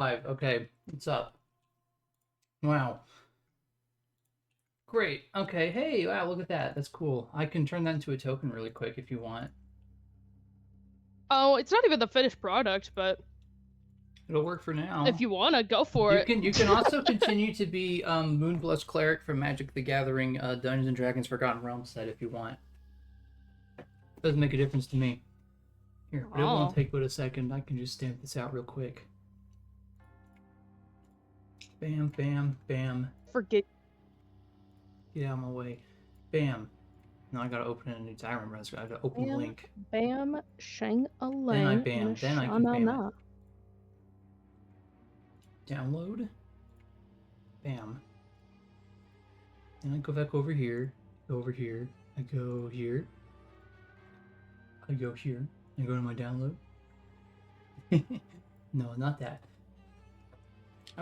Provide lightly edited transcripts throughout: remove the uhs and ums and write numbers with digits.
5. Okay, what's up? Wow. Great. Okay, hey, wow, look at that. That's cool. I can turn that into a token really quick if you want. Oh, it's not even the finished product, but It'll work for now. if you wanna, go for it. You can also continue to be Moonblessed Cleric from Magic the Gathering Dungeons and Dragons Forgotten Realms set if you want. Doesn't make a difference to me. Here, but it won't take but a second. I can just stamp this out real quick. Bam, bam, bam. Forget. Get out of my way. Bam. Now I gotta open a new tab. I remember I gotta open the link. Bam, shang-a-lang. Then I bam. Then I can bam it. Download. Bam. Then I go back over here. Go over here. I go here. I go here. I go to my download. No, not that.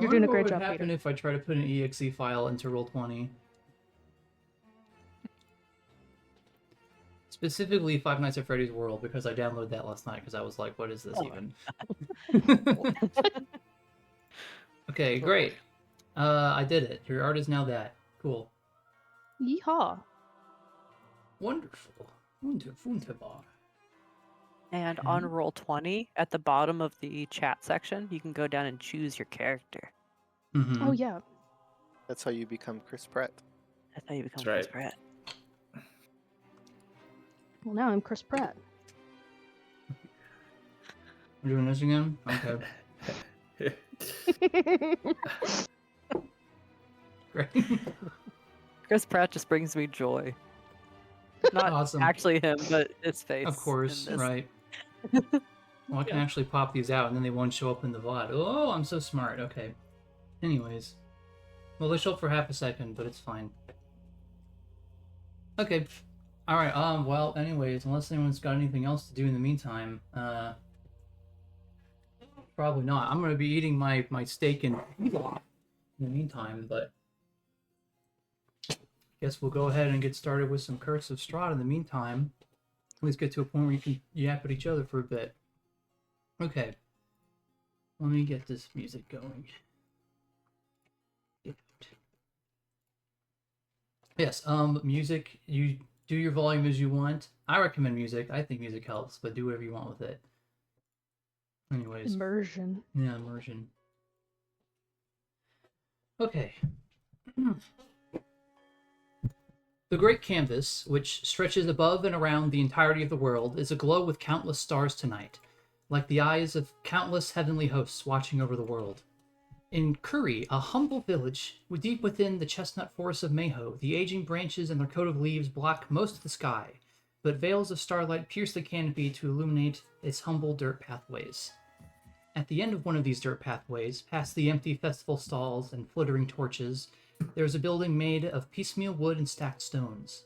You're doing a great job, what would happen if I try to put an exe file into Roll20? Specifically Five Nights at Freddy's World, because I downloaded that last night because I was like, what is this even? Okay, great. I did it. Your art is now that. Cool. Yeehaw. Wonderful. Wunderbar. And on Roll20, at the bottom of the chat section, you can go down and choose your character. Mm-hmm. Oh, yeah. That's how you become Chris Pratt. That's how you become That's Chris Pratt. Well, now I'm Chris Pratt. We're doing this again? Okay. Great. Chris Pratt just brings me joy. Not Awesome. actually him, but his face. Of course, right. Well, I can actually pop these out, and then they won't show up in the VOD. Oh, I'm so smart. Okay. Anyways. Well, they show up for half a second, but it's fine. Okay. Alright, well, anyways, unless anyone's got anything else to do in the meantime, probably not. I'm gonna be eating my steak in the meantime, but guess we'll go ahead and get started with some Curse of Strahd in the meantime. At least get to a point where you can yap at each other for a bit. Okay. Let me get this music going. Yes, music, you do your volume as you want. I recommend music. I think music helps, but do whatever you want with it. Anyways. Immersion. Yeah, immersion. Okay. The great canvas, which stretches above and around the entirety of the world, is aglow with countless stars tonight, like the eyes of countless heavenly hosts watching over the world. In Kuri, a humble village, deep within the chestnut forests of Mayho, the aging branches and their coat of leaves block most of the sky, but veils of starlight pierce the canopy to illuminate its humble dirt pathways. At the end of one of these dirt pathways, past the empty festival stalls and flittering torches, there is a building made of piecemeal wood and stacked stones.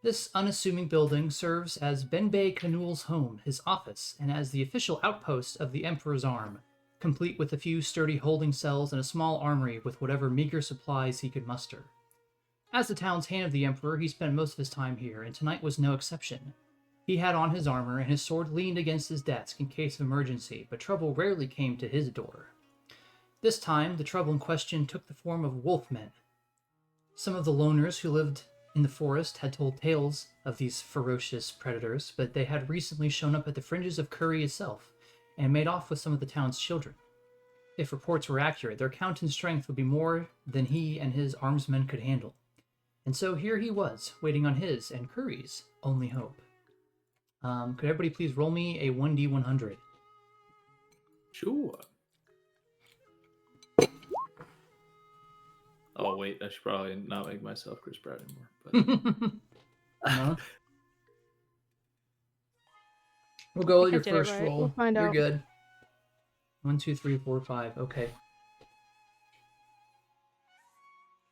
This unassuming building serves as Benbei Kanul's home, his office, and as the official outpost of the Emperor's Arm, complete with a few sturdy holding cells and a small armory with whatever meager supplies he could muster. As the town's hand of the Emperor, he spent most of his time here, and tonight was no exception. He had on his armor, and his sword leaned against his desk in case of emergency, but trouble rarely came to his door. This time, the trouble in question took the form of wolfmen. Some of the loners who lived in the forest had told tales of these ferocious predators, but they had recently shown up at the fringes of Kuri itself, and made off with some of the town's children. If reports were accurate, their count and strength would be more than he and his armsmen could handle. And so here he was, waiting on his and Kuri's only hope. Could everybody please roll me a 1d100? Sure. Oh, wait, I should probably not make myself Chris Pratt anymore. But... We'll go with your did it first right. roll. We'll find You're out. good. 1, 2, 3, 4, 5. Okay.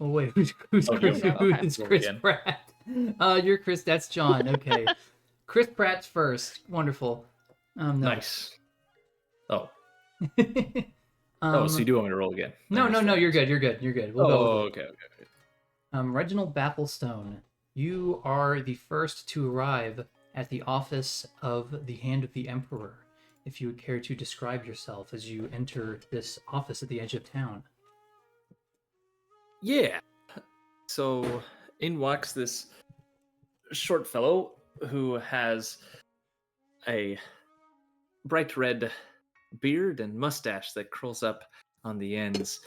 Oh wait, who's Oh, Chris? here we go. Who's Okay. Chris Pratt? You're Chris. That's John. Okay. Chris Pratt's first. Wonderful. No. Nice. Oh. So you do want me to roll again? No. You're good. You're good. We'll go with it. Okay. Reginald Bafflestone, you are the first to arrive at the office of the Hand of the Emperor. if you would care to describe yourself as you enter this office at the edge of town. Yeah. So in walks this short fellow who has a bright red beard and mustache that curls up on the ends,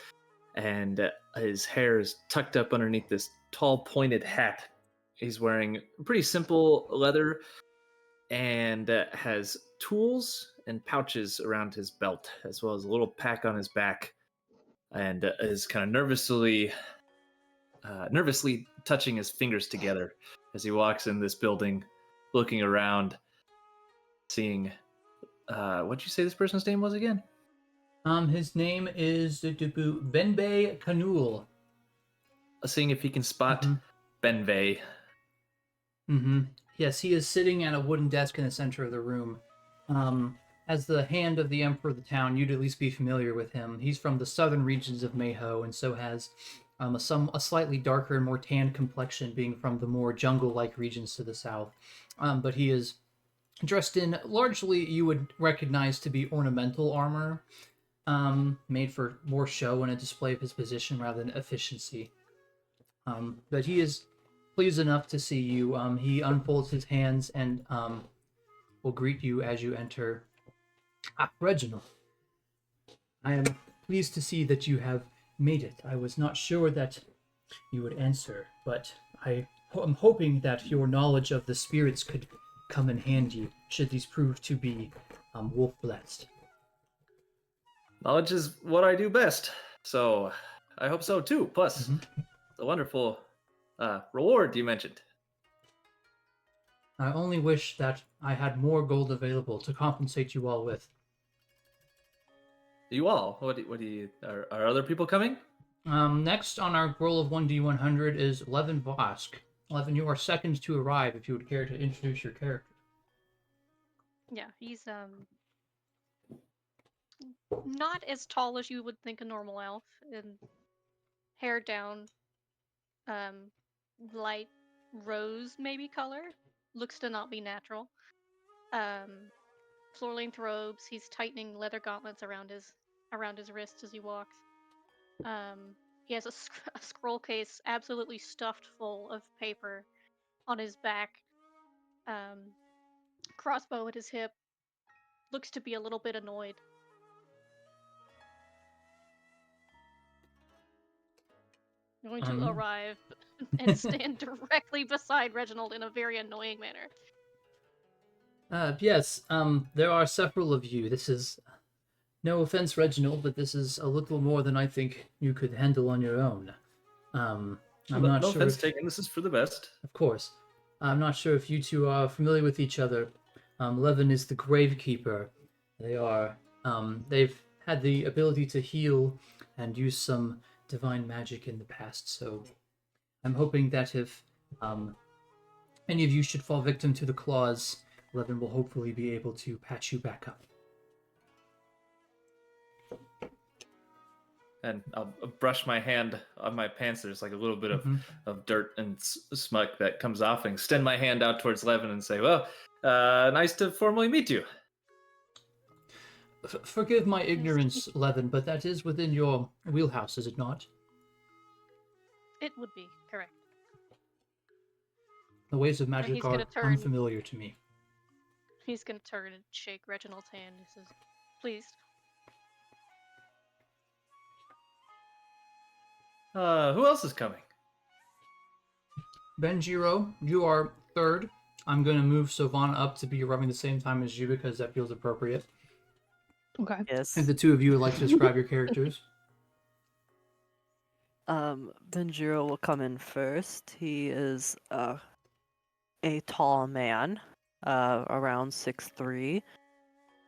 and his hair is tucked up underneath this tall pointed hat. He's wearing pretty simple leather and has tools and pouches around his belt, as well as a little pack on his back, and is kind of nervously touching his fingers together as he walks in this building, looking around, seeing. What'd you say this person's name was again? His name is Benbei Kanul. Seeing if he can spot Benvey. Yes, he is sitting at a wooden desk in the center of the room. As the hand of the emperor of the town, you'd at least be familiar with him. He's from the southern regions of Mayho, and so has a slightly darker and more tanned complexion, being from the more jungle-like regions to the south. But he is dressed in largely you would recognize to be ornamental armor, made for more show and a display of his position rather than efficiency. But he is pleased enough to see you. He unfolds his hands and will greet you as you enter. Reginald, I am pleased to see that you have made it. I was not sure that you would answer, but I am hoping that your knowledge of the spirits could come in handy should these prove to be wolf-blessed. Knowledge is what I do best, so I hope so too. Plus, the wonderful reward you mentioned. I only wish that I had more gold available to compensate you all with. You all? What do you? Are other people coming? Next on our roll of 1d100 is Levin Vosk. Levin, you are second to arrive if you would care to introduce your character. Yeah, he's not as tall as you would think a normal elf, and hair down, light rose maybe color, looks to not be natural. Floor-length robes. He's tightening leather gauntlets around his wrists as he walks. He has a scroll case absolutely stuffed full of paper on his back. Crossbow at his hip. Looks to be a little bit annoyed. Going to arrive and stand directly beside Reginald in a very annoying manner. Yes, there are several of you. This is, no offense, Reginald, but this is a little more than I think you could handle on your own. I'm not no sure. offense taken. This is for the best. Of course. I'm not sure if you two are familiar with each other. Levin is the Gravekeeper. They are, they've had the ability to heal and use some divine magic in the past, so I'm hoping that if any of you should fall victim to the claws, Levin will hopefully be able to patch you back up. And I'll brush my hand on my pants. There's like a little bit of dirt and smut that comes off, and extend my hand out towards Levin and say, well, nice to formally meet you. Forgive my ignorance, Levin, but that is within your wheelhouse, is it not? It would be, correct. The ways of magic are unfamiliar to me. He's gonna turn and shake Reginald's hand. He says, pleased. Who else is coming? Benjiro, you are third. I'm going to move Sovanna up to be arriving the same time as you because that feels appropriate. Okay. Yes. If the two of you would like to describe your characters. Benjiro will come in first. He is a tall man, around 6'3".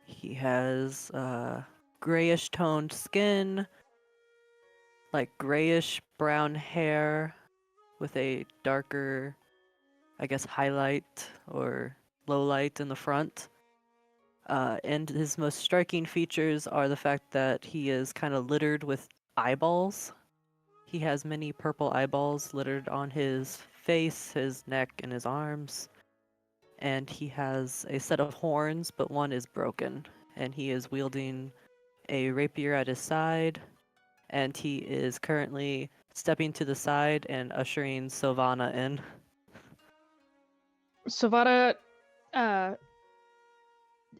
He has grayish toned skin, like grayish brown hair with a darker, I guess, highlight or low light in the front. And his most striking features are the fact that he is kind of littered with eyeballs. He has many purple eyeballs littered on his face, his neck, and his arms. And he has a set of horns, but one is broken. and he is wielding a rapier at his side, and he is currently stepping to the side and ushering Sovanna in. Sovanna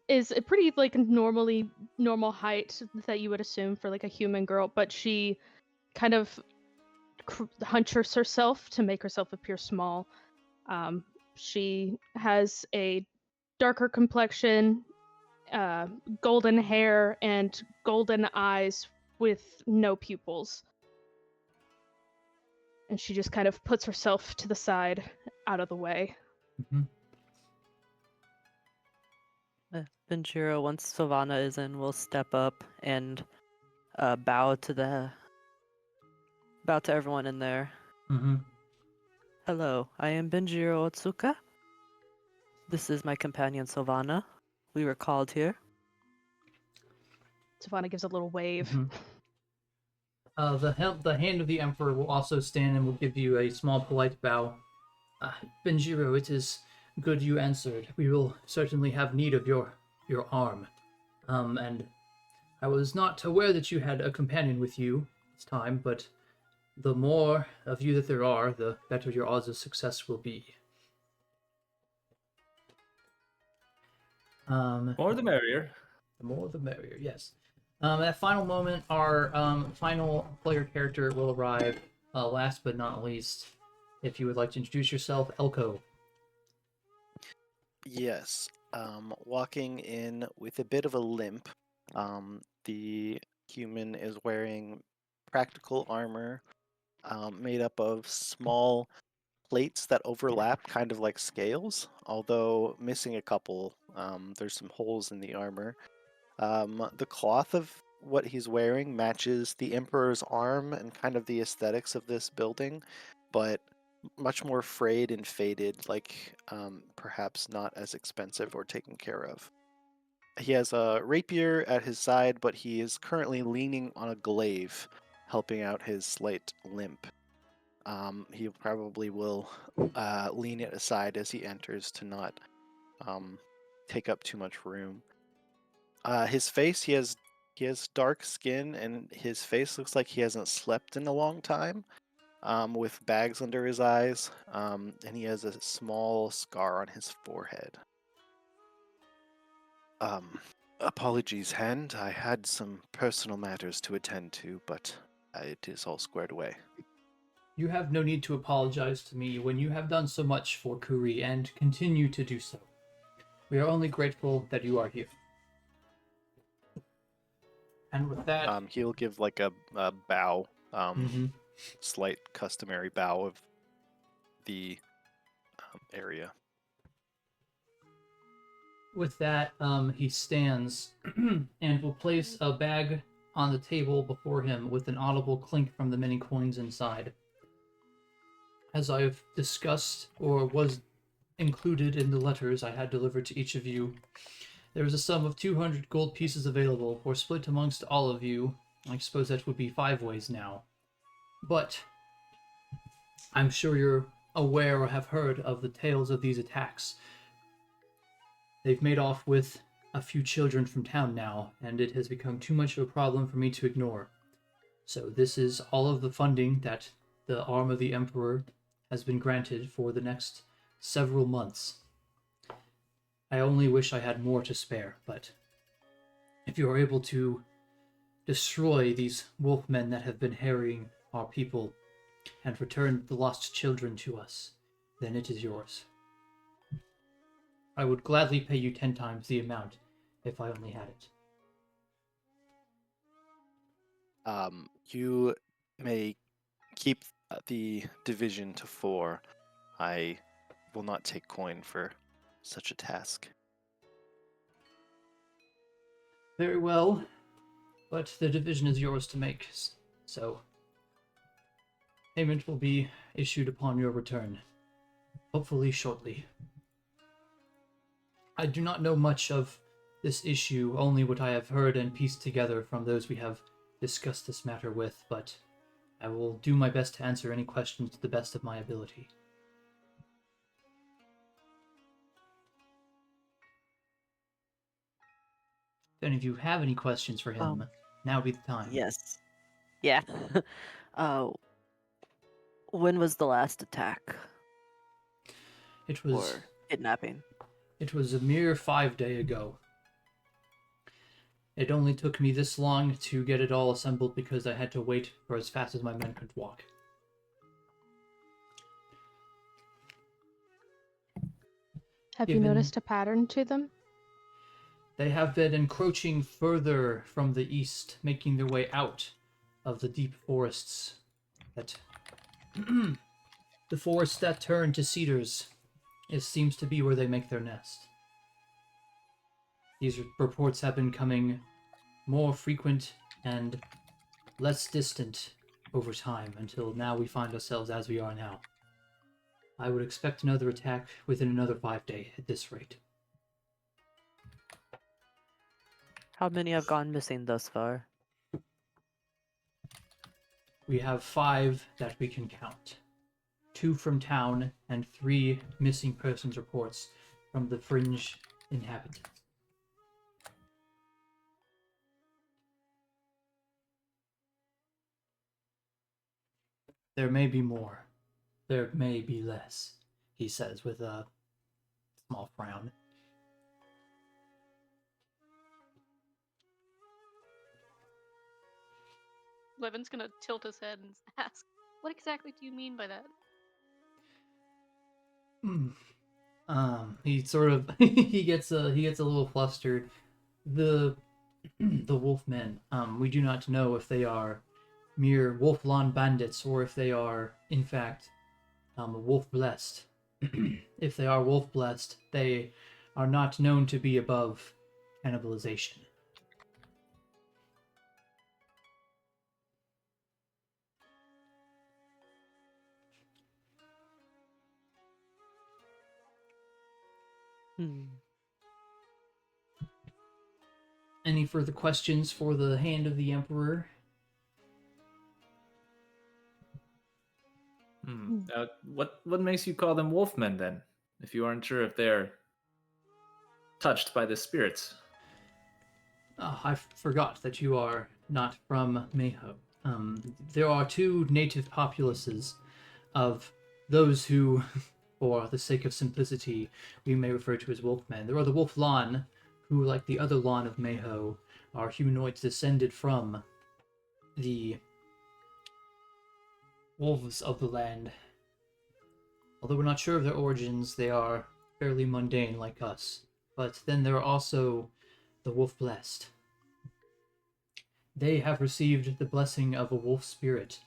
is a pretty like normal height that you would assume for like a human girl, but she kind of hunches herself to make herself appear small. She has a darker complexion, golden hair, and golden eyes with no pupils. And she just kind of puts herself to the side, out of the way. Mhm. Benjiro, once Sovanna is in, will step up and bow to everyone in there. Mm-hmm. Hello, I am Benjiro Otsuka. This is my companion Sovanna. We were called here. Sovanna gives a little wave. Mhm. The hand of the Emperor will also stand and will give you a small polite bow. Benjiro, it is good you answered. We will certainly have need of your arm. And I was not aware that you had a companion with you this time, but the more of you that there are, the better your odds of success will be. More the merrier. The more the merrier, yes. At that final moment, our final player character will arrive. Last but not least, if you would like to introduce yourself, Elco. Yes. Walking in with a bit of a limp. The human is wearing practical armor made up of small plates that overlap, kind of like scales, although missing a couple. There's some holes in the armor. The cloth of what he's wearing matches the Emperor's arm and kind of the aesthetics of this building, but much more frayed and faded, like perhaps not as expensive or taken care of. He has a rapier at his side, but he is currently leaning on a glaive, helping out his slight limp. He probably will lean it aside as he enters to not take up too much room. His face, he has dark skin, and his face looks like he hasn't slept in a long time, with bags under his eyes, and he has a small scar on his forehead. Apologies, Hand. I had some personal matters to attend to, but it is all squared away. You have no need to apologize to me when you have done so much for Kuri and continue to do so. We are only grateful that you are here. And with that, He'll give like a bow, mhm. slight customary bow of the area. With that, he stands and will place a bag on the table before him with an audible clink from the many coins inside. As I've discussed, or was included in the letters I had delivered to each of you, there is a sum of 200 gold pieces available, or split amongst all of you. I suppose that would be 5 ways now. But I'm sure you're aware or have heard of the tales of these attacks. They've made off with a few children from town now, and it has become too much of a problem for me to ignore. So this is all of the funding that the arm of the Emperor has been granted for the next several months. I only wish I had more to spare, but if you are able to destroy these wolfmen that have been harrying our people and return the lost children to us, then it is yours. I would gladly pay you 10 times the amount if I only had it. You may keep the division to 4. I will not take coin for such a task. Very well, but the division is yours to make, so payment will be issued upon your return, hopefully shortly. I do not know much of this issue, only what I have heard and pieced together from those we have discussed this matter with, but I will do my best to answer any questions to the best of my ability. If any of you have any questions for him, now would be the time. Yes. Yeah. uh, when was the last attack It was or kidnapping? It was a mere 5 days ago. It only took me this long to get it all assembled because I had to wait for as fast as my men could walk. Have you Given- noticed a pattern to them? They have been encroaching further from the east, making their way out of the deep forests that the forests that turn to cedars. It seems to be where they make their nest. These reports have been coming more frequent and less distant over time until now we find ourselves as we are now. I would expect another attack within another 5 days at this rate. How many have gone missing thus far? We have 5 that we can count. 2 from town and 3 missing persons reports from the fringe inhabitants. There may be more. There may be less, he says with a small frown. Levin's gonna tilt his head and ask, "What exactly do you mean by that?" He sort of he gets a little flustered. The wolfmen, we do not know if they are mere wolf-lawn bandits or if they are in fact wolf-blessed. If they are wolf-blessed, they are not known to be above cannibalization. Any further questions for the Hand of the Emperor? What makes you call them wolfmen then? If you aren't sure if they're touched by the spirits. I forgot that you are not from Mayho. There are 2 native populaces of those who, for the sake of simplicity, we may refer to as wolfmen. There are the Wolf-Lan, who, like the other Lan of Mayho, are humanoids descended from the wolves of the land. Although we're not sure of their origins, they are fairly mundane like us. But then there are also the Wolf-Blessed. They have received the blessing of a wolf spirit,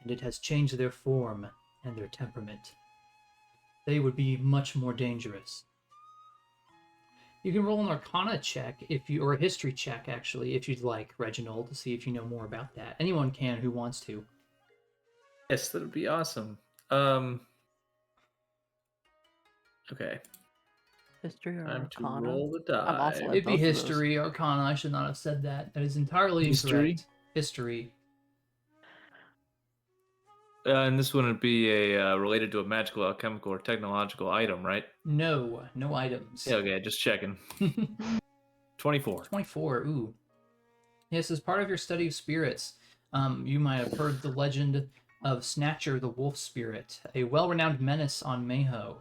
and it has changed their form and their temperament. They would be much more dangerous. You can roll an Arcana check or a History check, actually, if you'd like, Reginald, to see if you know more about that. Anyone can who wants to. Yes, that would be awesome. Okay. History or Time to Arcana? roll the die. I'm awful at It'd be both of those. History, Arcana. I should not have said that. That is entirely History? incorrect. History. And this wouldn't be a related to a magical, alchemical, or technological item, right? No items. Yeah, okay, just checking. 24. 24, ooh. Yes, as part of your study of spirits, you might have heard the legend of Snatcher the Wolf Spirit, a well-renowned menace on Mayho.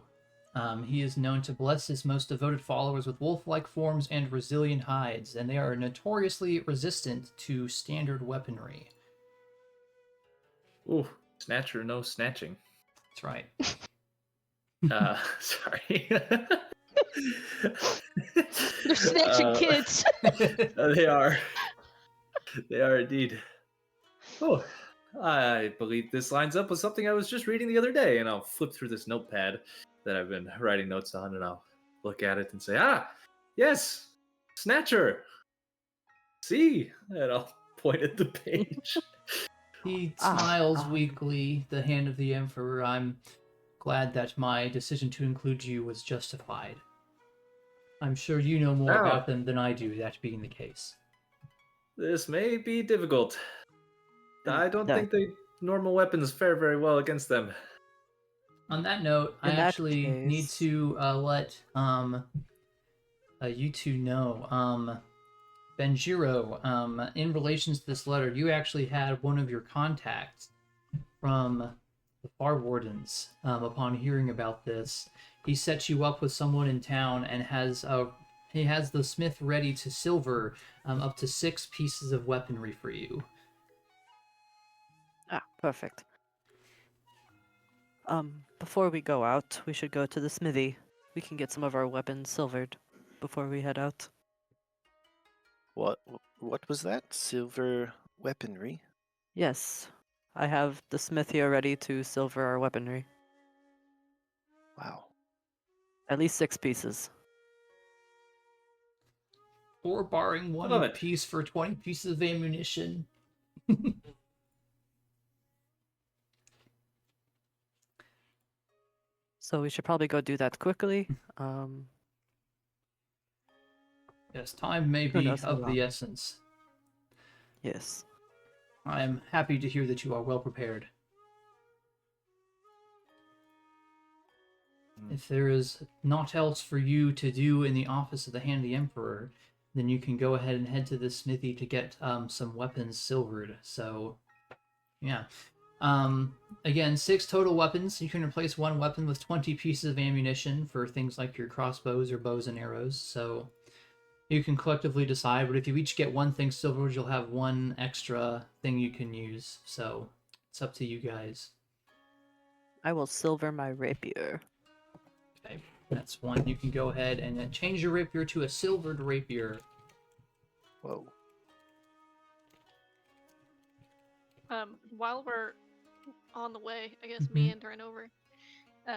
He is known to bless his most devoted followers with wolf-like forms and resilient hides, and they are notoriously resistant to standard weaponry. Ooh, snatcher, no snatching. That's right. Sorry. They're snatching kids. They are. They are indeed. Oh, I believe this lines up with something I was just reading the other day, and I'll flip through this notepad that I've been writing notes on, and I'll look at it and say, yes, Snatcher. See? And I'll point at the page. He smiles weakly, the Hand of the Emperor. I'm glad that my decision to include you was justified. I'm sure you know more about them than I do, that being the case. This may be difficult. I don't think the normal weapons fare very well against them. On that note, I actually need to let you two know. Benjiro, in relation to this letter, you actually had one of your contacts from the Far Wardens. Upon hearing about this, he sets you up with someone in town and has the smith ready to silver up to 6 pieces of weaponry for you. Ah, perfect. Before we go out, we should go to the smithy. We can get some of our weapons silvered before we head out. What was that? Silver weaponry? Yes, I have the smith here ready to silver our weaponry. Wow. At least 6 pieces. Or borrowing love one it. piece for 20 pieces of ammunition. So we should probably go do that quickly. Yes, time may Who be knows how of long. the essence. Yes. I am happy to hear that you are well prepared. If there is naught else for you to do in the office of the Hand of the Emperor, then you can go ahead and head to the smithy to get some weapons silvered. So, yeah. Again, 6 total weapons. You can replace one weapon with 20 pieces of ammunition for things like your crossbows or bows and arrows. So, you can collectively decide, but if you each get one thing silvered, you'll have one extra thing you can use. So, it's up to you guys. I will silver my rapier. Okay, that's one. You can go ahead and then change your rapier to a silvered rapier. Whoa. While we're on the way, I guess, Mhm. meandering over,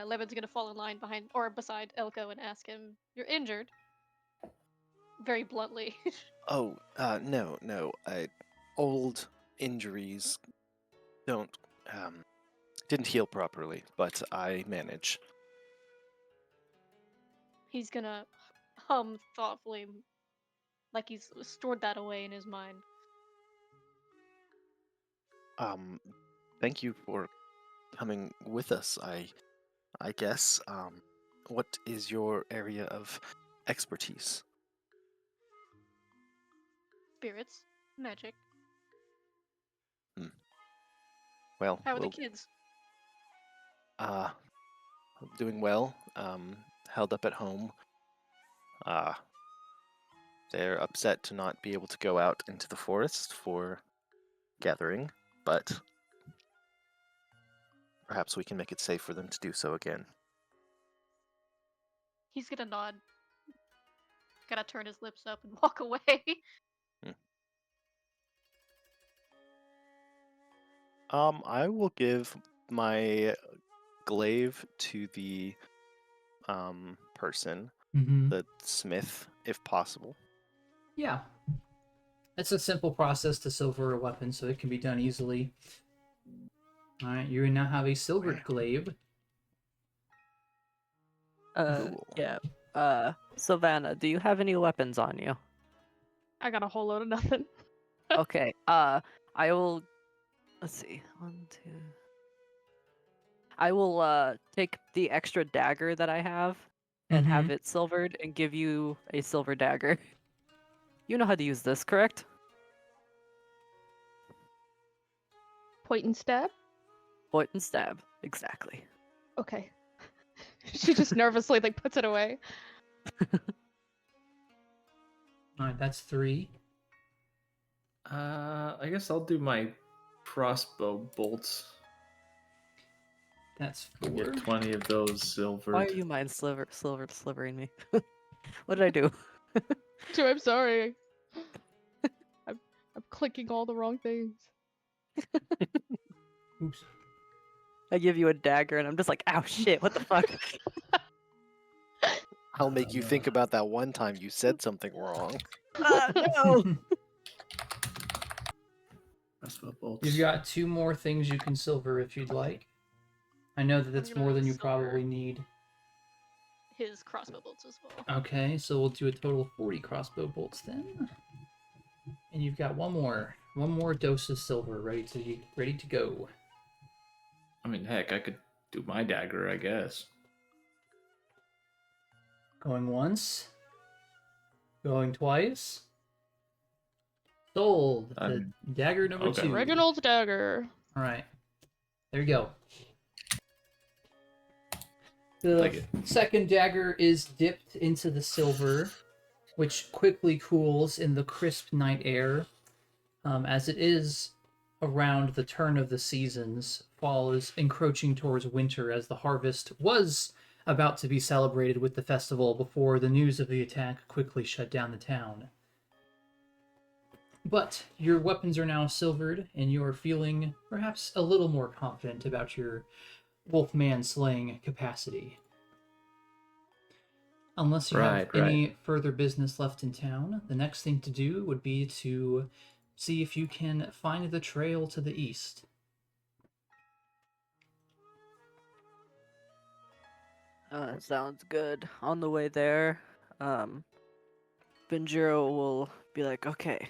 Levin's gonna fall in line behind or beside Elco and ask him, "You're injured?" Very bluntly. Oh, no. Old injuries don't, didn't heal properly, but I manage. He's gonna hum thoughtfully, like he's stored that away in his mind. Thank you for coming with us, I guess. What is your area of expertise? Spirits, magic. Well, How are the kids? uh, doing well. Held up at home. Uh, they're upset to not be able to go out into the forest for gathering, but perhaps we can make it safe for them to do so again. He's gonna nod. Gotta turn his lips up and walk away. I will give my glaive to the person, Mm-hmm. the smith, if possible. Yeah. It's a simple process to silver a weapon, so it can be done easily. Alright, you now have a silvered glaive. Cool. Yeah. Sovanna, do you have any weapons on you? I got a whole load of nothing. Okay. I will. Let's see. 1, 2. I will take the extra dagger that I have and have it silvered and give you a silver dagger. You know how to use this, correct? Point and stab? Point and stab. Exactly. Okay. She just nervously like puts it away. Alright, that's 3. I guess I'll do my crossbow bolts. That's I'll 4. get 20 of those silvered. Why are you mind slivering me? What did I do? Too, I'm sorry. I'm clicking all the wrong things. Oops. I give you a dagger and I'm just like, ow, shit, what the fuck? I'll make you think about that one time you said something wrong. No! Crossbow bolts. You've got 2 more things you can silver if you'd like. I know that that's gonna more than you silver. probably need. His crossbow bolts as well. Okay, so we'll do a total of 40 crossbow bolts then. And you've got one more dose of silver ready to go. I mean, heck, I could do my dagger, I guess. Going once. Going twice. Sold. The I'm- dagger number okay. 2. Reginald's dagger. All right. There you go. The Like it. second dagger is dipped into the silver, which quickly cools in the crisp night air. As it is around the turn of the seasons, fall is encroaching towards winter as the harvest was about to be celebrated with the festival before the news of the attack quickly shut down the town. But your weapons are now silvered, and you are feeling perhaps a little more confident about your wolfman slaying capacity. Unless you have Right. any further business left in town, the next thing to do would be to see if you can find the trail to the east. Sounds good. On the way there, Benjiro will be like, okay,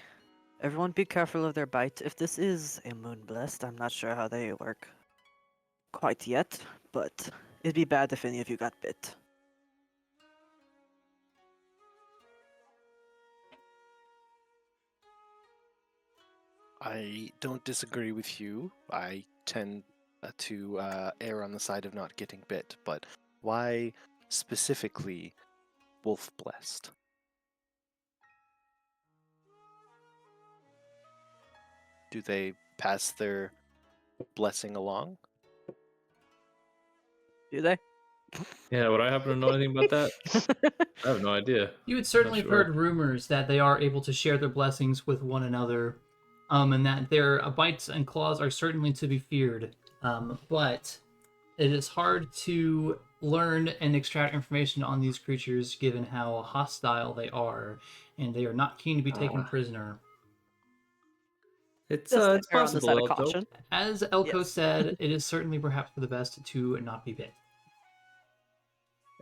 everyone be careful of their bite. If this is a moon blessed, I'm not sure how they work quite yet, but it'd be bad if any of you got bit. I don't disagree with you. I tend to err on the side of not getting bit, but why specifically wolf blessed? Do they pass their blessing along? Do they? Yeah, would I happen to know anything about that? I have no idea. You had certainly Not sure. heard rumors that they are able to share their blessings with one another, and that their bites and claws are certainly to be feared. But it is hard to learn and extract information on these creatures given how hostile they are, and they are not keen to be taken prisoner. It's Just it's err on the possible. side of Elco. caution. As Elco Yes. said, it is certainly perhaps for the best to not be bit.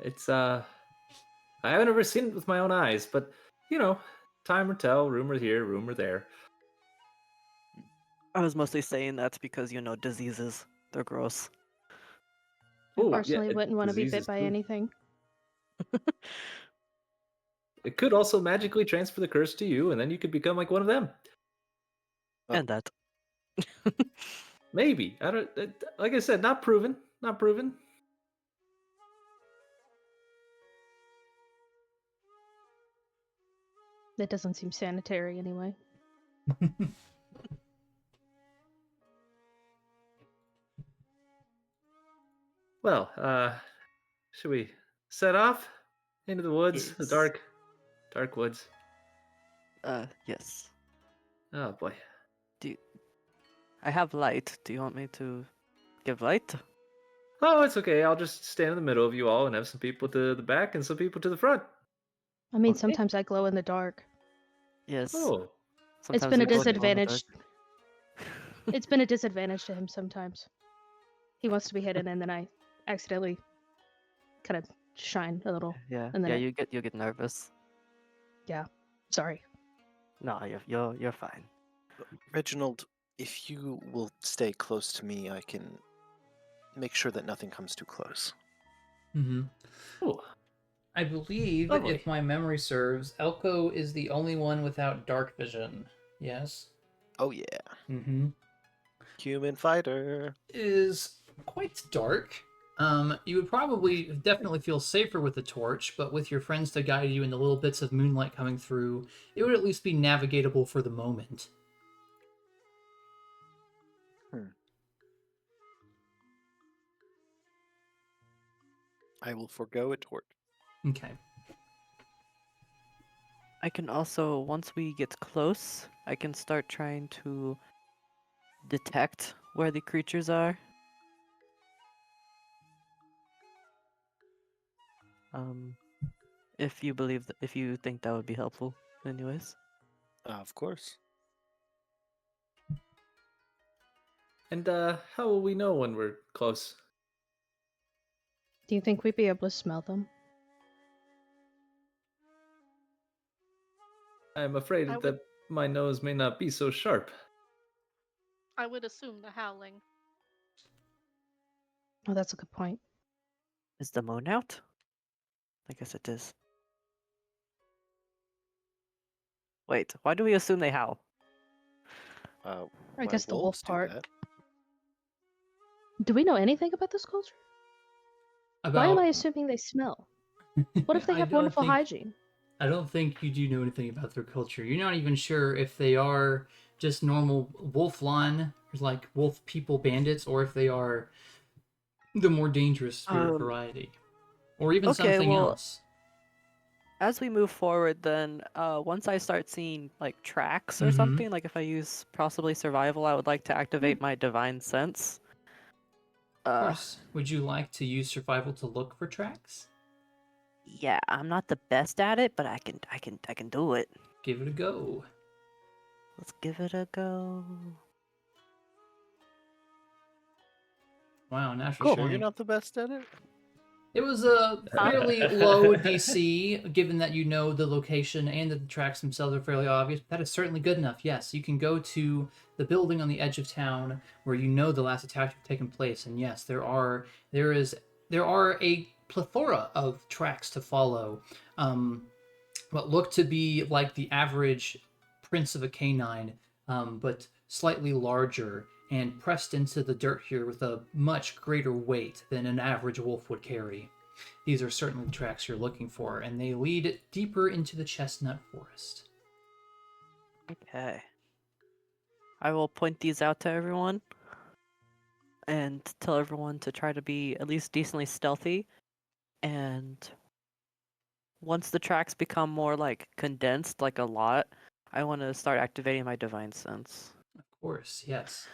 It's I haven't ever seen it with my own eyes, but time will tell. Rumor here, rumor there. I was mostly saying that because, diseases. They're gross. I Ooh, yeah, personally wouldn't want to be diseases bit by too. anything. It could also magically transfer the curse to you, and then you could become like one of them. And that. Maybe. I don't. Like I said, not proven. Not proven. That doesn't seem sanitary anyway. Well, should we set off into the woods, the Yes. dark woods? Yes. Oh boy. I have light. Do you want me to give light? Oh, it's okay. I'll just stand in the middle of you all and have some people to the back and some people to the front. I mean, Okay. sometimes I glow in the dark. Yes. Oh, It's Sometimes been we a both glow in the disadvantage. dark. It's been a disadvantage to him sometimes. He wants to be hidden, and then I accidentally kind of shine a little. Yeah. And then Yeah. I- You get nervous. Sorry. No, you're fine. Reginald, if you will stay close to me, I can make sure that nothing comes too close. Mm-hmm. oh, I believe, Lovely. if my memory serves, Elco is the only one without dark vision. Yes? Oh yeah, Mm-hmm. human fighter. It is quite dark. You would probably definitely feel safer with a torch, but with your friends to guide you and the little bits of moonlight coming through, it would at least be navigatable for the moment. I will forego a torch. Okay. I can also, once we get close, I can start trying to detect where the creatures are. If you if you think that would be helpful, anyways. Of course. and how will we know when we're close? Do you think we'd be able to smell them? I'm afraid I would- that my nose may not be so sharp. I would assume the howling. Oh, that's a good point. Is the moon out? I guess it is. Wait, why do we assume they howl? I Why guess the wolf wolves do part. that. Do we know anything about this culture? Why am I assuming they smell? What if they I have don't wonderful think- hygiene? I don't think you do know anything about their culture. You're not even sure if they are just normal wolf-lan, like wolf people bandits, or if they are the more dangerous spirit variety, or even okay, something well, else. As we move forward, then once I start seeing like tracks or Mhm. something, like if I use possibly survival, I would like to activate my divine sense. Of course. Would you like to use survival to look for tracks? Yeah, I'm not the best at it, but I can do it. Give it a go. Let's give it a go. Wow, natural Cool. 20. You're not the best at it. It was a fairly low DC, given that you know the location and that the tracks themselves are fairly obvious. But that is certainly good enough. Yes, you can go to the building on the edge of town where you know the last attack has taken place, and yes, there are a plethora of tracks to follow. What look to be like the average prints of a canine, but slightly larger and pressed into the dirt here with a much greater weight than an average wolf would carry. These are certainly the tracks you're looking for, and they lead deeper into the chestnut forest. Okay. I will point these out to everyone and tell everyone to try to be at least decently stealthy. And once the tracks become more like condensed, like a lot, I want to start activating my divine sense. Of course, yes.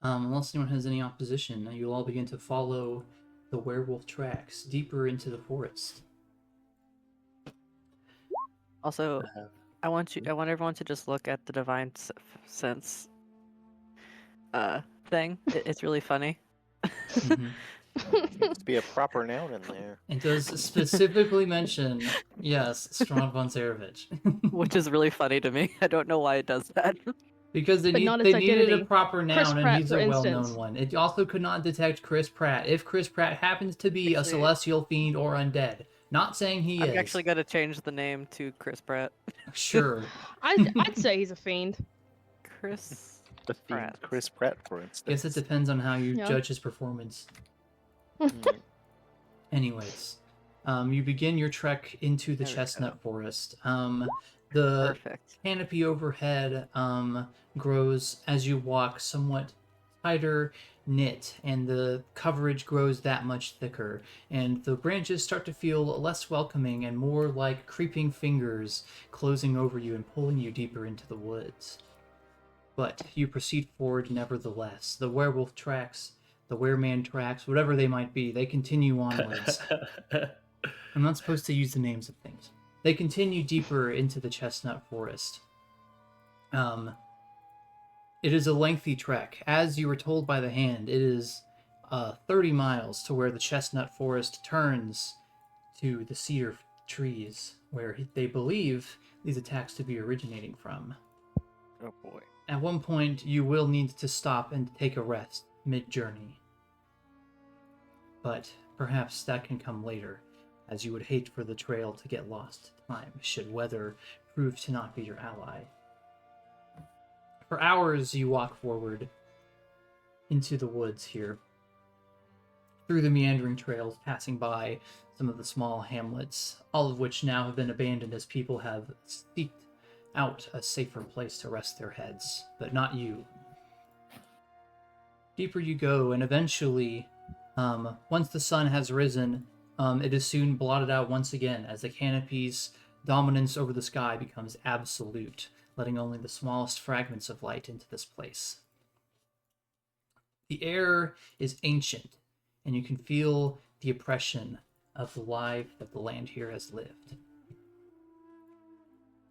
Unless anyone has any opposition, you'll all begin to follow the werewolf tracks deeper into the forest. Also, I want everyone to just look at the divine sense thing. It's really funny. Mhm. Seems to be a proper noun in there. It does specifically mention, yes, Strahd von Zarevich. Which is really funny to me. I don't know why it does that. Because they But not they its needed a identity. proper Chris noun, and Pratt, he's for a well-known instance. one. It also could not detect Chris Pratt. If Chris Pratt happens to be a Actually- celestial fiend or undead, not saying he I'm is. actually gonna change the name to Chris Pratt. Sure. I'd say he's a fiend. Chris The fiend Pratt. Chris Pratt, for instance. Guess it depends on how you Yeah. judge his performance. Mm. Anyways, you begin your trek into the There we chestnut go. forest. The Perfect. canopy overhead grows as you walk, somewhat tighter knit, and the coverage grows that much thicker, and the branches start to feel less welcoming and more like creeping fingers closing over you and pulling you deeper into the woods. But you proceed forward nevertheless. The werewolf tracks, the wereman tracks, whatever they might be, they continue onwards. I'm not supposed to use the names of things. They continue deeper into the chestnut forest. It is a lengthy trek. As you were told by the hand, it is 30 miles to where the chestnut forest turns to the cedar trees, where they believe these attacks to be originating from. Oh boy. At one point, you will need to stop and take a rest mid-journey. But perhaps that can come later, as you would hate for the trail to get lost to time, should weather prove to not be your ally. For hours, you walk forward into the woods here, through the meandering trails, passing by some of the small hamlets, all of which now have been abandoned as people have seeked out a safer place to rest their heads, but not you. Deeper you go, and eventually, once the sun has risen, it is soon blotted out once again as the canopy's dominance over the sky becomes absolute, letting only the smallest fragments of light into this place. The air is ancient, and you can feel the oppression of the life that the land here has lived.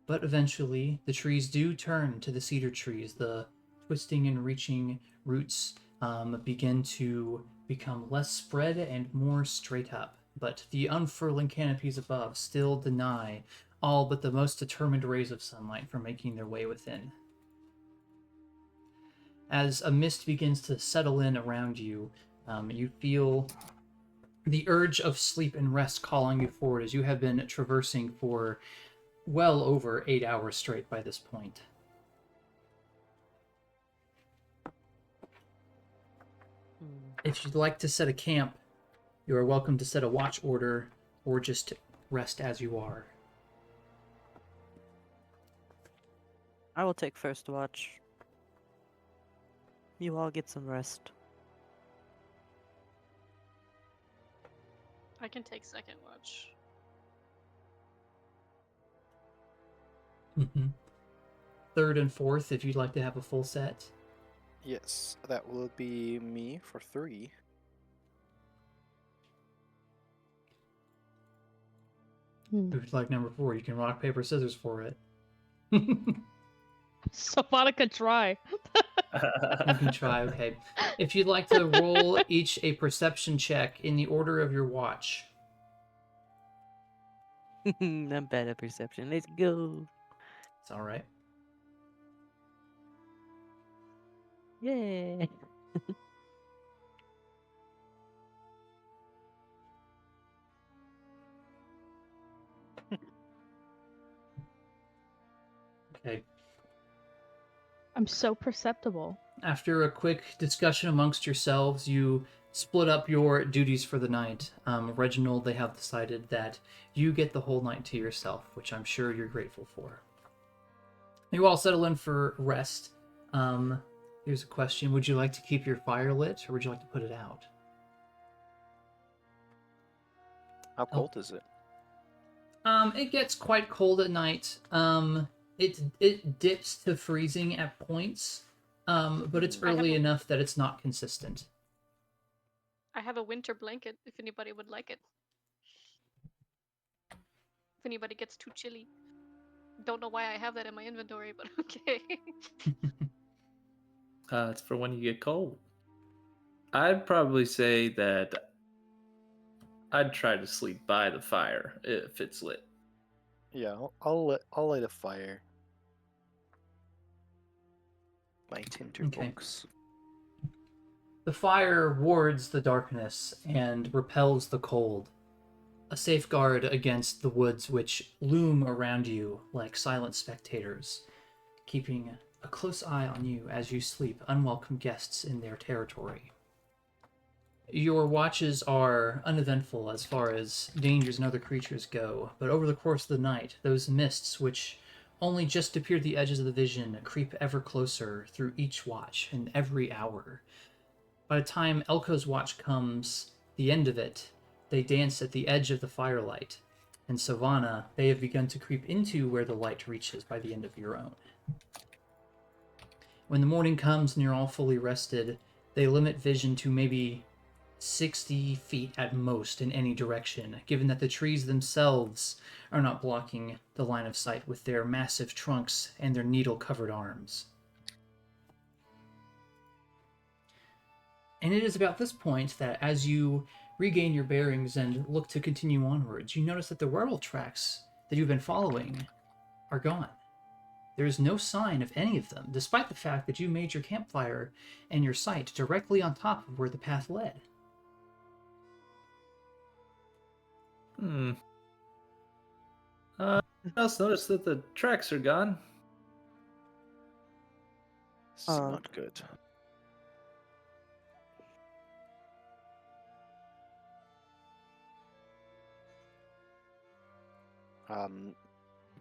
But eventually, the trees do turn to the cedar trees. The twisting and reaching roots begin to become less spread and more straight up. But the unfurling canopies above still deny all but the most determined rays of sunlight from making their way within. As a mist begins to settle in around you, you feel the urge of sleep and rest calling you forward as you have been traversing for well over 8 hours straight by this point. If you'd like to set a camp, you are welcome to set a watch order or just rest as you are. I will take first watch. You all get some rest. I can take second watch. Mhm. Third and fourth, if you'd like to have a full set. Yes, that will be me for 3. Hmm. If you'd like number 4, you can rock, paper, scissors for it. Sovanna could try. You can try, okay. If you'd like to roll each a perception check in the order of your watch. I'm bad at perception. Let's go. It's alright. Yeah. Okay. I'm so perceptible. After a quick discussion amongst yourselves, you split up your duties for the night. Reginald, they have decided that you get the whole night to yourself, which I'm sure you're grateful for. You all settle in for rest. Here's a question. Would you like to keep your fire lit, or would you like to put it out? How cold is it? It gets quite cold at night. It dips to freezing at points, but it's I have early a- enough that it's not consistent. I have a winter blanket if anybody would like it. If anybody gets too chilly. Don't know why I have that in my inventory, but okay. It's for when you get cold. I'd probably say that I'd try to sleep by the fire if it's lit. Yeah, I'll light a fire. My tinder Okay. books. The fire wards the darkness and repels the cold, a safeguard against the woods which loom around you like silent spectators, keeping a close eye on you as you sleep, unwelcome guests in their territory. Your watches are uneventful as far as dangers and other creatures go, but over the course of the night, those mists which only just appear at the edges of the vision creep ever closer through each watch and every hour. By the time Elco's watch comes, the end of it, they dance at the edge of the firelight. And Sovanna, they have begun to creep into where the light reaches by the end of your own. When the morning comes and you're all fully rested, they limit vision to maybe 60 feet at most in any direction, given that the trees themselves are not blocking the line of sight with their massive trunks and their needle-covered arms. And it is about this point that as you regain your bearings and look to continue onwards, you notice that the werewolf tracks that you've been following are gone. There is no sign of any of them, despite the fact that you made your campfire and your site directly on top of where the path led. I also noticed that the tracks are gone. This is Uh, not good.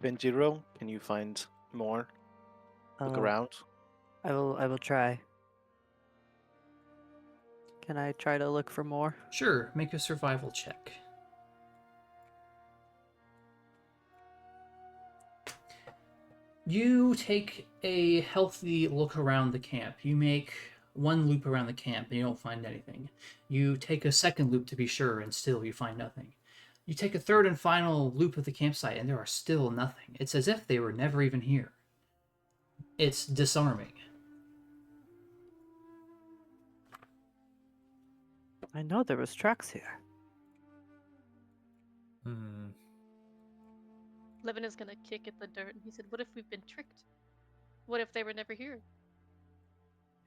Benjiro, can you find more? Look around. I will try. Can I try to look for more? Sure, make a survival check. You take a healthy look around the camp. You make one loop around the camp and you don't find anything. You take a second loop to be sure and still you find nothing. You take a third and final loop of the campsite and there are still nothing. It's as if they were never even here. It's disarming. I know there was tracks here. Levin is gonna kick at the dirt and he said, "What if we've been tricked? What if they were never here?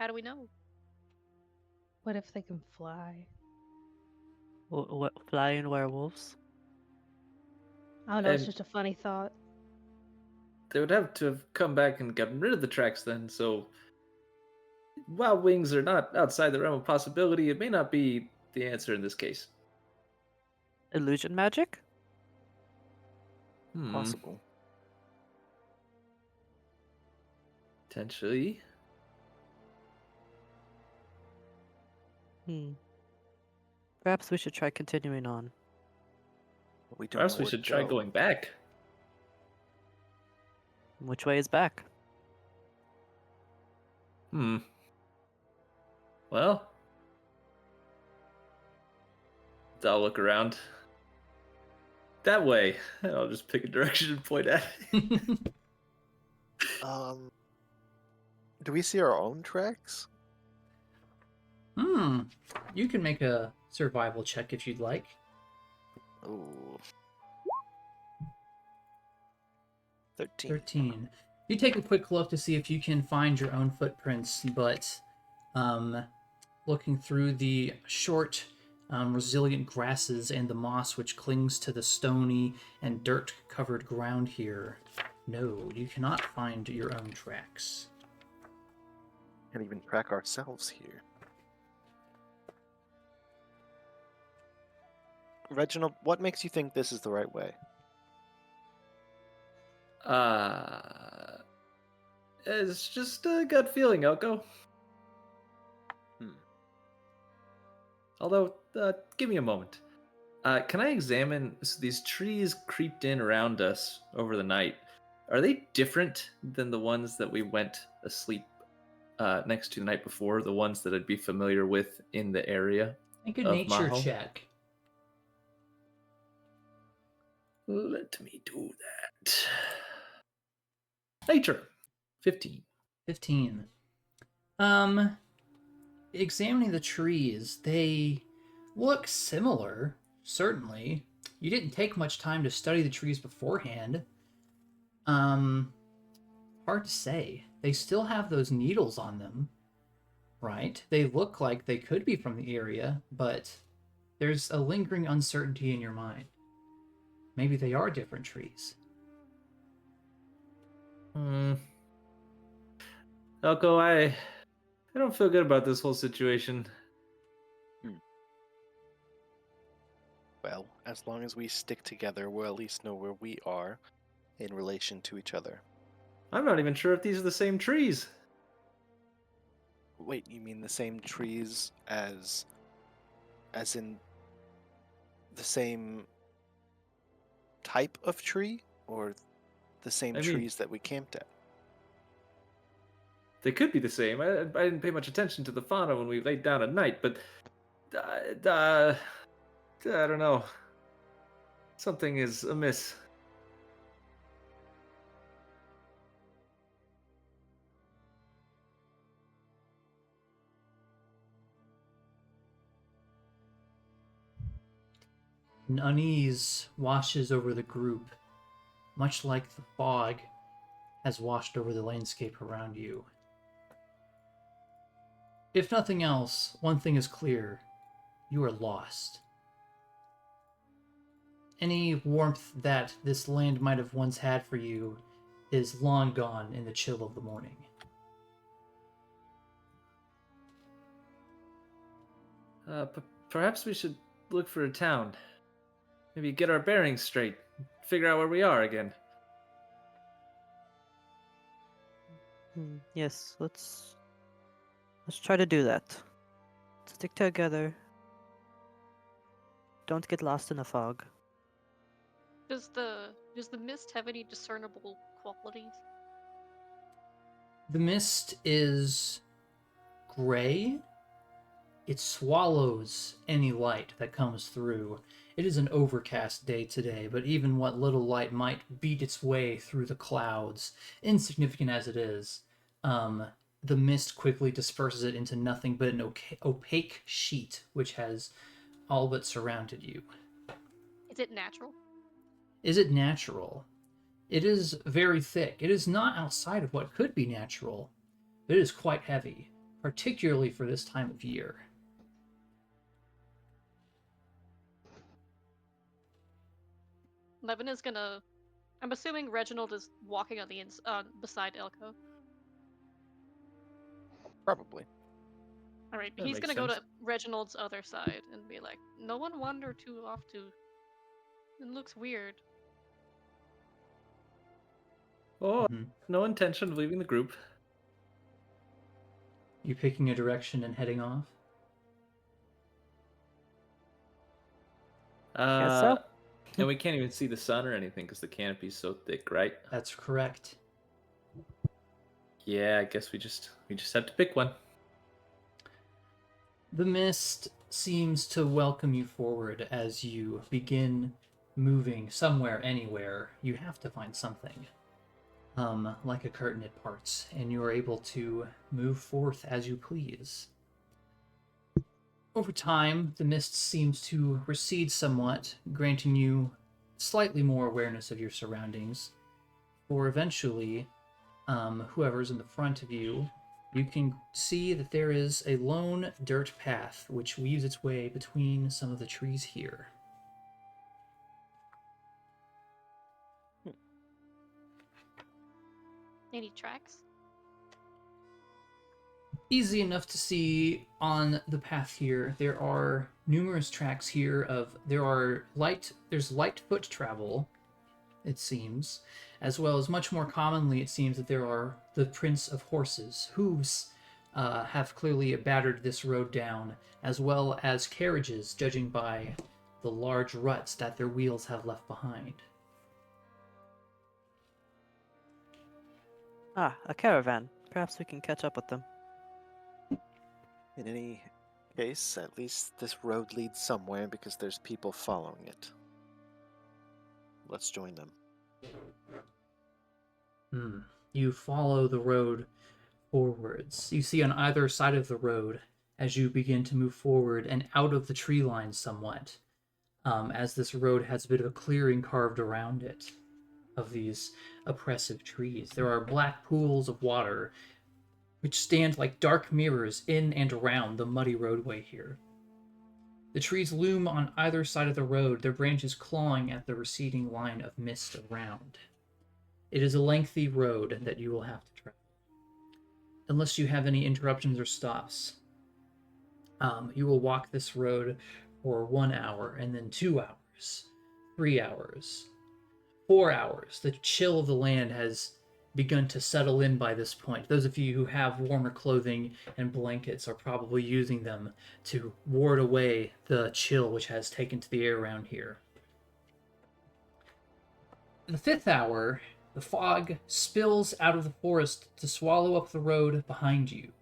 How do we know?" What if they can fly? What flying werewolves? I don't know, it's And- just a funny thought. they would have to have come back and gotten rid of the tracks then, so while wings are not outside the realm of possibility, it may not be the answer in this case. Illusion magic? Possible. Potentially. Perhaps we should try continuing on. We don't Perhaps know we where should to try go. going back. Which way is back? Well, I'll look around. That way. I'll just pick a direction and point at it. Do we see our own tracks? You can make a survival check if you'd like. Ooh. 13. 13. You take a quick look to see if you can find your own footprints, but looking through the short, resilient grasses and the moss which clings to the stony and dirt-covered ground here, no, you cannot find your own tracks. Can't even track ourselves here. Reginald, what makes you think this is the right way? It's just a gut feeling, Elco. Although, give me a moment. Can I examine these trees creeped in around us over the night? Are they different than the ones that we went asleep next to the night before? The ones that I'd be familiar with in the area? Make a of nature Maho? check. Let me do that. Nature. 15. 15. Examining the trees, they look similar, certainly. You didn't take much time to study the trees beforehand. Hard to say. They still have those needles on them, right? They look like they could be from the area, but there's a lingering uncertainty in your mind. Maybe they are different trees. Elco, I don't feel good about this whole situation. Well, as long as we stick together, we'll at least know where we are in relation to each other. I'm not even sure if these are the same trees. Wait, you mean the same trees as in the same type of tree? Or the same I mean- trees that we camped at? They could be the same. I didn't pay much attention to the fauna when we laid down at night, but I don't know. Something is amiss. An unease washes over the group, much like the fog has washed over the landscape around you. If nothing else, one thing is clear. You are lost. Any warmth that this land might have once had for you is long gone in the chill of the morning. Perhaps we should look for a town. Maybe get our bearings straight. Figure out where we are again. Yes, let's try to do that. Stick together. Don't get lost in the fog. Does the mist have any discernible qualities? The mist is gray. It swallows any light that comes through. It is an overcast day today, but even what little light might beat its way through the clouds, insignificant as it is, the mist quickly disperses it into nothing but an opaque sheet, which has all but surrounded you. Is it natural? Is it natural? It is very thick. It is not outside of what could be natural, but it is quite heavy, particularly for this time of year. Levin is gonna I'm assuming Reginald is walking on the beside Elco. Probably. All right, That he's makes gonna go sense. to Reginald's other side and be like, "No one wander too off to. It looks weird." Oh, Mhm. no intention of leaving the group. You picking a direction and heading off? Guess so. And we can't even see the sun or anything because the canopy's so thick, right? That's correct. Yeah, I guess we just have to pick one. The mist seems to welcome you forward as you begin moving somewhere, anywhere. You have to find something. Like a curtain it parts, and you are able to move forth as you please. Over time, the mist seems to recede somewhat, granting you slightly more awareness of your surroundings. For eventually, whoever's in the front of you, you can see that there is a lone dirt path which weaves its way between some of the trees here. Any tracks? Easy enough to see on the path here. There are numerous tracks here there's light foot travel, it seems, as well as much more commonly it seems that there are the prints of horses. Hooves have clearly battered this road down, as well as carriages, judging by the large ruts that their wheels have left behind. Ah, a caravan. Perhaps we can catch up with them. In any case, at least this road leads somewhere because there's people following it. Let's join them. You follow the road forwards. You see on either side of the road as you begin to move forward and out of the tree line somewhat, as this road has a bit of a clearing carved around it of these oppressive trees. There are black pools of water which stand like dark mirrors in and around the muddy roadway here. The trees loom on either side of the road, their branches clawing at the receding line of mist around. It is a lengthy road that you will have to travel, unless you have any interruptions or stops. You will walk this road for 1 hour, and then 2 hours, 3 hours, 4 hours. The chill of the land has begun to settle in by this point. Those of you who have warmer clothing and blankets are probably using them to ward away the chill which has taken to the air around here. In the 5th hour, the fog spills out of the forest to swallow up the road behind you.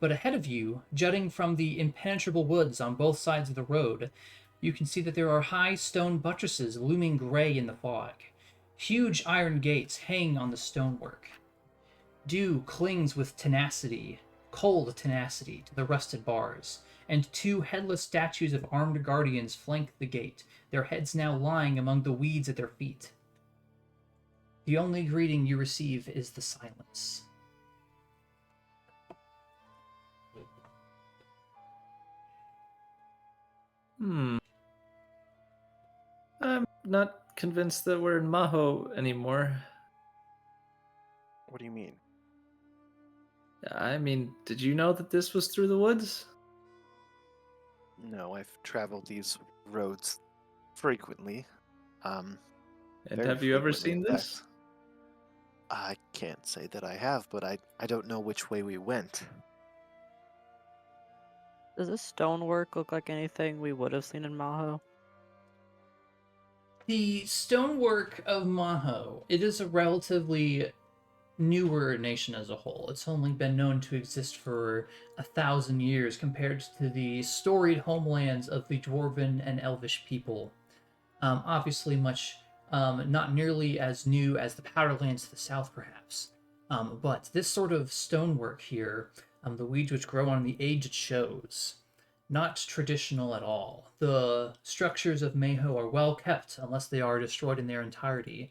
But ahead of you, jutting from the impenetrable woods on both sides of the road, you can see that there are high stone buttresses looming gray in the fog. Huge iron gates hang on the stonework. Dew clings with tenacity, cold tenacity, to the rusted bars, and 2 headless statues of armed guardians flank the gate, their heads now lying among the weeds at their feet. The only greeting you receive is the silence. I'm not convinced that we're in Maho anymore. What do you mean? I mean, did you know that this was through the woods? No, I've traveled these roads frequently. And Very have you ever frequently, seen in this? fact. I can't say that I have, but I don't know which way we went. Does this stonework look like anything we would have seen in Maho? The stonework of Maho, it is a relatively newer nation as a whole. It's only been known to exist for 1,000 years compared to the storied homelands of the Dwarven and Elvish people. Obviously not nearly as new as the Powderlands to the south, perhaps. But this sort of stonework here, the weeds which grow on the age it shows, not traditional at all. The structures of Maho are well kept unless they are destroyed in their entirety,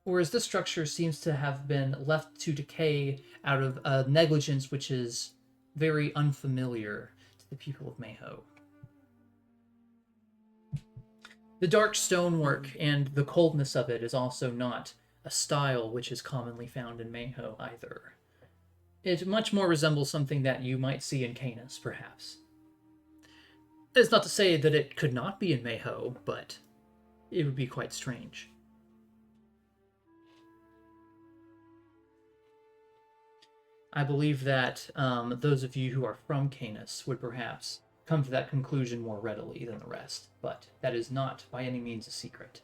whereas this structure seems to have been left to decay out of a negligence which is very unfamiliar to the people of Maho. The dark stonework and the coldness of it is also not a style which is commonly found in Mayho either. It much more resembles something that you might see in Canis, perhaps. It's not to say that it could not be in Mayho, but it would be quite strange. I believe that those of you who are from Canis would perhaps come to that conclusion more readily than the rest, but that is not by any means a secret.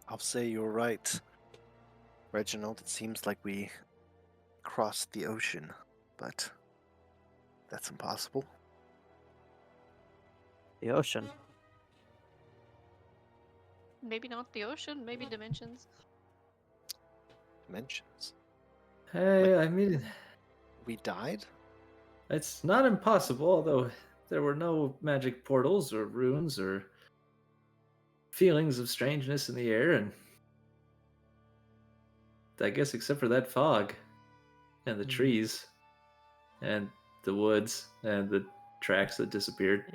I'll say you're right, Reginald. It seems like we crossed the ocean, but that's impossible. The ocean. Maybe not the ocean, maybe dimensions. Dimensions. Hey, I mean, We died? it's not impossible, although there were no magic portals or runes or feelings of strangeness in the air, and I guess except for that fog and the trees and the woods and the tracks that disappeared.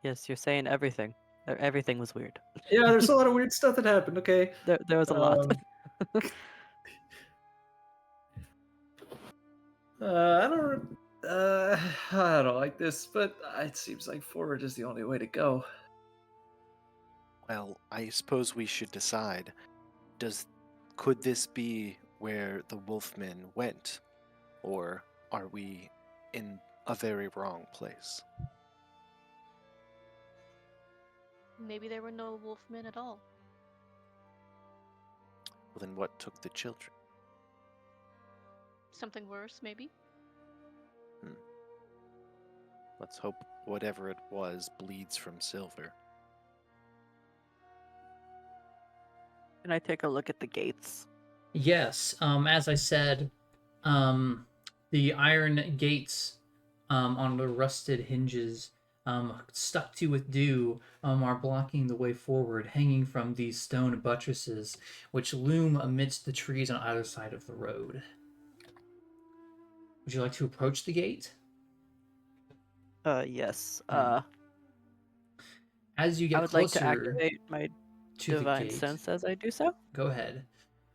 Yes, you're saying everything. Everything was weird. Yeah, there's a lot of weird stuff that happened. Okay, There was a lot. I don't. I don't like this, but it seems like forward is the only way to go. Well, I suppose we should decide. Could this be where the Wolfmen went? Or are we in a very wrong place? Maybe there were no wolfmen at all. Well, then what took the children? Something worse, maybe? Let's hope whatever it was bleeds from silver. Can I take a look at the gates? Yes, as I said, the iron gates on the rusted hinges, stuck to with dew, are blocking the way forward, hanging from these stone buttresses, which loom amidst the trees on either side of the road. Would you like to approach the gate? Yes. As you get I would like closer to activate my to the divine gate, sense as I do so. go ahead.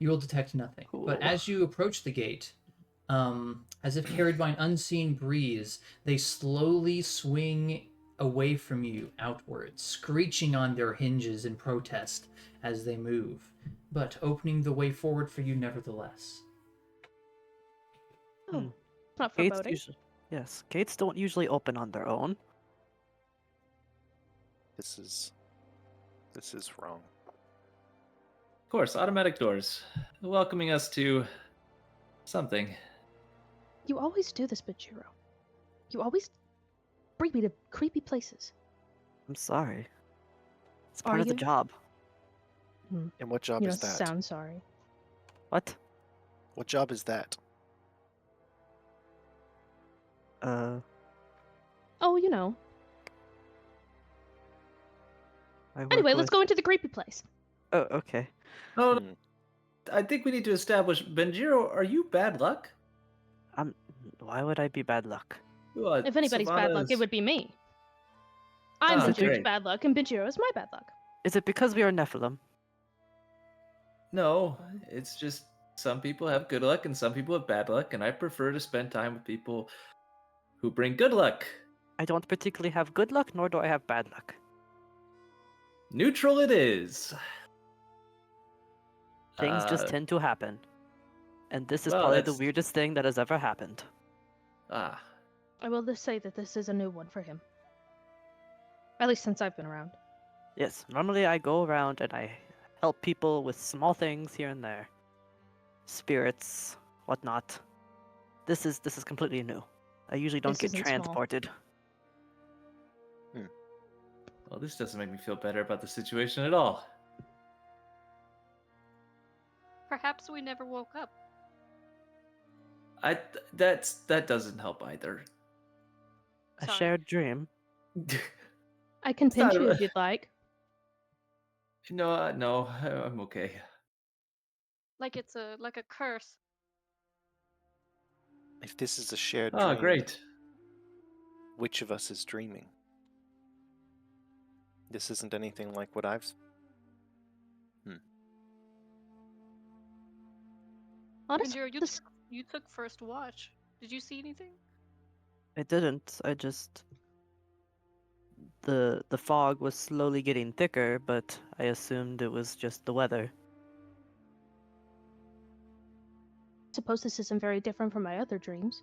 You will detect nothing. But Cool. as you approach the gate, as if carried by an unseen breeze, they slowly swing away from you outwards, screeching on their hinges in protest as they move, but opening the way forward for you nevertheless. Oh, Hmm. not Gates foreboding. Yes, gates don't usually open on their own. This is wrong. Of course, automatic doors, welcoming us to something. You always do this, Benjiro. You always bring me to creepy places. I'm sorry. It's Are part of the you? job. And what job You is don't that? sound sorry. What? What job is that? Oh, you know. I work Anyway, with... let's go into the creepy place. Oh, okay. Oh, Hmm. I think we need to establish, Benjiro, are you bad luck? Why would I be bad luck? Well, If anybody's bad luck, it would be me. I'm Ah, Benjiro's great. bad luck, and Benjiro is my bad luck. Is it because we are Nephilim? No, it's just some people have good luck and some people have bad luck, and I prefer to spend time with people who bring good luck. I don't particularly have good luck, nor do I have bad luck. Neutral it is. Things just Uh, tend to happen. And this is well, probably the that's- weirdest thing that has ever happened. Ah, I will just say that this is a new one for him. At least since I've been around. Yes, normally I go around and I help people with small things here and there. Spirits, whatnot. This is completely new. I usually don't This get isn't small. transported. well, this doesn't make me feel better about the situation at all. Perhaps we never woke up. That doesn't help either. A Sorry. shared dream. I can It's not pinch you a- if you'd like. No, I'm okay. Like it's like a curse. If this is a shared Oh, dream, great. which of us is dreaming? This isn't anything like what I've. Honestly, Benjiro, you took first watch. Did you see anything? I didn't. I just the fog was slowly getting thicker, but I assumed it was just the weather. suppose this isn't very different from my other dreams.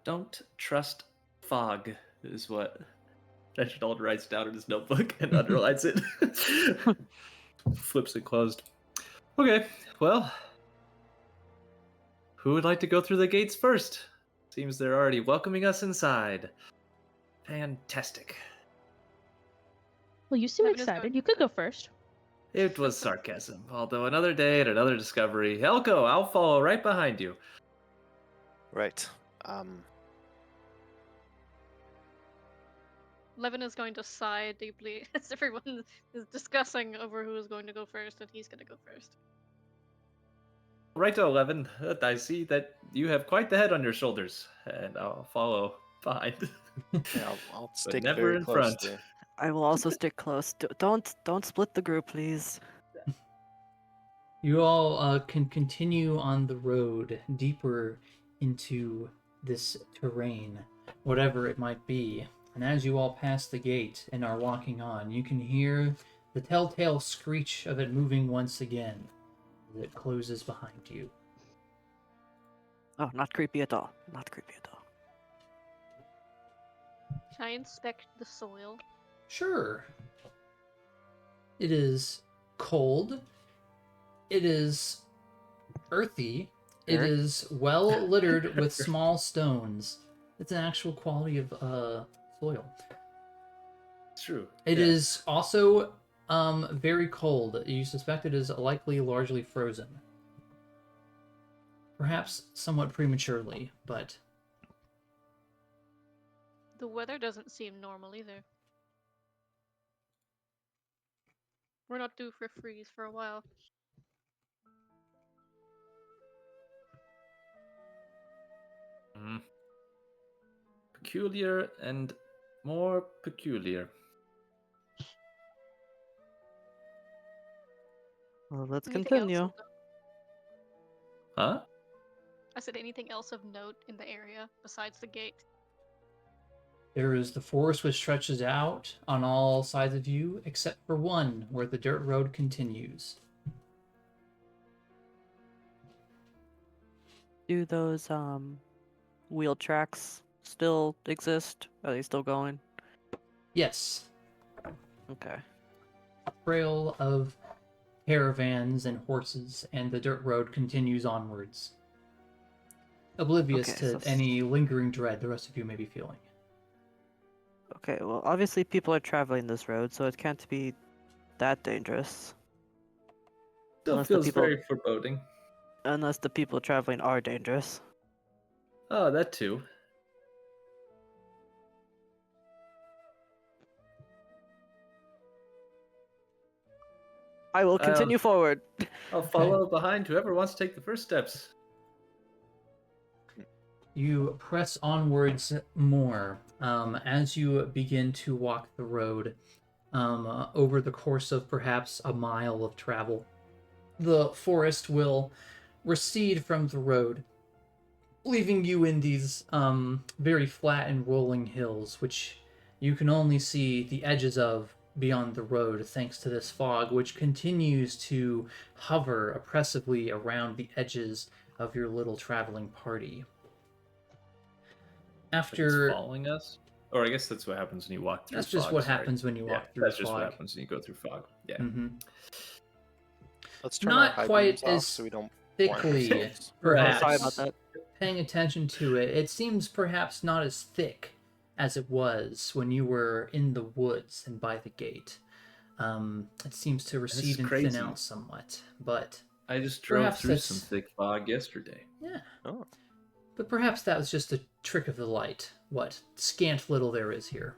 Don't trust fog, is what Reginald writes down in his notebook and underlines it. Flips it closed. Okay, well, who would like to go through the gates first? Seems they're already welcoming us inside. Fantastic. Well, you seem Levin is excited. going You could go first. It was sarcasm. Although another day and another discovery. Elco, I'll follow right behind you. Right. Levin is going to sigh deeply as everyone is discussing over who is going to go first, and he's going to go first. Righto, Levin. I see that you have quite the head on your shoulders, and I'll follow behind. Yeah, I'll But stick never very in close front. to. I will also stick close. Don't split the group, please. You all can continue on the road deeper into this terrain, whatever it might be. And as you all pass the gate and are walking on, you can hear the telltale screech of it moving once again as it closes behind you. Oh, not creepy at all. Not creepy at all. Can I inspect the soil? Sure. It is cold. It is earthy. It Dirt? is well littered with small stones. It's an actual quality of soil. It's true. It yeah. is also very cold. You suspect it is likely largely frozen. Perhaps somewhat prematurely, but The weather doesn't seem normal either. We're not due for a freeze for a while. Peculiar and more peculiar. Well, let's Anything else continue. of note? Huh? I said anything else of note in the area besides the gate? there is the forest which stretches out on all sides of you, except for one where the dirt road continues. Do those wheel tracks still exist? Are they still going? Yes, Okay. a trail of caravans and horses, and the dirt road continues onwards. Oblivious Okay, to so any lingering dread the rest of you may be feeling. Okay, well, obviously people are traveling this road, so it can't be that dangerous. Still Unless the feels people- very foreboding. Unless the people traveling are dangerous. Oh, that too. I will continue forward. I'll follow behind whoever wants to take the first steps. You press onwards more as you begin to walk the road over the course of perhaps a mile of travel. The forest will recede from the road, leaving you in these very flat and rolling hills, which you can only see the edges of beyond the road thanks to this fog, which continues to hover oppressively around the edges of your little traveling party. Like After it's following us? Or I guess that's what happens when you walk through that's just fog, what sorry. happens when you Yeah, walk through that's fog. just what happens when you go through fog. Yeah. Mm-hmm. Let's turn Not our high quite beams off as so we don't blind thickly, ourselves. perhaps. Sorry about that. Paying attention to it, it seems perhaps not as thick as it was when you were in the woods and by the gate. It seems to recede and crazy. thin out somewhat, but I just drove Perhaps through some that's- thick fog yesterday. yeah. Oh. But perhaps that was just a trick of the light. What scant little there is here.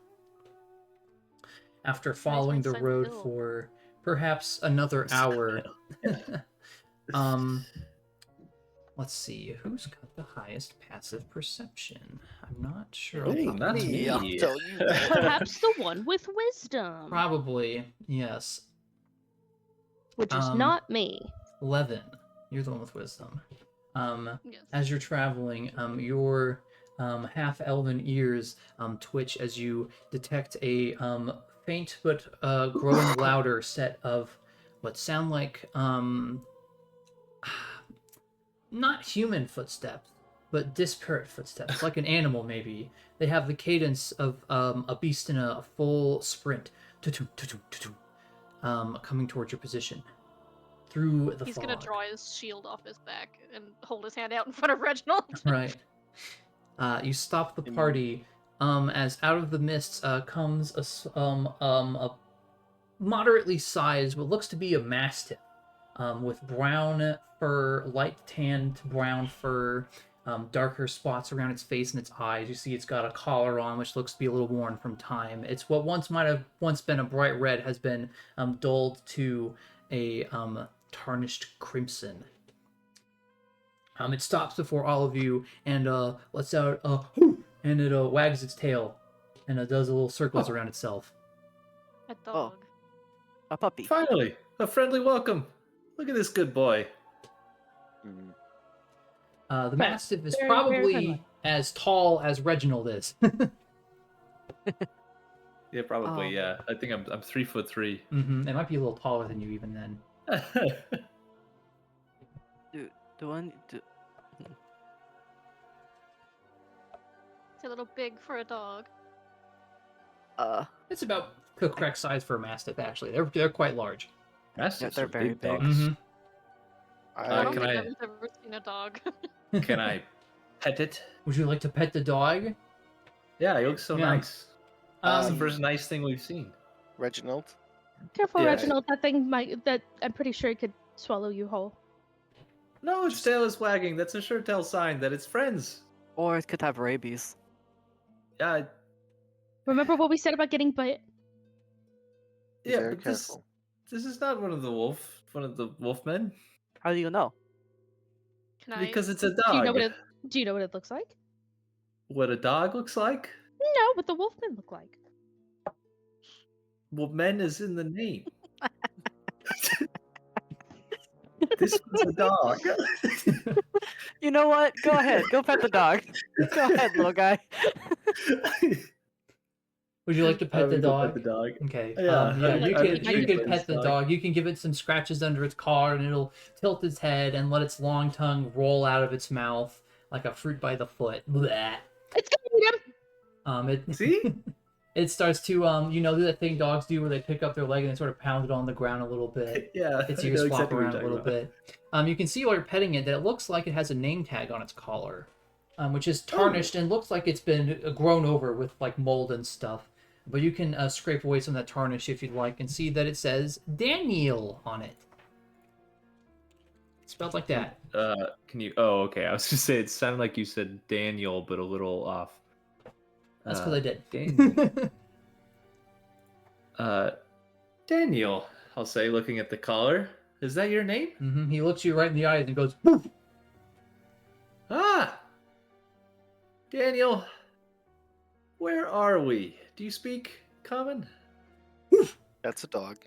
After following the inside road hill. for perhaps another hour, Let's see, who's got the highest passive perception? I'm not sure. Ooh, off the top of not my me. head. I'll tell you that. Perhaps the one with wisdom. Probably, yes. Which is Um, not me. Levin, you're the one with wisdom. Yes. As you're traveling, your half-elven ears twitch as you detect a faint but growing louder set of what sound like not human footsteps, but disparate footsteps, like an animal maybe. They have the cadence of a beast in a full sprint, coming towards your position through the He's fog. gonna draw his shield off his back and hold his hand out in front of Reginald. Right. You stop the party as out of the mists comes a moderately sized, what looks to be a mastiff, with brown fur, light tan to brown fur, darker spots around its face and its eyes. You see it's got a collar on, which looks to be a little worn from time. It's what might have once been a bright red has been dulled to a tarnished crimson. It stops before all of you and lets out a "hoo!" and it wags its tail and it does a little circles around itself. A dog. A puppy. Finally, a friendly welcome. Look at this good boy. The Mastiff is Very, very probably friendly. as tall as Reginald is. Yeah, probably. Yeah, I think I'm 3'3". It might be a little taller than you even then. It's a little big for a dog. It's about the correct size for a Mastiff, actually. They're quite large. Mastiffs they're are very big big. dogs. I don't can think I- I've ever seen a dog. Can I pet it? Would you like to pet the dog? Yeah, he looks so Yeah. nice. That's the Um, first nice thing we've seen. Reginald, Careful, Yeah. Reginald. That thing might. That I'm pretty sure it could swallow you whole. No, its tail is wagging. That's a sure tell sign that it's friends. Or it could have rabies. Yeah, Remember what we said about getting bit? be yeah, very but this careful. is not one of the wolfmen. How do you know? Can I? Because it's a dog. Do you know what it? Do you know what it looks like? What a dog looks like? No, what the wolfmen look like. Well, men is in the name. This one's a dog. You know what? Go ahead. Go pet the dog. Go ahead, little guy. Would you like to I pet the would go dog? pet the dog. Okay. Yeah, Yeah. I You would can treat pet this the dog. dog. You can give it some scratches under its collar, and it'll tilt its head and let its long tongue roll out of its mouth like a fruit by the foot. Bleh. It's gonna eat him. It See? it starts to do that thing dogs do where they pick up their leg and they sort of pound it on the ground a little bit. Yeah. Its I ears know flop exactly what around you're a little talking bit. You can see while you're petting it that it looks like it has a name tag on its collar, which is tarnished and looks like it's been grown over with like mold and stuff. But you can scrape away some of that tarnish if you'd like and see that it says Daniel on it. It's spelled like that. Can you? Oh, okay. I was gonna say it sounded like you said Daniel, but a little off. That's because I did. Daniel. Daniel, I'll say, looking at the collar. Is that your name? He looks you right in the eyes and goes, "Woof." Ah, Daniel. Where are we? Do you speak common? That's a dog.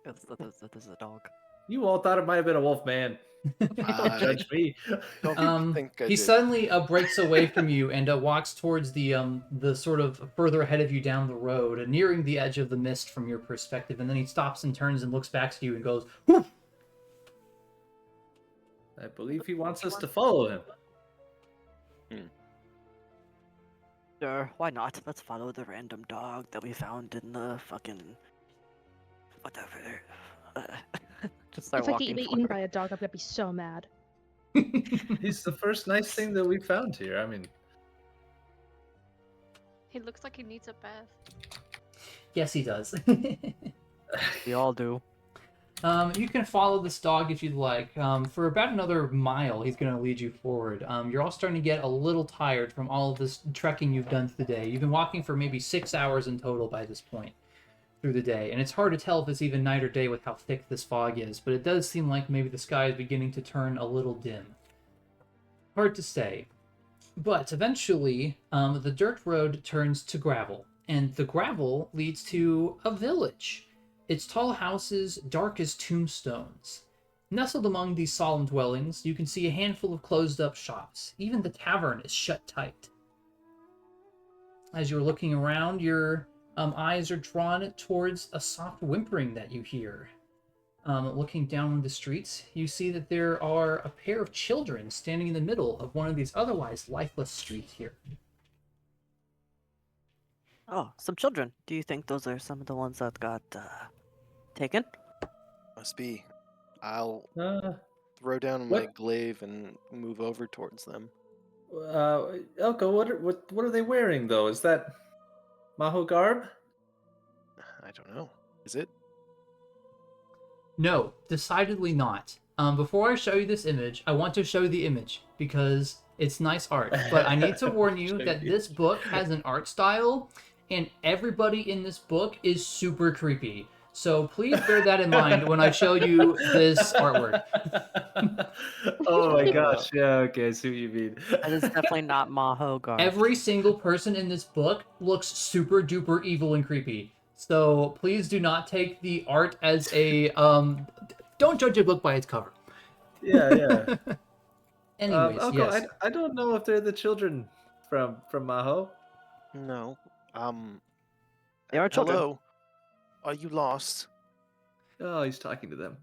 That is a dog. You all thought it might have been a wolf man. Don't judge me. Don't think I He did. suddenly breaks away from you and walks towards the sort of further ahead of you down the road, nearing the edge of the mist from your perspective, and then he stops and turns and looks back to you and goes, "Woof." I believe he wants us to follow him. Sure, why not? Let's follow the random dog that we found in the fucking whatever. Just start If I walking. get eaten by a dog, I'm gonna be so mad. He's the first nice thing that we found here. I mean, He looks like he needs a bath. Yes, he does. We all do. You can follow this dog if you'd like. For about another mile, he's going to lead you forward. You're all starting to get a little tired from all of this trekking you've done today. You've been walking for maybe 6 hours in total by this point through the day, and it's hard to tell if it's even night or day with how thick this fog is, but it does seem like maybe the sky is beginning to turn a little dim. hard to say. But eventually, the dirt road turns to gravel, and the gravel leads to a village. Its tall houses dark as tombstones. Nestled among these solemn dwellings, you can see a handful of closed-up shops. Even the tavern is shut tight. As you're looking around, your eyes are drawn towards a soft whimpering that you hear. Looking down the streets, you see that there are a pair of children standing in the middle of one of these otherwise lifeless streets here. Oh, some children. Do you think those are some of the ones that got taken? Must be. I'll Uh, throw down my what? glaive and move over towards them. Elko, what are they wearing though? Is that Maho garb? I don't know. Is it? No, decidedly not. Before I show you this image, I want to show you the image because it's nice art. But I need to warn you Show that the this image. book has an art style, and everybody in this book is super creepy. So please bear that in mind when I show you this artwork. Oh my gosh! Yeah, okay, I see what you mean. That is definitely not Maho garb. Every single person in this book looks super duper evil and creepy. So please do not take the art as a don't judge a book by its cover. Yeah. Anyways, Elko, yes. I don't know if they're the children from Maho. No. They are children. Hello. Are you lost? Oh, he's talking to them.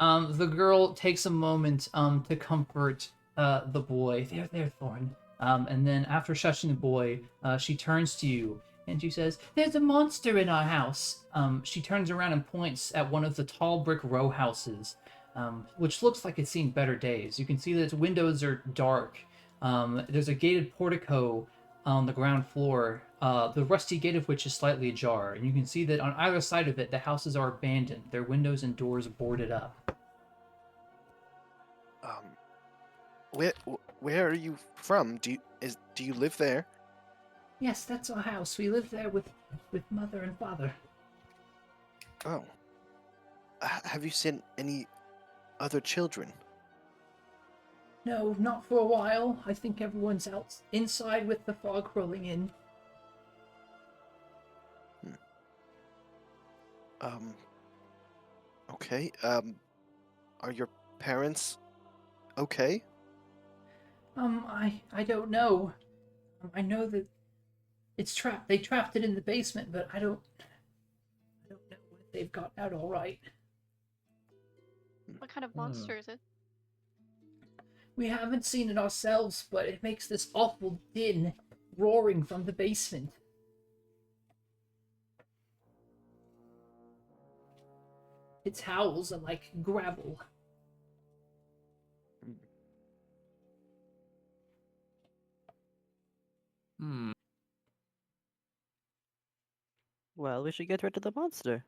The girl takes a moment to comfort the boy. There, Thorn. And then after shushing the boy, she turns to you and she says, "There's a monster in our house." She turns around and points at one of the tall brick row houses, which looks like it's seen better days. You can see that its windows are dark. There's a gated portico on the ground floor, the rusty gate of which is slightly ajar. And you can see that on either side of it, the houses are abandoned, their windows and doors boarded up. Where are you from? Do you live there? Yes, that's our house. We live there with mother and father. Oh. Have you seen any other children? No, not for a while. I think everyone's out inside with the fog rolling in. Okay. Are your parents okay? I don't know. I know that it's trapped. They trapped it in the basement, but I don't know if they've gotten out all right. What kind of monster is it? We haven't seen it ourselves, but it makes this awful din roaring from the basement. Its howls are like gravel. Well, we should get rid of the monster.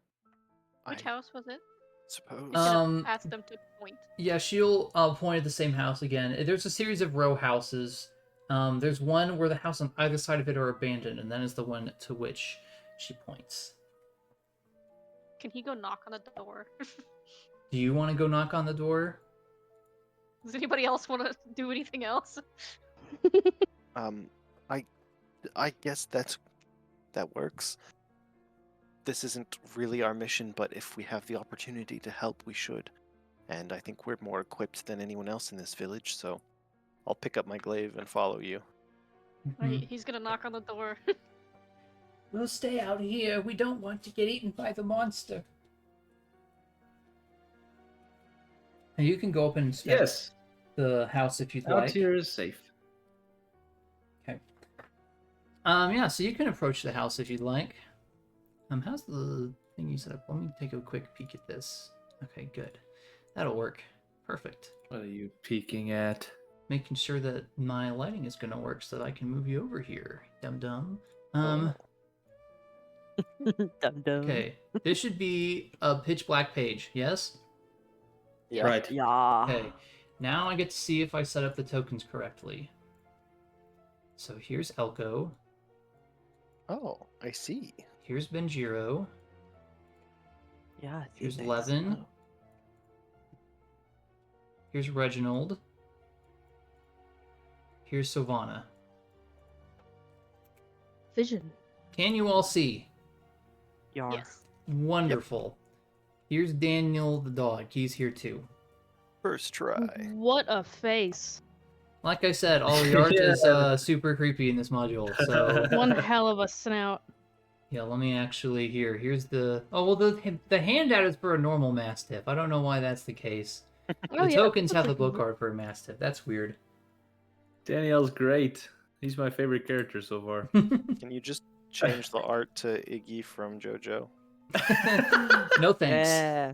Which I house was it? suppose. I should have asked them to point. Yeah, she'll point at the same house again. There's a series of row houses. There's one where the house on either side of it are abandoned, and then is the one to which she points. Can he go knock on the door? Do you want to go knock on the door? Does anybody else want to do anything else? I guess that works. This isn't really our mission, but if we have the opportunity to help, we should. And I think we're more equipped than anyone else in this village, so I'll pick up my glaive and follow you. He's gonna knock on the door. We'll stay out here. We don't want to get eaten by the monster. And you can go up and inspect Yes, the house if you'd out like. here is safe. Okay. Yeah, so you can approach the house if you'd like. How's the thing you set up? Let me take a quick peek at this. Okay, good. That'll work. Perfect. What are you peeking at? Making sure that my lighting is gonna work so that I can move you over here. Dum-dum. Dum dum. Okay. This should be a pitch black page, yes? Yeah. Right. Yeah. Okay. Now I get to see if I set up the tokens correctly. So here's Elco. Oh, I see. Here's Benjiro. Yeah. I see Here's things. Levin. Oh. Here's Reginald. Here's Sovanna. Vision. Can you all see? Yar. Yes. Wonderful. Here's Daniel the dog. He's here too. First try. What a face. Like I said, all the art Yeah. is super creepy in this module. So One hell of a snout. yeah, let me actually here's the the handout is for a normal mastiff. I don't know why that's the case. Oh, The yeah, tokens looks have the like book art for a mastiff. That's weird. Danielle's great. He's my favorite character so far. Can you just change the art to Iggy from JoJo? No thanks. Yeah.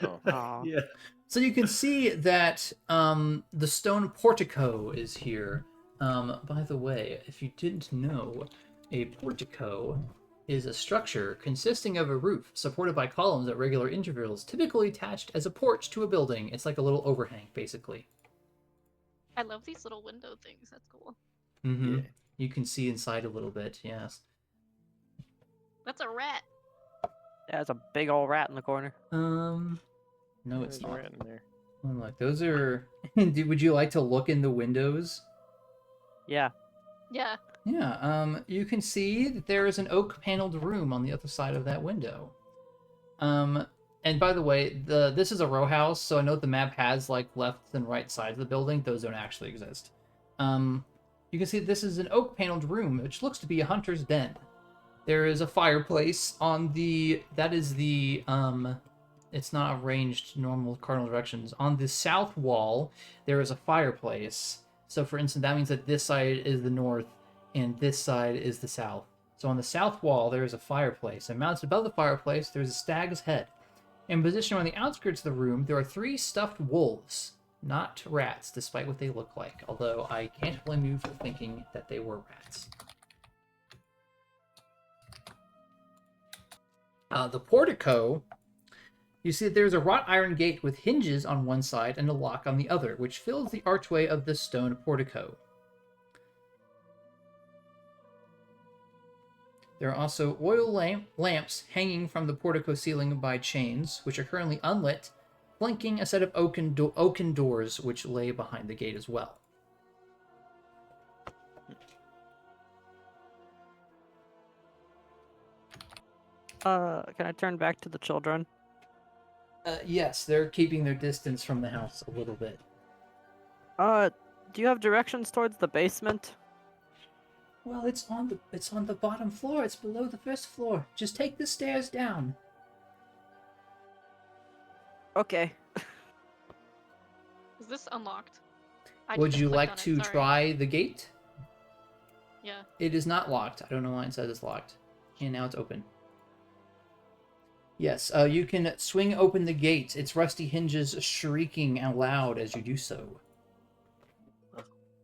Oh. Aw. Yeah. So you can see that the stone portico is here. By the way, if you didn't know, a portico is a structure consisting of a roof supported by columns at regular intervals, typically attached as a porch to a building. It's like a little overhang, basically. I love these little window things. That's cool. Mm-hmm. Yeah. You can see inside a little bit, yes. That's a rat. There's a big old rat in the corner. No, it's There's a not. rat in there. Oh, look, those are. Would you like to look in the windows? Yeah. Yeah. Yeah, you can see that there is an oak paneled room on the other side of that window. And by the way, this is a row house, so I know the map has like left and right sides of the building. Those don't actually exist. You can see this is an oak paneled room, which looks to be a hunter's den. There is a fireplace on that is the it's not arranged normal cardinal directions. On the south wall, there is a fireplace. So for instance, that means that this side is the north and this side is the south. So on the south wall, there is a fireplace, and mounted above the fireplace, there's a stag's head. In position on the outskirts of the room, there are 3 stuffed wolves, not rats, despite what they look like, although I can't blame you for thinking that they were rats. The portico, you see that there's a wrought iron gate with hinges on one side and a lock on the other, which fills the archway of this stone portico. There are also oil lamps hanging from the portico ceiling by chains, which are currently unlit, flanking a set of oaken doors which lay behind the gate as well. Can I turn back to the children? Yes, they're keeping their distance from the house a little bit. Do you have directions towards the basement? Well, it's on the bottom floor. It's below the first floor. Just take the stairs down. Okay. Is this unlocked? I Would just you clicked like on it, to sorry. try the gate? Yeah. It is not locked. I don't know why it says it's locked. And now it's open. Yes, you can swing open the gate, its rusty hinges shrieking out loud as you do so.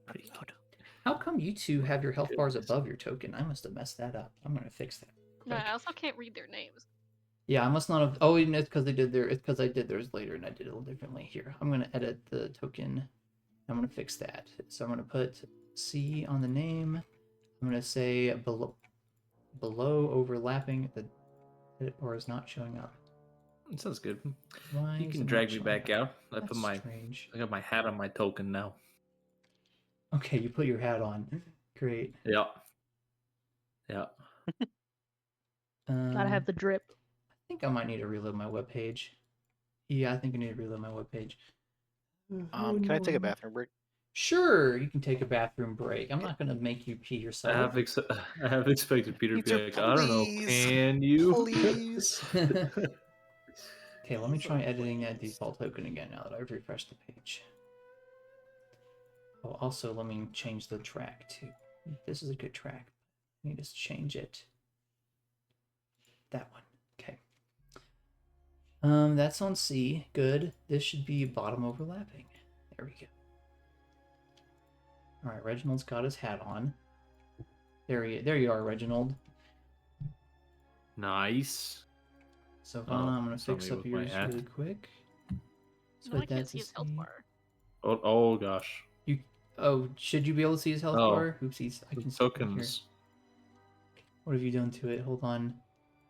Pretty good. How come you two have your health bars above your token? I must have messed that up. I'm gonna fix that. No, quick. I also can't read their names. Yeah, I must not have. Oh, it's because it's because I did theirs later and I did it a little differently. Here, I'm gonna edit the token. I'm gonna fix that. So I'm gonna put C on the name. I'm gonna say below overlapping. The edit bar is not showing up. That sounds good. Why You is can it drag not me showing back up? out. I That's strange. got my hat on my token now. Okay, you put your hat on. Great. Yeah. Yeah. Gotta have the drip. I think I might need to reload my webpage. Yeah, I think I need to reload my webpage. Can I take a bathroom break? Sure, you can take a bathroom break. I'm not gonna make you pee I yourself. have expected Peter to be Peter, like, I don't know, please, can you? Please. Okay, let me try editing that default token again now that I've refreshed the page. Oh, also, let me change the track too. This is a good track. I need to change it. That one. Okay. That's on C. Good. This should be bottom overlapping. There we go. All right, Reginald's got his hat on. There you are, Reginald. Nice. Sovanna, I'm gonna somebody fix up with my yours hat. really quick. No, I Put that can't to see his health C. bar. Oh gosh. Oh, should you be able to see his health Oh, bar? Oopsies, I The can see it from here. tokens. What have you done to it? Hold on.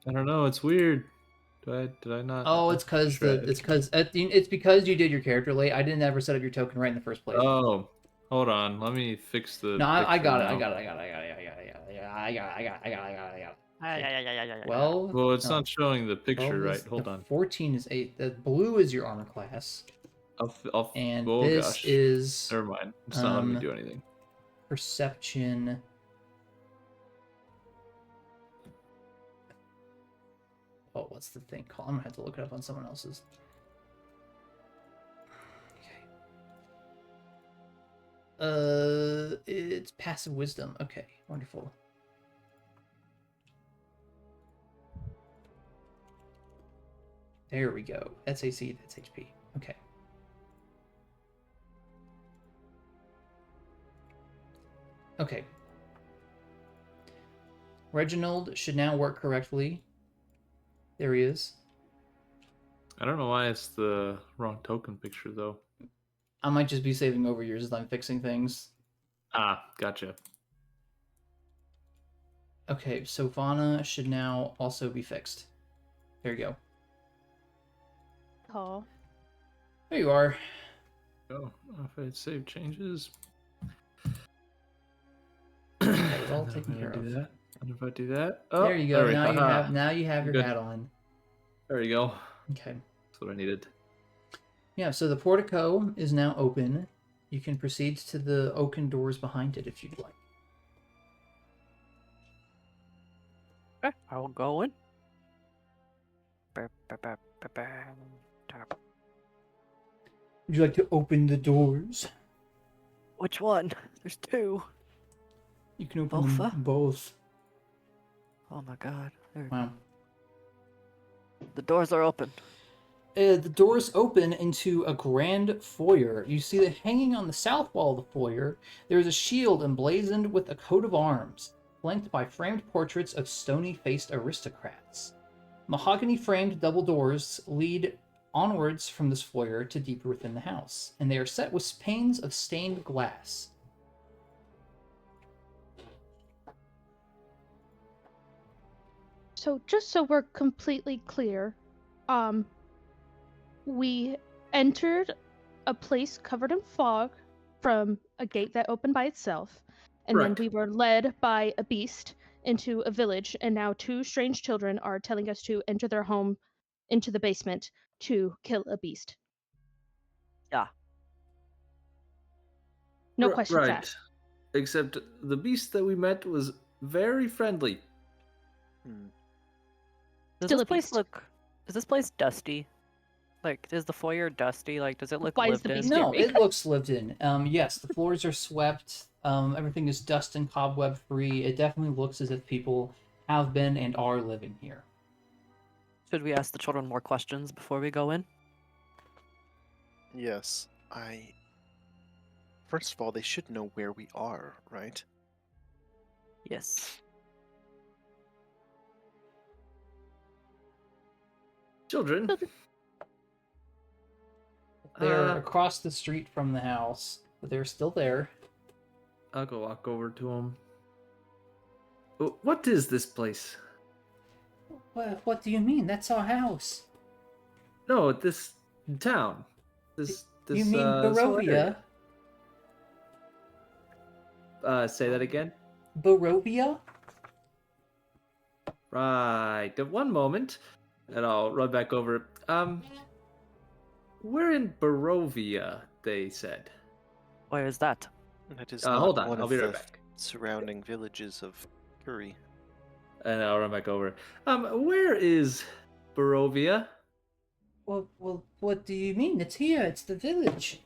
I don't know. It's weird. Did I not? Oh, it's because Strahd. it's because you did your character late. I didn't ever set up your token right in the first place. Oh, Hold on, let me fix the. No, I picture got it. now. I got it. I got it. Yeah. 12. Well, it's no, not showing the 12 picture is right. Hold the on. 14 is 8. The blue is your armor class. And oh this gosh. is Never mind. It's not letting me do anything. perception. Oh, what's the thing called? I'm gonna have to look it up on someone else's. Okay. It's passive wisdom. Okay, wonderful. There we go. That's AC, that's HP. Okay. Okay. Reginald should now work correctly. There he is. I don't know why it's the wrong token picture though. I might just be saving over yours as I'm fixing things. Ah, gotcha. Okay, Sovanna should now also be fixed. There you go. Oh. There you are. Oh, if I save changes. That was all And taken if I care do of. that, and if I do that, oh, There you go. we Now you haha. have your Good. hat on. There you go. Okay. That's what I needed. Yeah, so the portico is now open. You can proceed to the oaken doors behind it if you'd like. Okay, I will go in. Would you like to open the doors? Which one? There's two. You can open them both. Oh my god. There. Wow. The doors are open. The doors open into a grand foyer. You see that hanging on the south wall of the foyer, there is a shield emblazoned with a coat of arms, flanked by framed portraits of stony-faced aristocrats. Mahogany-framed double doors lead onwards from this foyer to deeper within the house, and they are set with panes of stained glass. So just so we're completely clear, we entered a place covered in fog from a gate that opened by itself, and Correct. then we were led by a beast into a village, and now two strange children are telling us to enter their home into the basement to kill a beast. Yeah. No questions right. asked. Except the beast that we met was very friendly. Does Still this a place beast. look? Is this place dusty? Like, is the foyer dusty? Like, does it look Why is lived the in? beast No, scary? it looks lived in. Yes, the floors are swept. Everything is dust and cobweb free. It definitely looks as if people have been and are living here. Should we ask the children more questions before we go in? Yes, First of all, they should know where we are, right? Yes. Children. They're across the street from the house, but they're still there. I'll go walk over to them. What is this place? What do you mean? That's our house. No, this town. This You mean this whole Barovia? area. Say that again. Barovia? Right. One moment, and I'll run back over. We're in Barovia, they said. Where is that? That is Hold not on, one I'll of be the right back. surrounding villages of Kuri. And I'll run back over. Where is Barovia? Well, what do you mean? It's here. It's the village.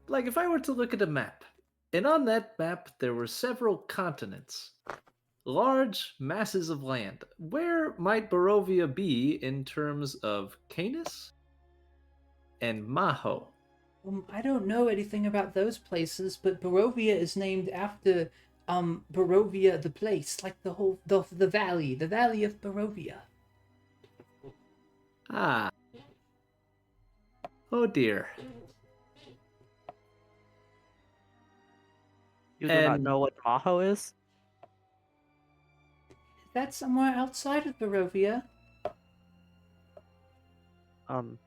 Like if I were to look at a map, and on that map there were several continents, large masses of land. Where might Barovia be in terms of Canis and Maho? I don't know anything about those places, but Barovia is named after Barovia the place, like the valley of Barovia. Ah. Oh dear. You do not And- know what Maho is? That's somewhere outside of Barovia.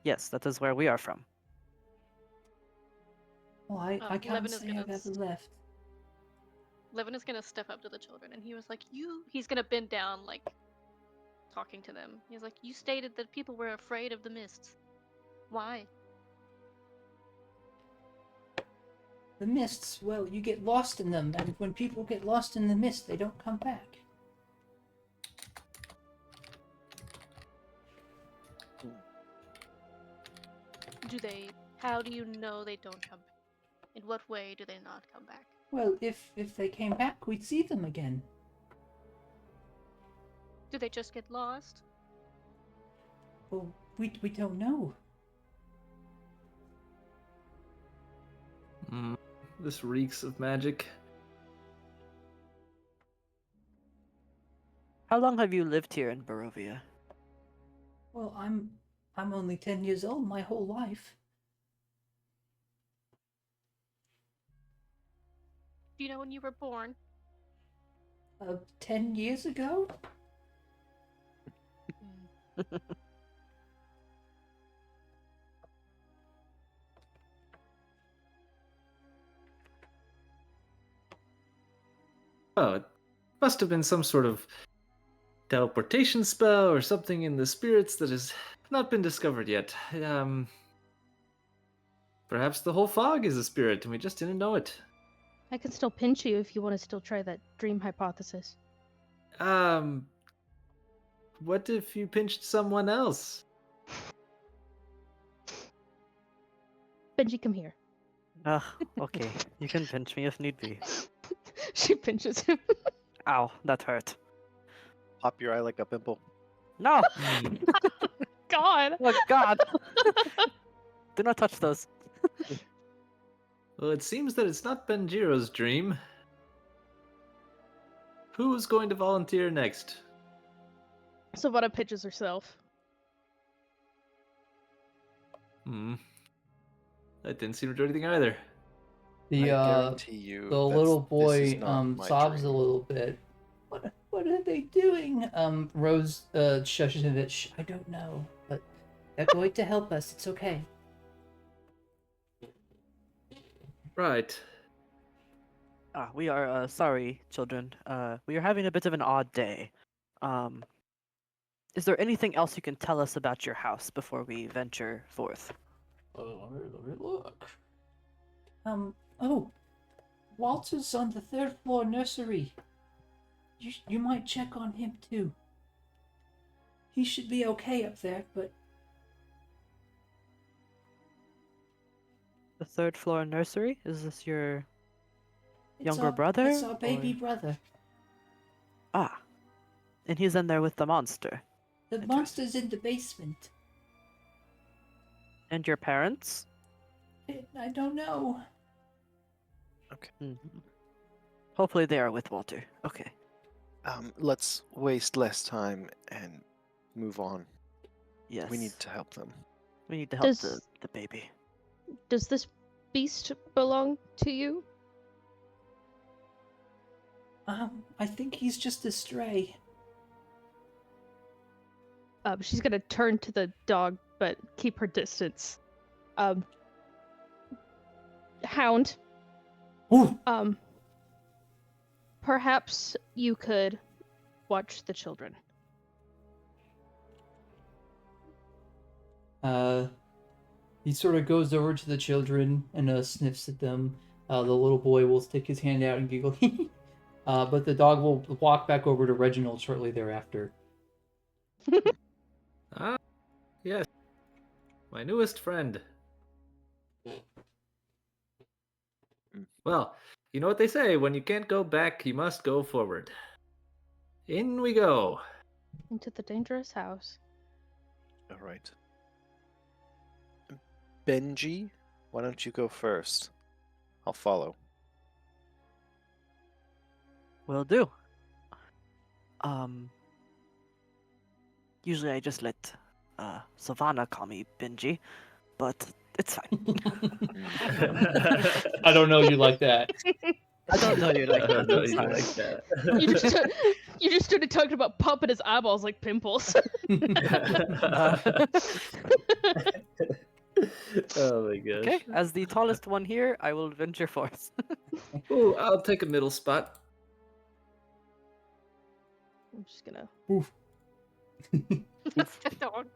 Yes, that is where we are from. Well, I can't Levin is say gonna I've ever left. Levin is gonna step up to the children, and he was like, He's gonna bend down, like, talking to them. He's like, "You stated that people were afraid of the mists. Why?" The mists, well, you get lost in them, and when people get lost in the mist, they don't come back. How do you know they don't come back? In what way do they not come back? Well, if they came back, we'd see them again. Do they just get lost? Well, we don't know. This reeks of magic. How long have you lived here in Barovia? Well, I'm only 10 years old my whole life. Do you know when you were born? 10 years ago? Oh, it must have been some sort of teleportation spell or something in the spirits that has not been discovered yet. Perhaps the whole fog is a spirit and we just didn't know it. I can still pinch you if you want to still try that dream hypothesis. What if you pinched someone else? Benji, come here. Okay. You can pinch me if need be. She pinches him. Ow, that hurt. Pop your eye like a pimple. No! God. Oh God! Do not touch those. Well, it seems that it's not Benjiro's dream. Who's going to volunteer next? Sovanna pinches herself. That didn't seem to do anything either. I guarantee you The little boy sobs a little bit. What are they doing? Rose shushes him a bit. Shh, I don't know, but they're going to help us. It's okay. Right. We are sorry, children. We are having a bit of an odd day. Is there anything else you can tell us about your house before we venture forth? Let me look. Oh, Walter's on the 3rd floor nursery. You might check on him too. He should be okay up there, but The 3rd floor nursery? Is this your younger our, brother? It's our baby or- brother. Ah. And he's in there with the monster. The monster's in the basement. And your parents? I don't know. Mhm. Hopefully they are with Walter. Okay. Let's waste less time and move on. Yes. We need to help them. We need to help Does- the baby. Does this beast belong to you? I think he's just a stray. She's gonna turn to the dog, but keep her distance. Hound. Ooh. Perhaps you could watch the children. He sort of goes over to the children and sniffs at them. The little boy will stick his hand out and giggle. But the dog will walk back over to Reginald shortly thereafter. Ah, yes. My newest friend. Well, you know what they say, when you can't go back, you must go forward. In we go. Into the dangerous house. All right. Benji, why don't you go first? I'll follow. Will do. Usually I just let Sovanna call me Benji, but it's fine. I don't know you like that. I don't know you like I don't that. know It's you fine. like that. You just started talking about popping his eyeballs like pimples. Oh my gosh. Okay, as the tallest one here, I will venture forth. Oh, I'll take a middle spot. I'm just gonna. Oof. The dog.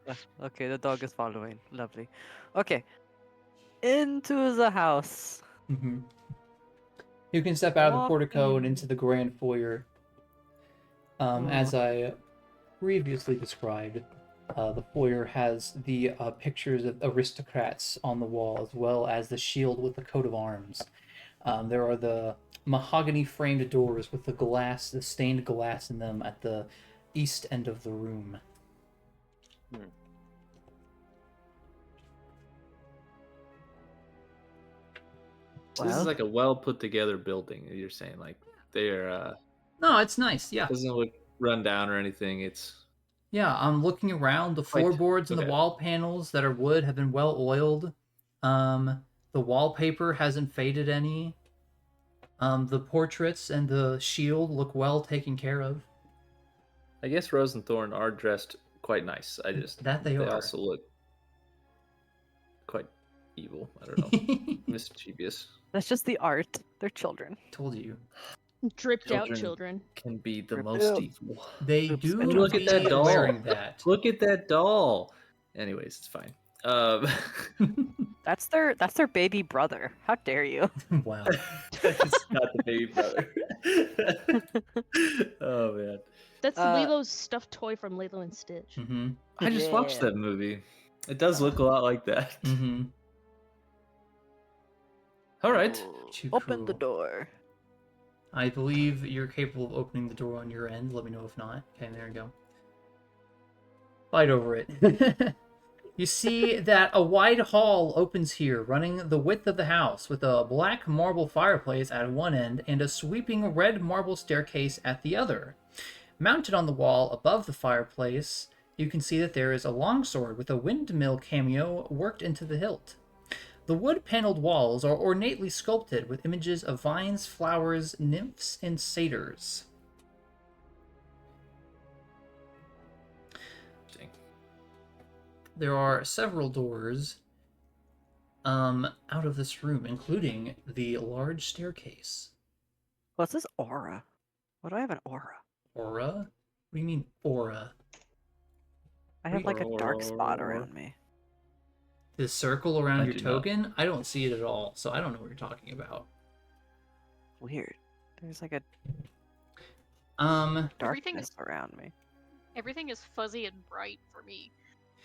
Okay, the dog is following. Lovely. Okay. Into the house. Mm-hmm. You can step out of the portico and Walking. into the grand foyer. As I previously described, the foyer has the pictures of aristocrats on the wall, as well as the shield with the coat of arms. There are the mahogany framed doors with the stained glass in them at the east end of the room. So this is like a well put together building. You're saying like they're No, it's nice. Yeah. doesn't look run down or anything. It's Yeah, I'm looking around. The Quite- floorboards and the okay. wall panels that are wood have been well oiled. The wallpaper hasn't faded any. The portraits and the shield look well taken care of. I guess Rose and Thorn are dressed quite nice. I just That they are. also look quite evil. I don't know, mischievous. That's just the art. They're children. Told you. Dripped out Children. children. Can be the Rip most it. evil. They Oops, do and look at that be doll. wearing that. Look at that doll. Anyways, it's fine. That's their baby brother. How dare you? Wow. It's not the baby brother. Oh man, That's Uh, Lilo's stuffed toy from Lilo and Stitch. Mm-hmm. I just watched Yeah. that movie. It does look a lot like that. Mm-hmm. All right. Too Open the cruel. door. I believe you're capable of opening the door on your end. Let me know if not. Okay, there you go. Fight over it. You see that a wide hall opens here, running the width of the house, with a black marble fireplace at one end and a sweeping red marble staircase at the other. Mounted on the wall above the fireplace, you can see that there is a longsword with a windmill cameo worked into the hilt. The wood-paneled walls are ornately sculpted with images of vines, flowers, nymphs, and satyrs. Interesting. There are several doors out of this room, including the large staircase. What's this aura? What do I have an aura? Aura? What do you mean, aura? I have like a dark spot Aura. around me. The circle around I your do not. token? I don't see it at all, so I don't know what you're talking about. Weird. There's like a Everything darkness around me. Everything is fuzzy and bright for me.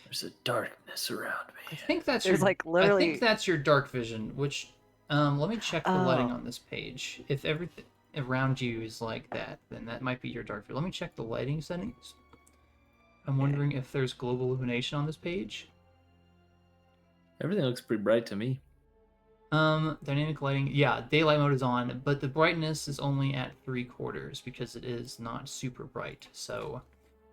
There's a darkness around I me. think that's There's your, like I literally. think that's your dark vision, which let me check the lighting Oh. on this page. If everything around you is like that, then that might be your dark vision. Let me check the lighting settings. I'm wondering if there's global illumination on this page. Everything looks pretty bright to me. Dynamic lighting. Yeah, daylight mode is on, but the brightness is only at 3/4 because it is not super bright. So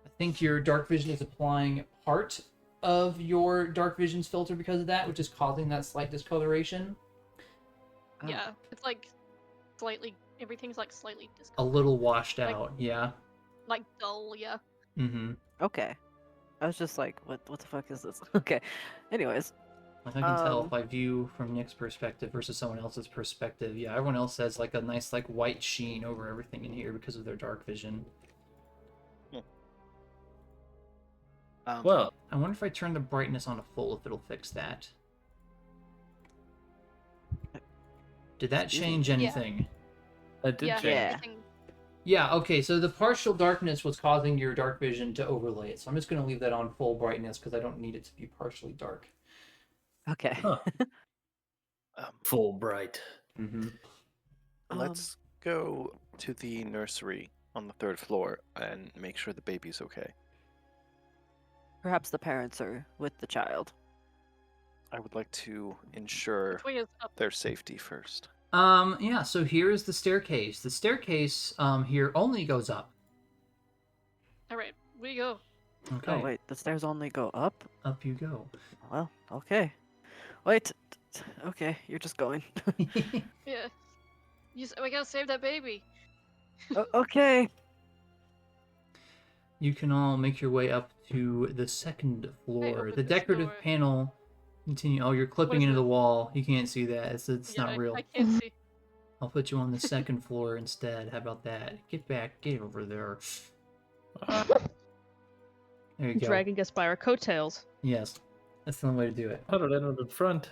I think your dark vision is applying part of your dark vision's filter because of that, which is causing that slight discoloration. Oh. Yeah, it's like everything's like slightly A discolored. little washed Like- out, yeah. Like dull, yeah. Mm-hmm. Okay. I was just like, what the fuck is this? Okay. Anyways. Like I can tell Um, if I view from Nick's perspective versus someone else's perspective. Yeah, everyone else has like a nice like white sheen over everything in here because of their dark vision. Well, I wonder if I turn the brightness on to full, if it'll fix that. Did that Excuse me? change Yeah. anything? I did Yeah, change. Yeah. everything. Yeah, okay, so the partial darkness was causing your dark vision to overlay it. So I'm just going to leave that on full brightness because I don't need it to be partially dark. Okay. Huh. Full bright. Mm-hmm. Let's go to the nursery on the 3rd floor and make sure the baby's okay. Perhaps the parents are with the child. I would like to ensure Which way is up? their safety first. Yeah, so here's the staircase. The staircase here only goes up. Alright, we go. Okay, Oh wait, the stairs only go up? up you go. Well, okay. Wait. Okay, you're just going. Yeah. We gotta save that baby. Okay. You can all make your way up to the 2nd floor. open The this decorative door. panel Continue. Oh, you're clipping is into it? the wall. You can't see that. It's Yeah, not real. I can't see. I'll put you on the second floor instead. How about that? Get back. Get over there. There you go. Dragging us by our coattails. Yes. That's the only way to do it. How did I know the front?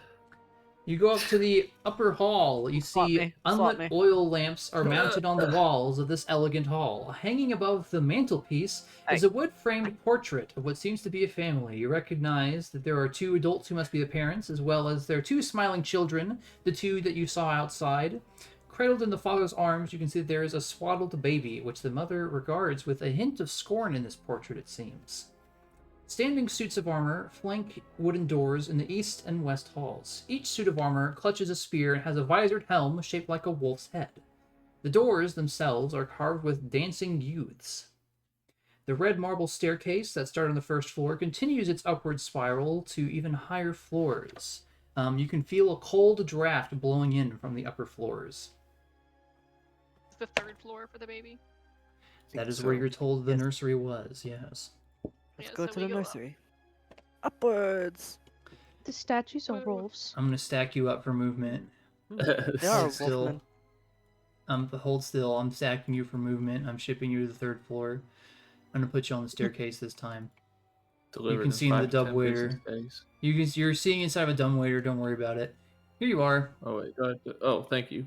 You go up to the upper hall. You Swap see me, unlit swap me. oil lamps are mounted on the walls of this elegant hall. Hanging above the mantelpiece is a wood-framed portrait of what seems to be a family. You recognize that there are two adults who must be the parents, as well as their two smiling children, the two that you saw outside. Cradled in the father's arms, you can see that there is a swaddled baby, which the mother regards with a hint of scorn in this portrait, it seems. Standing suits of armor flank wooden doors in the east and west halls. Each suit of armor clutches a spear and has a visored helm shaped like a wolf's head. The doors themselves are carved with dancing youths. The red marble staircase that started on the first floor continues its upward spiral to even higher floors. You can feel a cold draft blowing in from the upper floors. It's the third floor for the baby. That is where you're told the nursery was, yes. Let's Yeah, go so to we the go up. nursery. Upwards. The statues are wolves. I'm going to stack you up for movement. They are Hold still. wolfmen. Hold still. I'm stacking you for movement. I'm shipping you to the third floor. I'm going to put you on the staircase this time. Delivered can in see in the 5 to 10 dumbwaiter. business days. You're seeing inside of a dumbwaiter. Don't worry about it. Here you are. Oh wait, do I have to... Oh, thank you.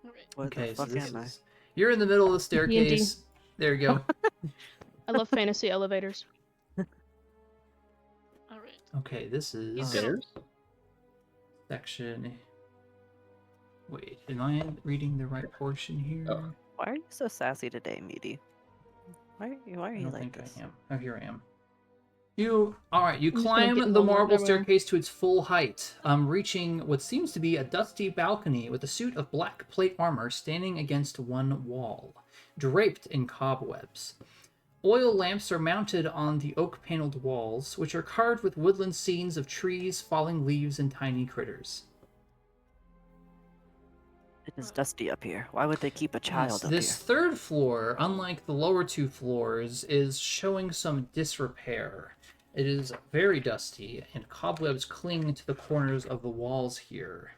Alright. What Okay, the so fuck this am I? is... You're in the middle of the staircase. There you go. I love fantasy elevators. Alright. Okay, this is He's Stairs? section... Wait, am I reading the right portion here? Oh. Why are you so sassy today, Meaty? Why are I you don't like think this? I am. Oh, here I am. You just gonna climb get the lower marble everywhere. staircase to its full height, reaching what seems to be a dusty balcony with a suit of black plate armor standing against one wall, draped in cobwebs. Oil lamps are mounted on the oak-paneled walls, which are carved with woodland scenes of trees, falling leaves, and tiny critters. It is dusty up here. Why would they keep a child up This third floor, unlike the lower two floors, is showing some disrepair. It is very dusty, and cobwebs cling to the corners of the walls here.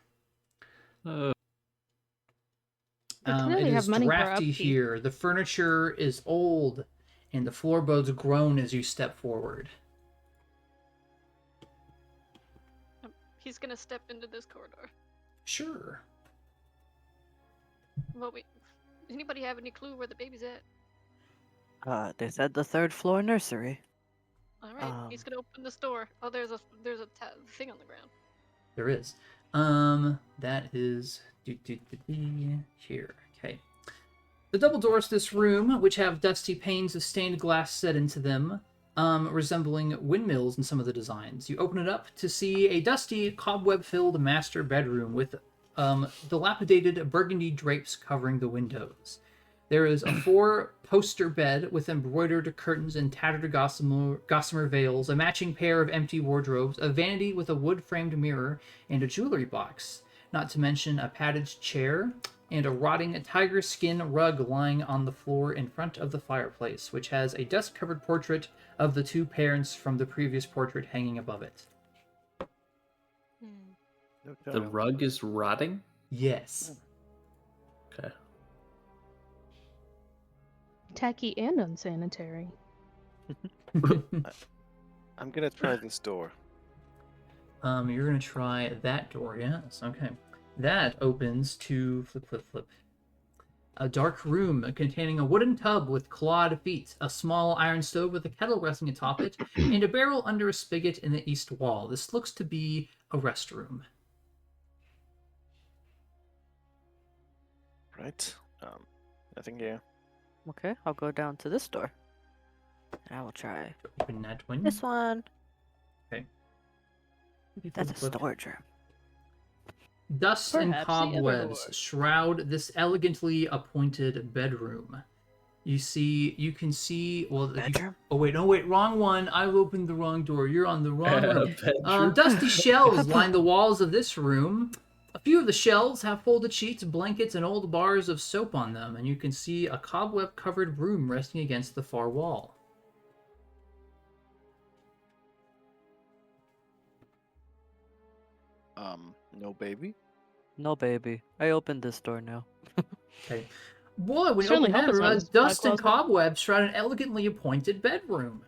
They It clearly is have money for drafty upkeep. here. The furniture is old, and the floorboards groan as you step forward. He's gonna step into this corridor. Sure. Well, wait. Does anybody have any clue where the baby's at? here? They said the third floor nursery. Alright, he's gonna open this door. Oh, there's a thing on the ground. There is. That is here. Okay. The double doors to this room, which have dusty panes of stained glass set into them, resembling windmills in some of the designs. You open it up to see a dusty, cobweb-filled master bedroom with dilapidated burgundy drapes covering the windows. There is a 4-poster bed with embroidered curtains and tattered gossamer veils, a matching pair of empty wardrobes, a vanity with a wood-framed mirror, and a jewelry box. Not to mention a padded chair and a rotting tiger skin rug lying on the floor in front of the fireplace, which has a dust-covered portrait of the two parents from the previous portrait hanging above it. The rug is rotting? Yes. Okay. Tacky and unsanitary. I'm gonna try this door. You're gonna try that door, yes. Okay. That opens to flip. A dark room containing a wooden tub with clawed feet, a small iron stove with a kettle resting atop it, and a barrel under a spigot in the east wall. This looks to be a restroom. Right. Nothing here. Okay, I'll go down to this door. And I will try Open that one. this one. Okay. That's a Flip. storage room. Dust and Perhaps the other cobwebs door. shroud this elegantly appointed bedroom. You can see, well, Bedroom? oh wait, wrong one. I've opened the wrong door. You're on the wrong one. Bedroom? Dusty shelves line the walls of this room. A few of the shelves have folded sheets, blankets, and old bars of soap on them, and you can see a cobweb-covered broom resting against the far wall. No baby. No, baby. I opened this door now. Okay. Boy, when you Certainly open that help us room, out, has Mr. dust and Closet. cobwebs shroud an elegantly appointed bedroom.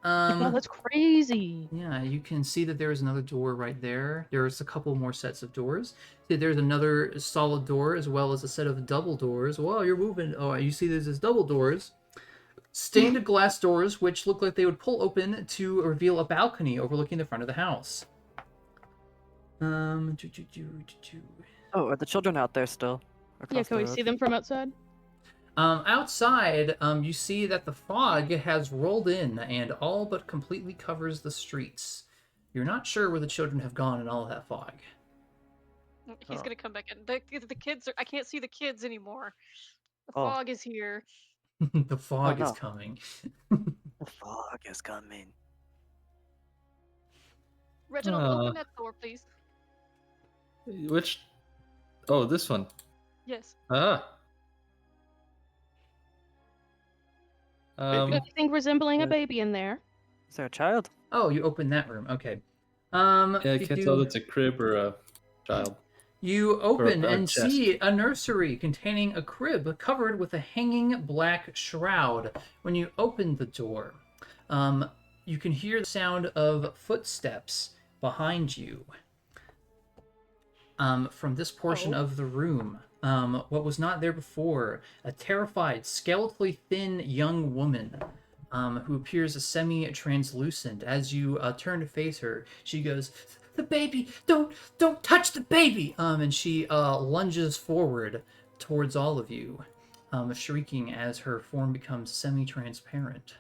Oh, that's crazy. Yeah, you can see that there is another door right there. There's a couple more sets of doors. See, there's another solid door as well as a set of double doors. Wow, you're moving. Oh, you see there's double doors. Stained glass doors, which look like they would pull open to reveal a balcony overlooking the front of the house. Oh, are the children out there still? Yeah, Across can the we road? see them from outside? Outside, you see that the fog has rolled in and all but completely covers the streets. You're not sure where the children have gone in all of that fog. He's Huh. gonna come back in. The kids are. I can't see the kids anymore. The Oh. fog is here. The fog is no. coming. The fog is coming. Reginald, open that door, please. Which? Oh, this one. Yes. Ah. Anything resembling a yeah. baby in there? Is there a child? Oh, you opened that room. Okay. Yeah, I can't tell if it's a crib or a child. You open Or a and chest. see a nursery containing a crib covered with a hanging black shroud. When you open the door, you can hear the sound of footsteps behind you. From this portion of the room, what was not there before, a terrified, skeletally thin young woman who appears semi-translucent. As you turn to face her, she goes, "The baby! Don't touch the baby!" And she lunges forward towards all of you, shrieking as her form becomes semi-transparent.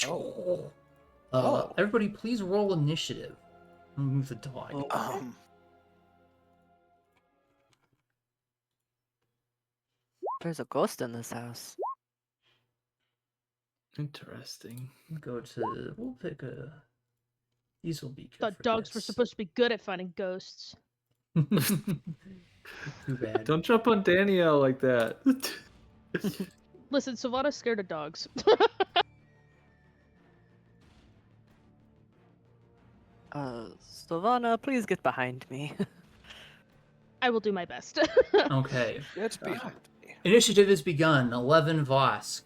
Oh. Everybody, please roll initiative. I'm gonna move the dog. There's a ghost in this house. Interesting. We'll pick a. These will be good. Thought for dogs were this. supposed to be good at finding ghosts. Too bad. Don't jump on Danielle like that. Listen, Sovanna's scared of dogs. Sovanna, please get behind me. I will do my best. Okay. It's behind me. Initiative has begun. 11 Vosk.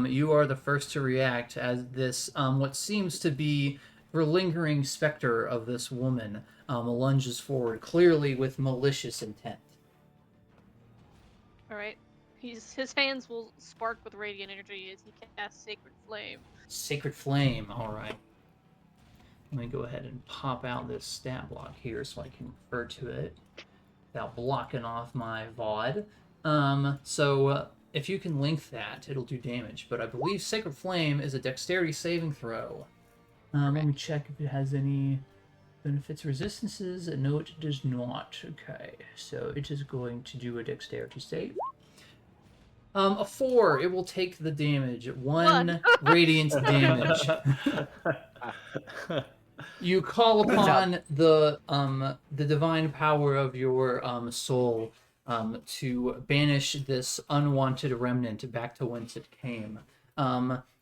You are the first to react as this, what seems to be the lingering specter of this woman, lunges forward, clearly with malicious intent. All right. His hands will spark with radiant energy as he casts Sacred Flame. Sacred Flame, alright. Let me go ahead and pop out this stat block here so I can refer to it without blocking off my VOD. So if you can link that, it'll do damage. But I believe Sacred Flame is a dexterity saving throw. Let me check if it has any benefits resistances. No, it does not. Okay, so it is going to do a dexterity save. A 4, it will take the damage. 1 radiant damage. You call upon the divine power of your soul to banish this unwanted remnant back to whence it came.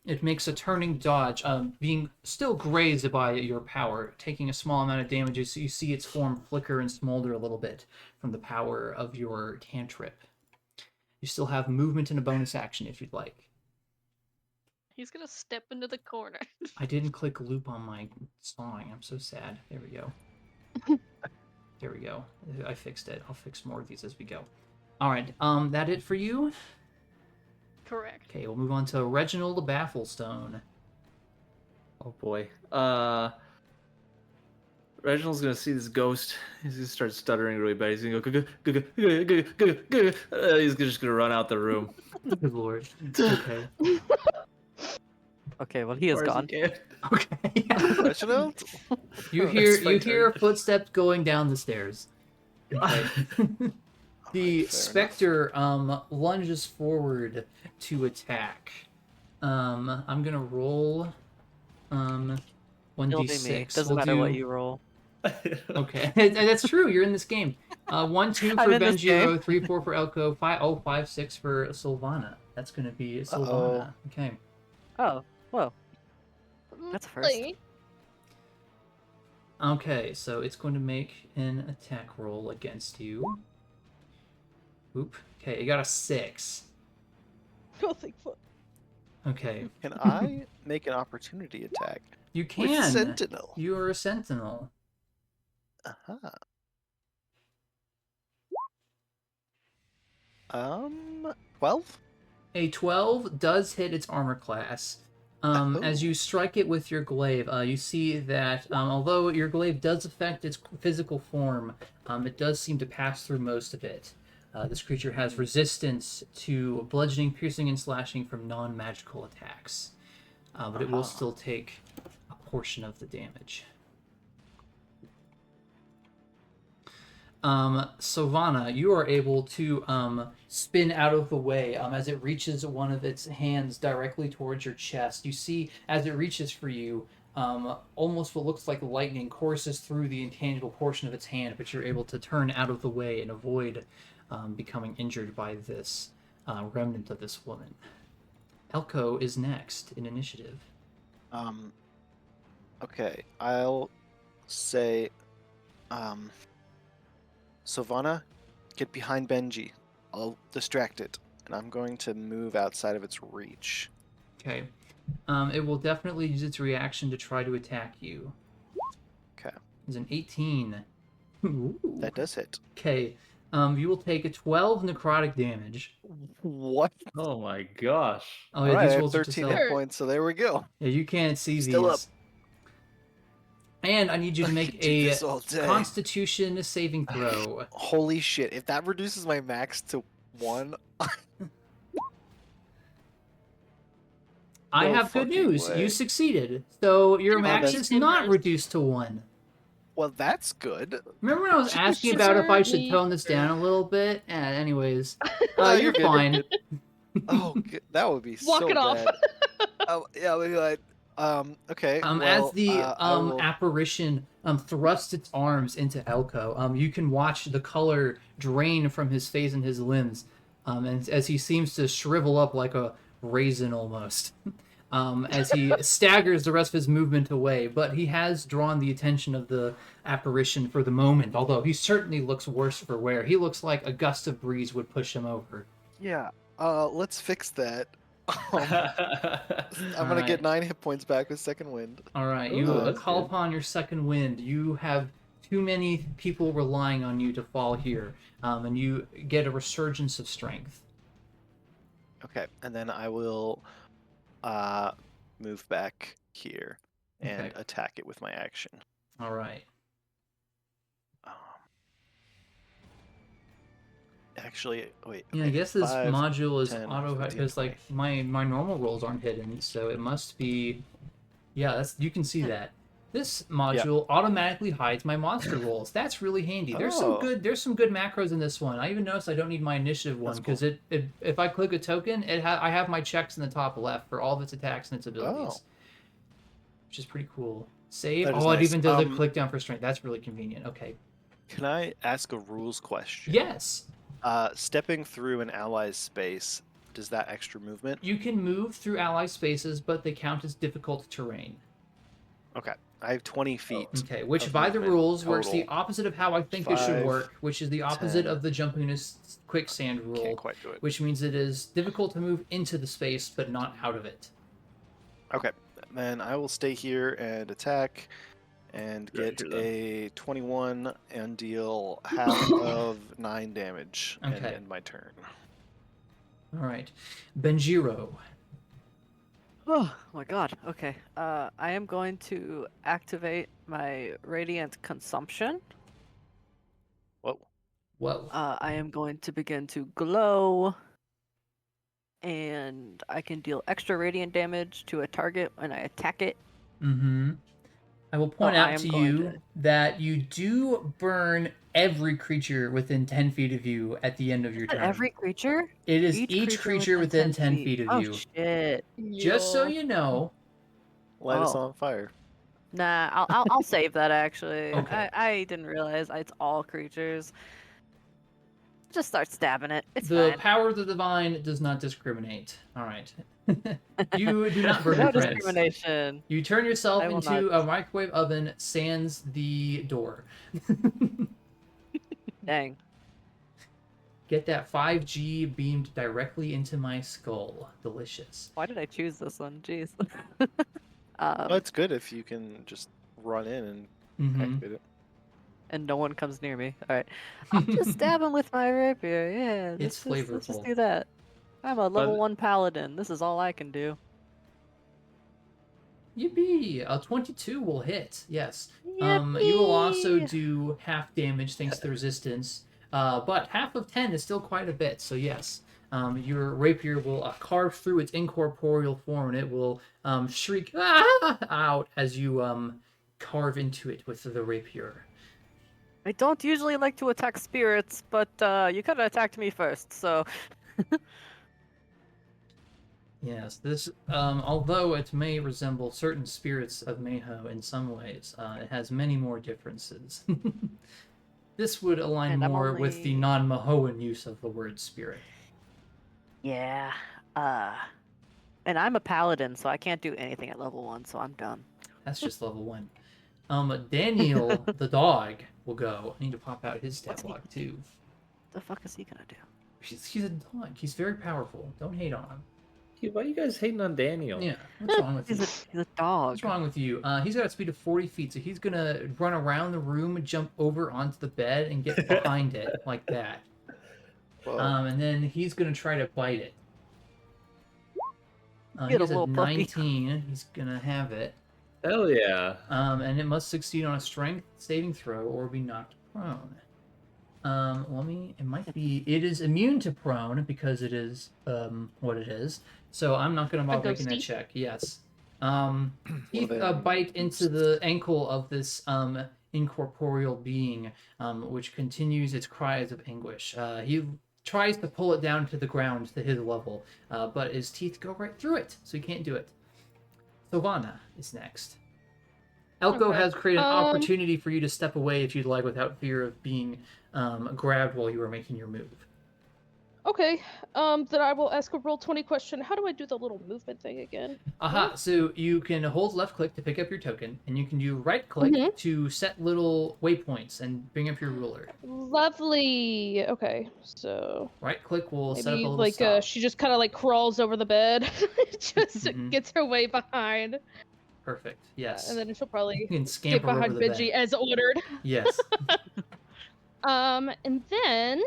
It makes a turning dodge, being still grazed by your power, taking a small amount of damage. So you see its form flicker and smolder a little bit from the power of your cantrip. You still have movement and a bonus action if you'd like. He's gonna step into the corner. I didn't click loop on my song. I'm so sad. There we go. There we go. I fixed it. I'll fix more of these as we go. All right. That it for you? Correct. Okay, we'll move on to Reginald Bafflestone. Oh boy. Reginald's gonna see this ghost. He's gonna start stuttering really bad. He's gonna go. He's just gonna run out the room. Good lord. Okay. Okay, well, he is gone. Okay. Reginald? You It's my hear turn. footsteps going down the stairs. Okay. The Fair specter lunges forward to attack. I'm gonna roll 1d6. It'll be me. Doesn't We'll matter do... what you roll. Okay, that's true. You're in this game. 1, 2 for I'm in this Benjiro, game. 3, 4 for Elco, 5, 6 for Sovanna. That's gonna be Sovanna. Okay. Oh, well, that's a first. Okay, so it's going to make an attack roll against you. Oop. Okay, it got a 6. Oh, thank fuck. Okay. Can I make an opportunity attack? You With can. Sentinel. You are a sentinel. Uh-huh. 12? A 12 does hit its armor class. As you strike it with your glaive, you see that although your glaive does affect its physical form, it does seem to pass through most of it. This creature has resistance to bludgeoning, piercing, and slashing from non-magical attacks. But it will still take a portion of the damage. Sovanna, you are able to spin out of the way as it reaches one of its hands directly towards your chest. You see, as it reaches for you, almost what looks like lightning courses through the intangible portion of its hand, but you're able to turn out of the way and avoid becoming injured by this remnant of this woman. Elco is next in initiative. Okay, I'll say, Sovanna, get behind Benji. I'll distract it, and I'm going to move outside of its reach. Okay. It will definitely use its reaction to try to attack you. Okay. It's an 18. Ooh. That does hit. Okay. You will take a 12 necrotic damage. What? Oh my gosh. Oh, yeah, Alright, these I have rolls are just 13 hell. hit points, so there we go. Yeah, you can't see Still these. up. And I need you to I make could do a this all day. Constitution saving throw. Holy shit, if that reduces my max to 1... I No have good fucking news. way. You succeeded. So your You max beat is him not first. reduced to 1. Well, that's good. Remember when I was asking about if I should tone this down a little bit? Anyways, No, you're good, fine. good. Oh, that would be Walk so it off. bad. Oh, yeah, we'd be like, okay, well, As the I will... apparition thrusts its arms into Elco, you can watch the color drain from his face and his limbs, and as he seems to shrivel up like a raisin almost, as he staggers the rest of his movement away. But he has drawn the attention of the apparition for the moment, although he certainly looks worse for wear. He looks like a gust of breeze would push him over. Yeah, let's fix that. I'm gonna Alright. get 9 hit points back with second wind. All right, Ooh, you that's call good. upon your second wind. You have too many people relying on you to fall here, and you get a resurgence of strength. Okay, and then I will move back here and Okay. attack it with my action. All right. Actually, wait. Yeah, I okay, guess this 5, module is 10, auto 15, because like 20. my normal rolls aren't hidden, so it must be. Yeah, that's you can see that. This module automatically hides my monster rolls. That's really handy. There's some Oh. good macros in this one. I even noticed I don't need my initiative one That's because it if I click a token, I have my checks in the top left for all of its attacks and its abilities, which is pretty cool. Save. That is Oh, it nice. even does a click down for strength. That's really convenient. Okay. Can I ask a rules question? Yes, Stepping through an ally's space, does that extra movement? you can move through ally spaces, but they count as difficult terrain. Okay, I have 20 feet. Okay, which of by the movement rules works the total. opposite of how I think it should 5, work, which is the opposite 10. of the jumpiness quicksand rule, Can't quite do it. which means it is difficult to move into the space but not out of it. Okay, then I will stay here and attack and Right get here, a 21 and deal half of 9 damage and Okay. end my turn. All right, Benjiro. Oh my god. Okay. I am going to activate my radiant consumption. Whoa. Whoa. I am going to begin to glow, and I can deal extra radiant damage to a target when I attack it. Mm-hmm. I will point I out am to going you to- that you do burn every creature within 10 feet of you at the end of your Is that turn. every creature? It is each creature within 10 feet of oh, you. shit. Just so you know. Light us Oh. on fire. Nah, I'll save that actually. Okay. I didn't realize it's all creatures. Just start stabbing it. It's The fine. power of the divine does not discriminate. All right. You do not burn No your friends. discrimination. You turn yourself I will into not. a microwave oven, sans the door. Dang. Get that 5G beamed directly into my skull. Delicious. Why did I choose this one? Jeez. Well, it's good if you can just run in and Mm-hmm. activate it. And no one comes near me. All right. I'll just stab him with my rapier. Yeah. It's Let's just flavorful. do that. I'm a level But- 1 paladin. This is all I can do. Yippee! A 22 will hit. Yes. You will also Yippee! do half damage thanks to the resistance. But half of 10 is still quite a bit. So yes, your rapier will carve through its incorporeal form, and it will shriek out as you carve into it with the rapier. I don't usually like to attack spirits, but you could have attacked me first, so. Yes, this, although it may resemble certain spirits of Mayho in some ways, it has many more differences. This would align And I'm more with the only- non-Mahoan use of the word spirit. Yeah. And I'm a paladin, so I can't do anything at level 1, so I'm done. That's just level 1. Daniel, the dog, will go. I need to pop out his stat What's he- block, too. What the fuck is he gonna do? He's a dog. He's very powerful. Don't hate on him. Why are you guys hating on Daniel? Yeah, what's wrong with you? He's a dog. What's wrong with you? He's got a speed of 40 feet, so he's gonna run around the room, jump over onto the bed, and get behind it like that. Whoa. And then he's gonna try to bite it. Get a He's little at puppy. 19. He's gonna have it. Hell yeah. And it must succeed on a strength saving throw or be knocked prone. It is immune to prone because it is, what it is. So I'm not going to bother making that ghosty? check. Yes. Teeth then- bite into the ankle of this, incorporeal being, which continues its cries of anguish. He tries to pull it down to the ground to his level, but his teeth go right through it, so he can't do it. Sovanna is next. Elco Okay. has created an opportunity for you to step away if you'd like without fear of being grabbed while you are making your move. Okay. Then I will ask a roll 20 question. How do I do the little movement thing again? Aha, so you can hold left click to pick up your token, and you can do right click Mhm. to set little waypoints and bring up your ruler. Lovely. Okay, so Right click will set up a maybe little like stop. she just kind of like crawls over the bed, just Mhm. gets her way behind, Perfect, yes. and then she'll You probably can get scamper over behind the Benji bed. as ordered. Yes. And then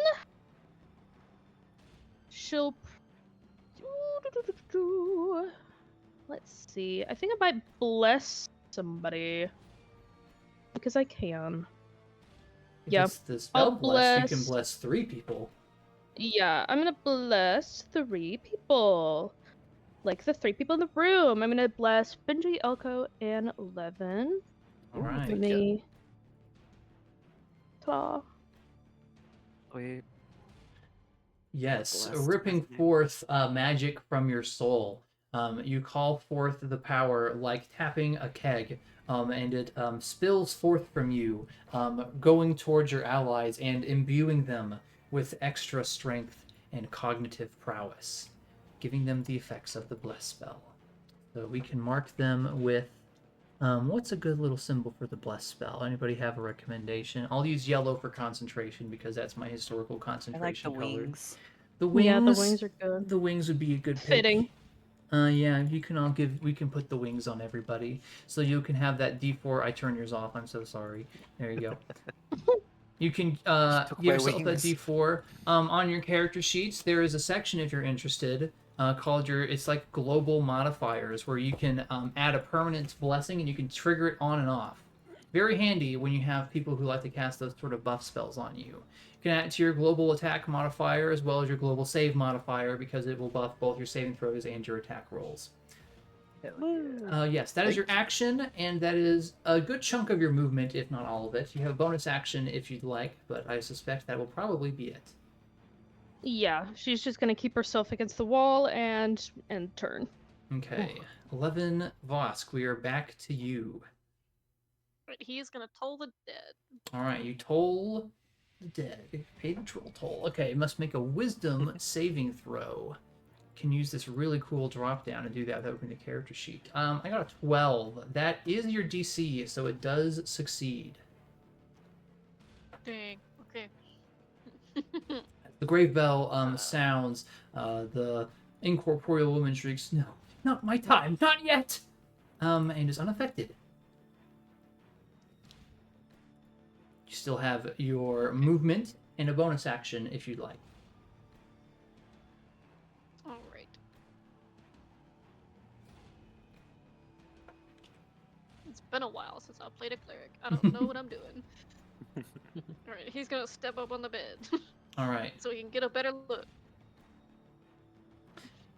she'll. Let's see. I think I might bless somebody because I can. If Yeah, it's the spell I'll bless, you can bless- bless 3 people. Yeah, I'm gonna bless 3 people. Like the 3 people in the room. I'm gonna bless Benji, Elco, and Levin. Alright. Let me. Ta. Wait. Yes, Blessed ripping with you. forth magic from your soul. You call forth the power like tapping a keg, and it spills forth from you, going towards your allies and imbuing them with extra strength and cognitive prowess, giving them the effects of the bless spell. So we can mark them with what's a good little symbol for the bless spell? Anybody have a recommendation? I'll use yellow for concentration because that's my historical I like the concentration color. wings. The wings. Yeah, the wings are good. The wings would be a good pick. Fitting. Yeah, you can all give. We can put the wings on everybody, so you can have that D4. I turn yours off. I'm so sorry. There you go. You can Just took give my yourself a wings. D4. On your character sheets, there is a section if you're interested called it's like global modifiers, where you can add a permanent blessing and you can trigger it on and off. Very handy when you have people who like to cast those sort of buff spells on you. You can add it to your global attack modifier as well as your global save modifier because it will buff both your saving throws and your attack rolls. Yes, that is your action, and that is a good chunk of your movement, if not all of it. You have a bonus action if you'd like, but I suspect that will probably be it. Yeah, she's just gonna keep herself against the wall and turn. Okay, 11 Vosk, we are back to you. Right, he's gonna toll the dead. All right, you toll the dead. Pay the troll toll. Okay, you must make a wisdom saving throw. can use this really cool drop down and do that without opening the character sheet. I got a 12. That is your DC, so it does succeed. Dang. Okay. The grave bell sounds. The incorporeal woman shrieks, "No, not my time, not yet!" And is unaffected. You still have your movement and a bonus action if you'd like. All right. It's been a while since I played a cleric. I don't know what I'm doing. All right, he's gonna step up on the bed All right, so he can get a better look.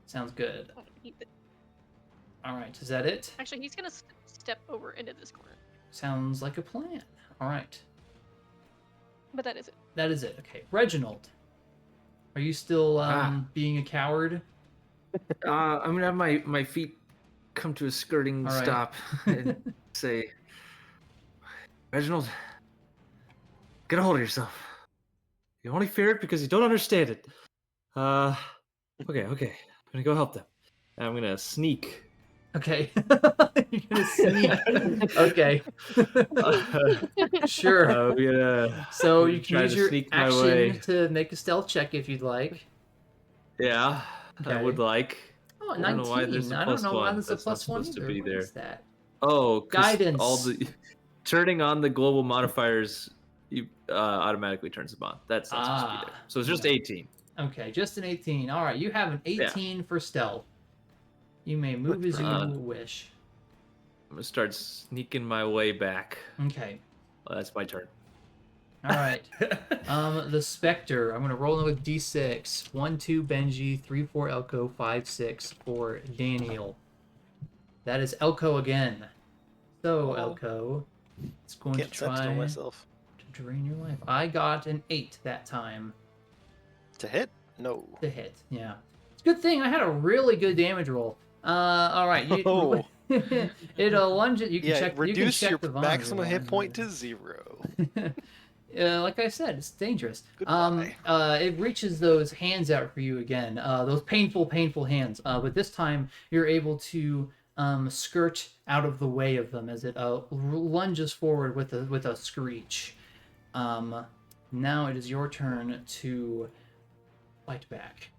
sounds good. Oh, All right, is that it? Actually, he's gonna step over into this corner. Sounds like a plan. All right, But that is it. that is it. Okay, Reginald, are you still being a coward? I'm gonna have my feet come to a skirting All right. stop and say, Reginald, get a hold of yourself. You only fear it because you don't understand it. Okay. I'm gonna go help them. And I'm gonna sneak. Okay. You're gonna sneak. Okay. Sure. I'm gonna So you try can use to your sneak my way. action to make a stealth check if you'd like. Yeah, I Okay. would like. Oh, I don't know why there's 19. a I don't plus know why one. there's a That's not plus one supposed to either. be What there. is that? Oh, 'cause Guidance. all the turning on the global modifiers automatically turns them on. That's not supposed to be there. So it's just 18. Okay, just an 18. All right, you have an 18 for stealth. You may move as you wish. I'm gonna start sneaking my way back. Okay. Well, that's my turn. All right. The Spectre. I'm gonna roll in with D6. 1, 2, Benji. 3, 4, Elco. 5, 6 for Daniel. That is Elco again. So Elco, it's going Can't to sentinel try myself. to drain your life. I got an 8 that time To hit? No. to hit. Yeah. It's a good thing I had a really good damage roll. All right. Oh. It'll lunge it. You can Yeah, check. reduce you can check your the maximum hit vulnerable point one. to 0. Like I said, it's dangerous. Goodbye. It reaches those hands out for you again. Those painful hands. But this time you're able to skirt out of the way of them as it lunges forward with a screech. Now it is your turn to fight back.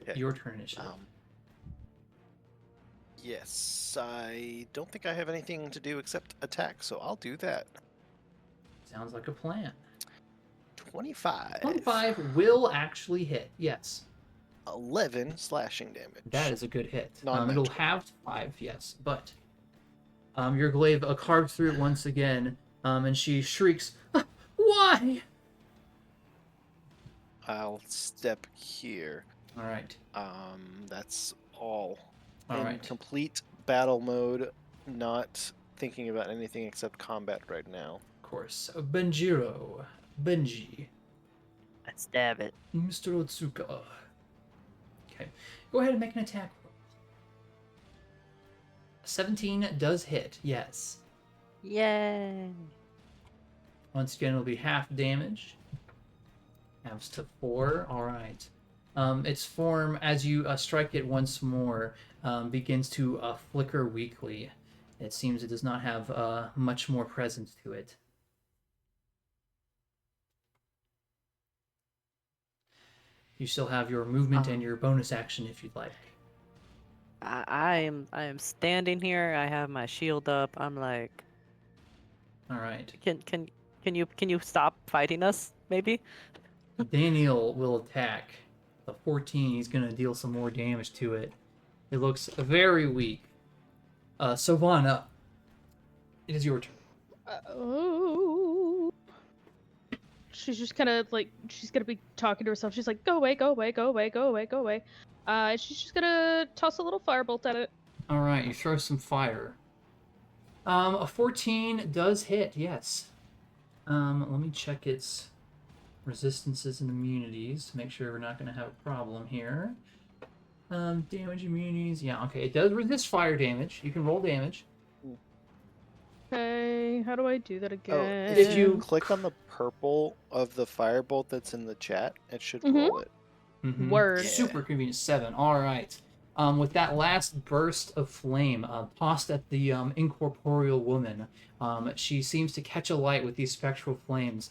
Okay. Your turn, initiative. Yes, I don't think I have anything to do except attack, so I'll do that. Sounds like a plan. 25. 25 will actually hit. Yes. 11 slashing damage. That is a good hit. Non-magical. It'll have 5, yes, but your glaive carves through it once again, and she shrieks, "Why?" I'll step here. All right. That's all. All In right. complete battle mode, not thinking about anything except combat right now. Of course. Benjiro. Benji. I stab it. Mr. Otsuka. Okay. Go ahead and make an attack roll. 17 does hit, yes. Yay! Once again, it'll be half damage. Halves to 4. All right. Its form, as you strike it once more, begins to flicker weakly. It seems it does not have much more presence to it. You still have your movement and your bonus action if you'd like. I am standing here. I have my shield up. I'm like, All right. can you stop fighting us? Maybe. Daniel will attack. The 14, he's going to deal some more damage to it. It looks very weak. Sovanna, it is your turn. Oh. She's just kind of like, she's gonna be talking to herself. She's like, go away, go away, go away, go away, go away. And she's just gonna toss a little firebolt at it. All right, you throw some fire. A 14 does hit, yes. Let me check its resistances and immunities to make sure we're not going to have a problem here. Damage immunities, yeah, okay. It does resist fire damage. You can roll damage. Okay, how do I do that again? If you- Click on the purple of the firebolt that's in the chat, it should Mhm. roll it. Word. Super convenient. 7. All right. With that last burst of flame tossed at the incorporeal woman, she seems to catch a light with these spectral flames.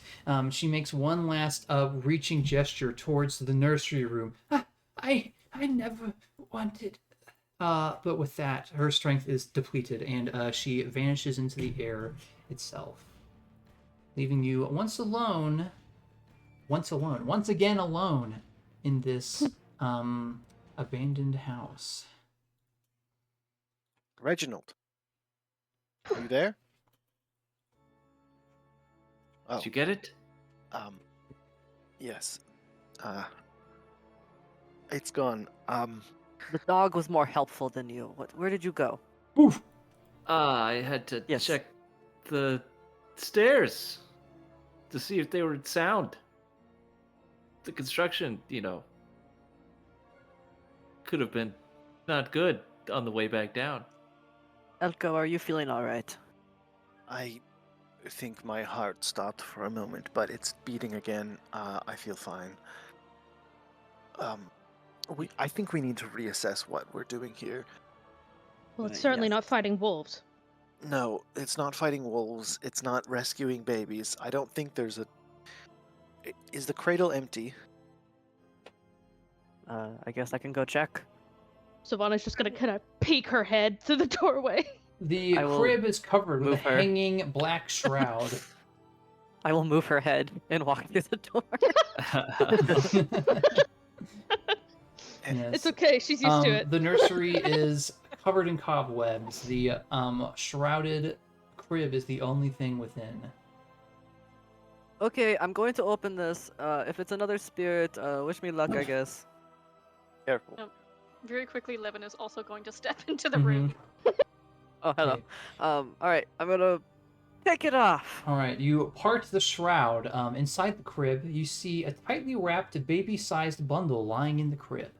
She makes one last reaching gesture towards the nursery room. I never wanted. But with that, her strength is depleted, and she vanishes into the air itself, leaving you once again alone in this abandoned house. Reginald, are you there? Oh, Did you get it? yes. It's gone. The dog was more helpful than you. Where did you go? Oof. I had to Yes. check the stairs to see if they were sound. The construction, could have been not good on the way back down. Elco, are you feeling all right? I think my heart stopped for a moment, but it's beating again. I feel fine. I think we need to reassess what we're doing here. Well, it's certainly Yes. not fighting wolves. No, it's not fighting wolves. It's not rescuing babies. I don't think there's a. Is the cradle empty? I guess I can go check. Sovanna's just gonna kind of peek her head through the doorway. The I will crib is covered with a move her. hanging black shroud. I will move her head and walk through the door. Yes. It's okay, she's used to it. The nursery is covered in cobwebs. The shrouded crib is the only thing within. Okay, I'm going to open this. If it's another spirit, wish me luck, I guess. Careful. Very quickly, Levin is also going to step into the room. Oh, hello. Okay. Alright, I'm gonna take it off. All right, you part the shroud. Inside the crib, you see a tightly wrapped baby-sized bundle lying in the crib.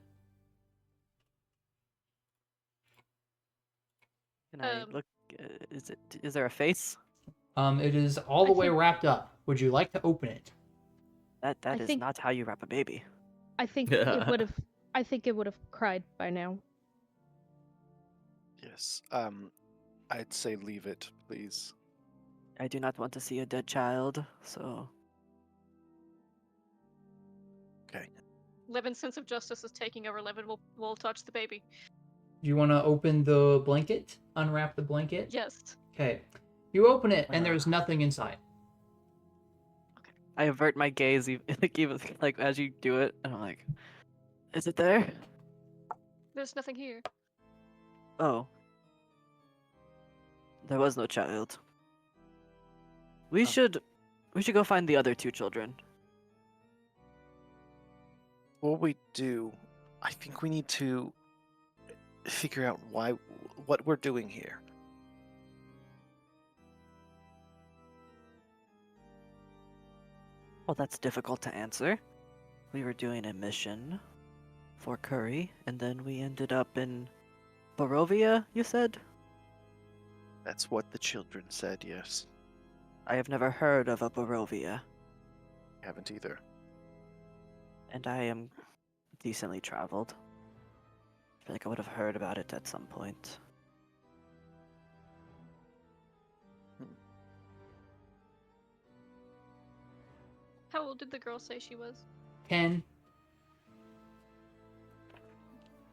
Can I Um, look? Is there a face? It is all the way wrapped up. Would you like to open it? That I is think- not how you wrap a baby. I think it would have. I think it would have cried by now. Yes. I'd say leave it, please. I do not want to see a dead child, so Okay. Levin's sense of justice is taking over. Levin will touch the baby. Do you want to open the blanket? Unwrap the blanket? Yes. Okay. You open it, and there's nothing inside. I avert my gaze even like as you do it, and I'm like, "Is it there?" There's nothing here. Oh, there was no child. We should go find the other two children. What we do, I think we need to figure out what we're doing here. Well, that's difficult to answer. We were doing a mission for Kuri, and then we ended up in Barovia, you said? That's what the children said, yes. I have never heard of a Barovia, I haven't either. and I am decently traveled. I feel like I would have heard about it at some point. How old did the girl say she was? 10.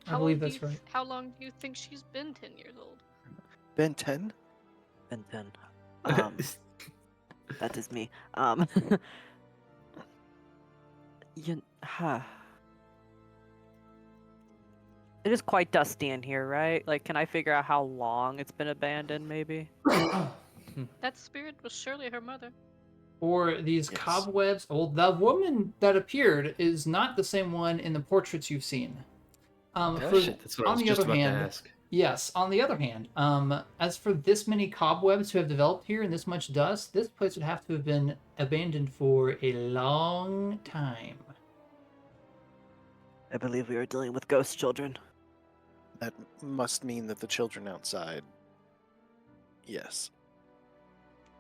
I How believe old do that's you right. How long do you think she's been 10 years old? Ben 10? And then, that is me. It is quite dusty in here, right? Like, can I figure out how long it's been abandoned, maybe? That spirit was surely her mother. Or these Yes. cobwebs. Well, the woman that appeared is not the same one in the portraits you've seen. Shit, that's what I on was the just other about hand, to ask. yes. On the other hand, as for this many cobwebs who have developed here and this much dust, this place would have to have been abandoned for a long time. I believe we are dealing with ghost children. That must mean that the children outside. Yes.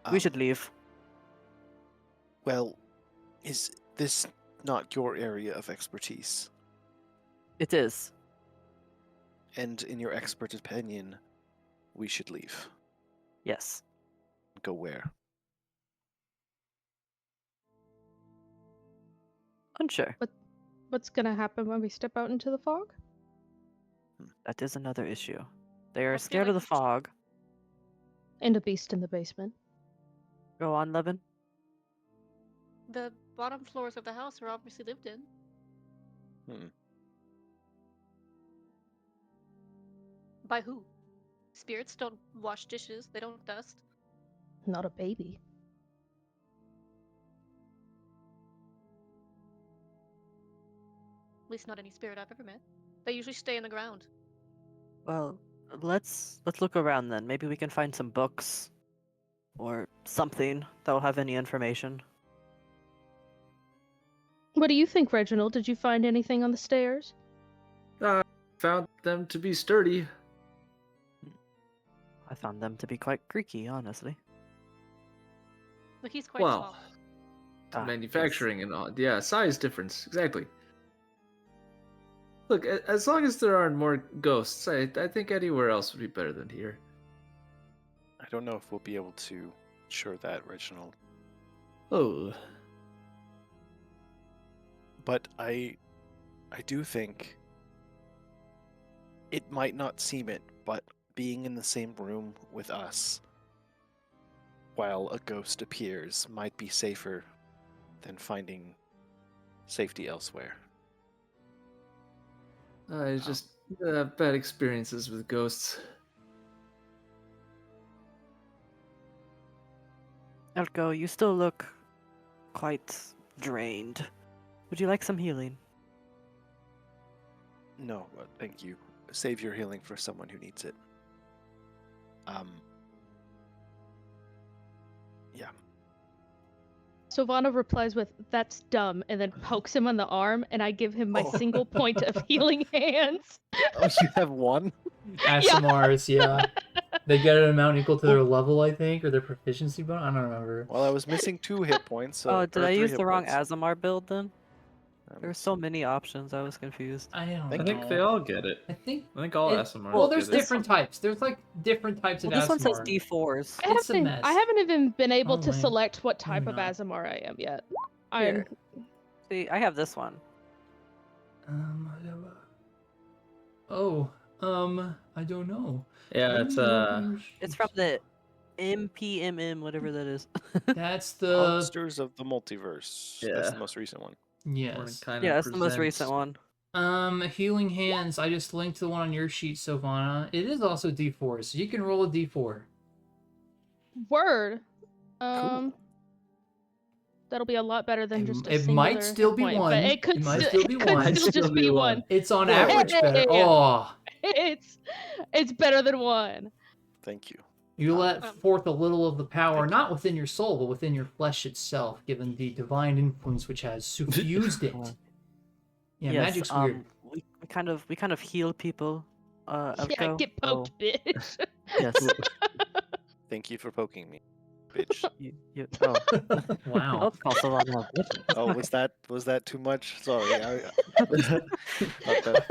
We Um, should leave. Well, is this not your area of expertise? It is. And in your expert opinion, we should leave. Yes. Go where? Unsure. What's gonna happen when we step out into the fog? That is another issue. They are I feel scared of like the fog. And a beast in the basement. Go on, Levin. the bottom floors of the house are obviously lived in. Hmm. By who? Spirits don't wash dishes. They don't dust. Not a baby. At least not any spirit I've ever met. They usually stay in the ground. Well, let's look around then. Maybe we can find some books or something that will have any information. What do you think, Reginald? Did you find anything on the stairs? I found them to be sturdy. I found them to be quite creaky, honestly. Look, he's quite Well, small. Ah, manufacturing and all. Yeah, size difference. Exactly. Look, as long as there aren't more ghosts, I think anywhere else would be better than here. I don't know if we'll be able to ensure that, Reginald. Oh, But I do think it might not seem it, but being in the same room with us while a ghost appears might be safer than finding safety elsewhere. I just have bad experiences with ghosts. Elco, you still look quite drained. Would you like some healing? No, thank you. Save your healing for someone who needs it. Yeah. Sovanna replies with, "That's dumb," and then pokes him on the arm, and I give him my Oh. single point of healing hands. Oh, you have one? ASMRs, yeah. They get an amount equal to their level, I think, or their proficiency bonus. I don't remember. Well, I was missing 2 hit points. So, Oh, did or I 3 use hit the wrong points. Azamar build then? Um, There were so many options, I was confused. I don't Thank I know. think they all get it. I think. I think all it- SMRs Well, there's get it. different types. There's like different types Well, of this one says ASMR. D4s. It's a mess. I haven't even been able Oh, to lame. select what type Maybe of not. Azamar I am yet. Here. See, I have this one. I don't know. Yeah, It's from the MPMM, whatever that is. That's the Monsters of the Multiverse. That's Yeah. the most recent one. yes. Yeah, that's the most recent one. Healing hands. I just linked to the one on your sheet, Sovanna. It is also D4, so you can roll a D4. Word. Cool. That'll be a lot better than just a It singular might still be point, one. But it could It might still, still be it could one. still just be one. It's on Whoa. average better. Yeah. Oh, It's better than one. Thank you. you let Um, forth a little of the power, thank you. not within your soul, but within your flesh itself, given the divine influence which has suffused it. Yeah, Yes, magic's weird. we kind of heal people. Yeah, Elco, get poked, bitch. Yes. Thank you for poking me, bitch. Oh, Wow. don't call someone a bitch. Oh, was that too much? Sorry. I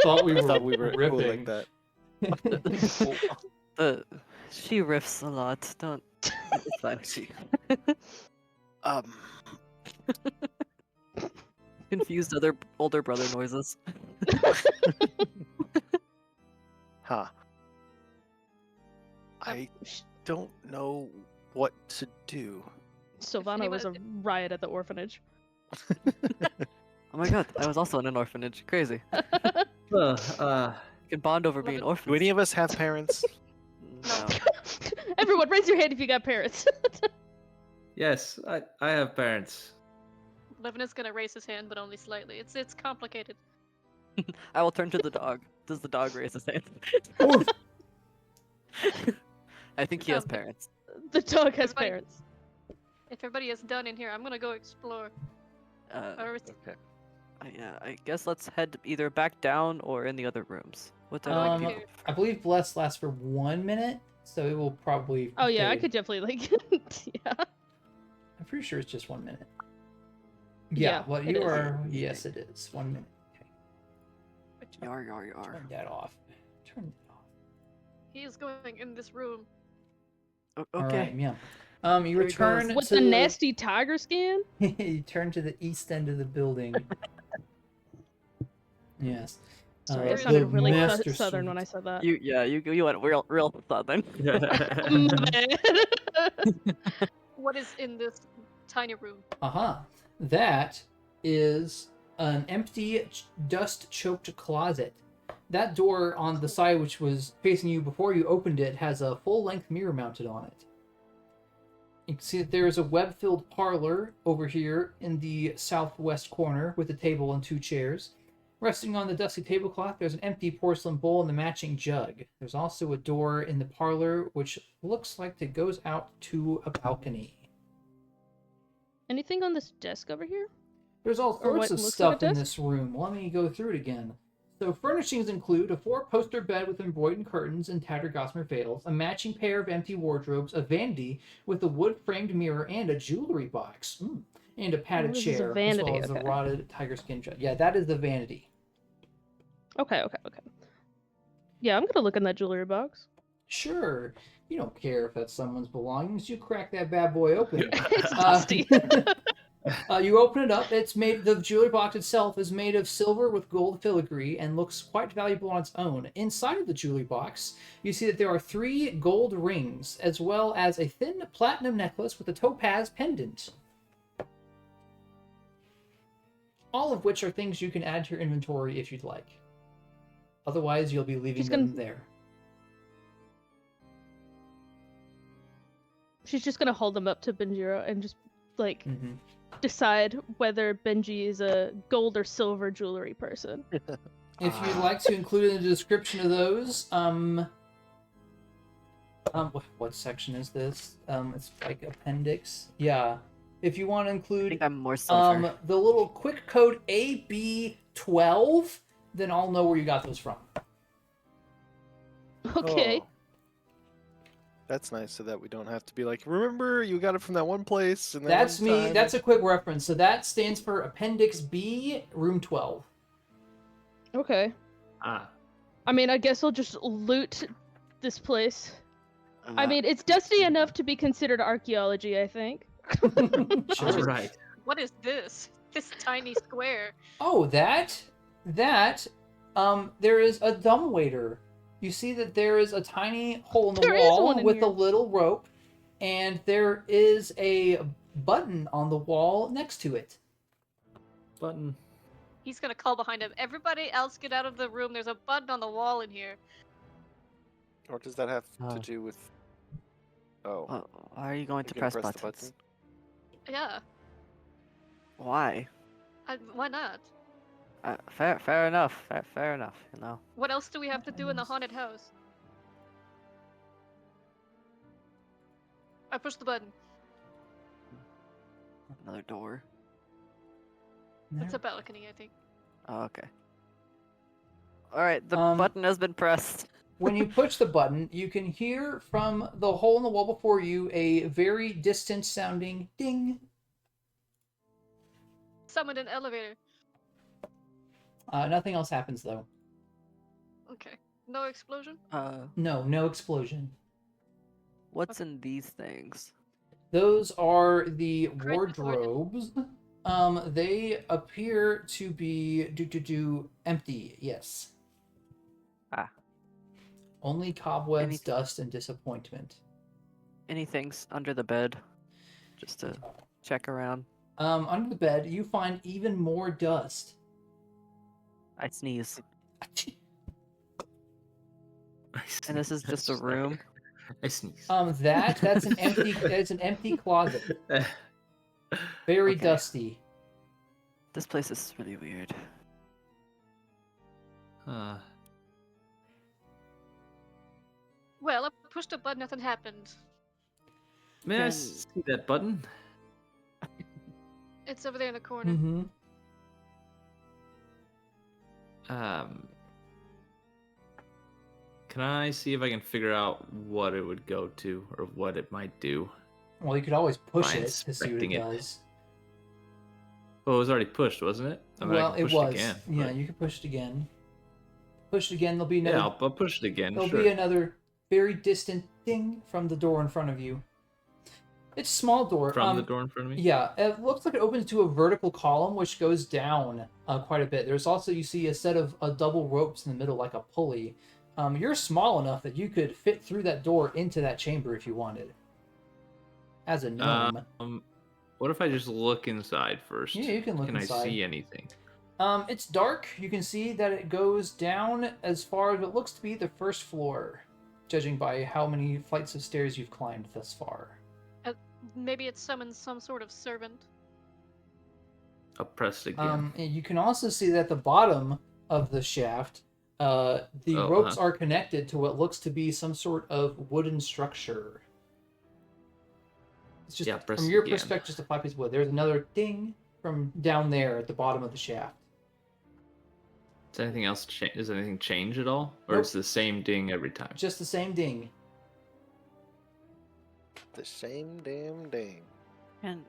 thought we were thought we were cool ripping. like that. She riffs a lot. Don't. It's fine. I see. Confused other older brother noises. Huh. I don't know what to do. Sovanna was a riot at the orphanage. Oh my god, I was also in an orphanage. Crazy. You can bond over being Levin, Do orphans. any of us have parents? No. Everyone, raise your hand if you got parents. Yes, I have parents. Levin is gonna raise his hand, but only slightly. It's complicated. I will turn to the dog. Does the dog raise his hand? I think he has parents. The dog has Everybody- parents. If everybody is done in here, I'm gonna go explore. Or it's- Okay. Yeah, I guess let's head either back down or in the other rooms. What did I Um, do? I believe Bless lasts for 1 minute, so it will probably. Oh yeah, I fade. could definitely like. Yeah. I'm pretty sure it's just 1 minute. Yeah, Yeah, well, it you is. are. Yes, it is 1 minute. Okay. Yar, yar, yar. Turn that off. Turn it off. He is going in this room. Okay. All right, yeah. You Here he return goes. With to the nasty tiger skin? you turn to the east end of the building. Yes. Sorry, I the sounded really master southern when I suite. said that. You went real southern. What is in this tiny room? That is an empty, dust-choked closet. That door on the side, which was facing you before you opened it, has a full-length mirror mounted on it. You can see that there is a web-filled parlor over here in the southwest corner with a table and 2 chairs. Resting on the dusty tablecloth, there's an empty porcelain bowl and the matching jug. There's also a door in the parlor, which looks like it goes out to a balcony. Anything on this desk over here? There's all Or sorts what of looks stuff like a in desk? this room. Let me go through it again. So furnishings include a 4-poster bed with embroidered curtains and tattered gossamer veils, a matching pair of empty wardrobes, a vanity with a wood-framed mirror, and a jewelry box. And a padded this is a chair, as vanity, well as okay. a rotted tiger skin jug. Yeah, that is the vanity. Okay. Yeah, I'm gonna look in that jewelry box. Sure. You don't care if that's someone's belongings. You crack that bad boy open. It's dusty. You open it up. The jewelry box itself is made of silver with gold filigree and looks quite valuable on its own. Inside of the jewelry box, you see that there are 3 gold rings, as well as a thin platinum necklace with a topaz pendant. All of which are things you can add to your inventory if you'd like. Otherwise, you'll be leaving them there. She's just gonna hold them up to Benjiro and just decide whether Benji is a gold or silver jewelry person. If you'd like to include in the description of those, what section is this? It's like appendix. Yeah. If you want to I include think I'm more silver. the little quick code AB12, then I'll know where you got those from. Okay. Oh. That's nice, so that we don't have to be like, remember, you got it from that one place. And That's one me. time. That's a quick reference. So that stands for Appendix B, Room 12. Okay. Ah. I mean, I guess I'll just loot this place. I Uh, mean, it's dusty enough to be considered archaeology, I think. Sure. All right. What is this? This tiny square. Oh, there is a dumbwaiter. You see that there is a tiny hole in the There is wall one in with here. a little rope, and there is a button on the wall next to it. Button. He's gonna call behind him. Everybody else get out of the room. There's a button on the wall in here. What does that have to Oh. do with? Oh, why are you going to you're gonna press the buttons? Yeah. Why? Why not? Fair enough. Fair enough. You know. What else do we have to do in the haunted house? I push the button. Another door. It's a balcony, I think. Oh, okay. All right, the Um, button has been pressed. When you push the button, you can hear from the hole in the wall before you a very distant sounding ding. Summon an elevator. Nothing else happens though. Okay. No explosion? No explosion. What's in these things? Those are the Great wardrobes. They appear to be empty. Yes. Ah. Only cobwebs, Any- dust, and disappointment. Anything's under the bed? Just to check around. Under the bed, you find even more dust. I sneeze. And this is just a room. I sneeze. That's an empty closet. Very Okay. dusty. This place is really weird. Well, I pushed a button, nothing happened. May I Can- see that button? It's over there in the corner. Mm-hmm. Can I see if I can figure out what it would go to or what it might do? Well, you could always push By it to see what it inspecting it. does. Well, it was already pushed, wasn't it? I mean, I Well, can it push was. again. Yeah, but- you could push it again. Push it again. There'll be another. Yeah, I'll push it again. There'll Sure. be another very distant ding from the door in front of you. It's a small door. From the door in front of me? Yeah, it looks like it opens to a vertical column which goes down quite a bit. There's also, you see, a set of double ropes in the middle like a pulley. You're small enough that you could fit through that door into that chamber if you wanted. As a gnome. What if I just look inside first? Yeah, you can look inside. Can I see anything? It's dark. You can see that it goes down as far as what looks to be the first floor, judging by how many flights of stairs you've climbed thus far. Maybe it summons some sort of servant. I'll press it again. And you can also see that at the bottom of the shaft, the ropes are connected to what looks to be some sort of wooden structure. It's just, press from it your again. perspective, just a flat piece of wood. There's another ding from down there at the bottom of the shaft. Does anything else change? Does anything change at all, or Nope. it's the same ding every time? Just the same ding. The same damn ding. And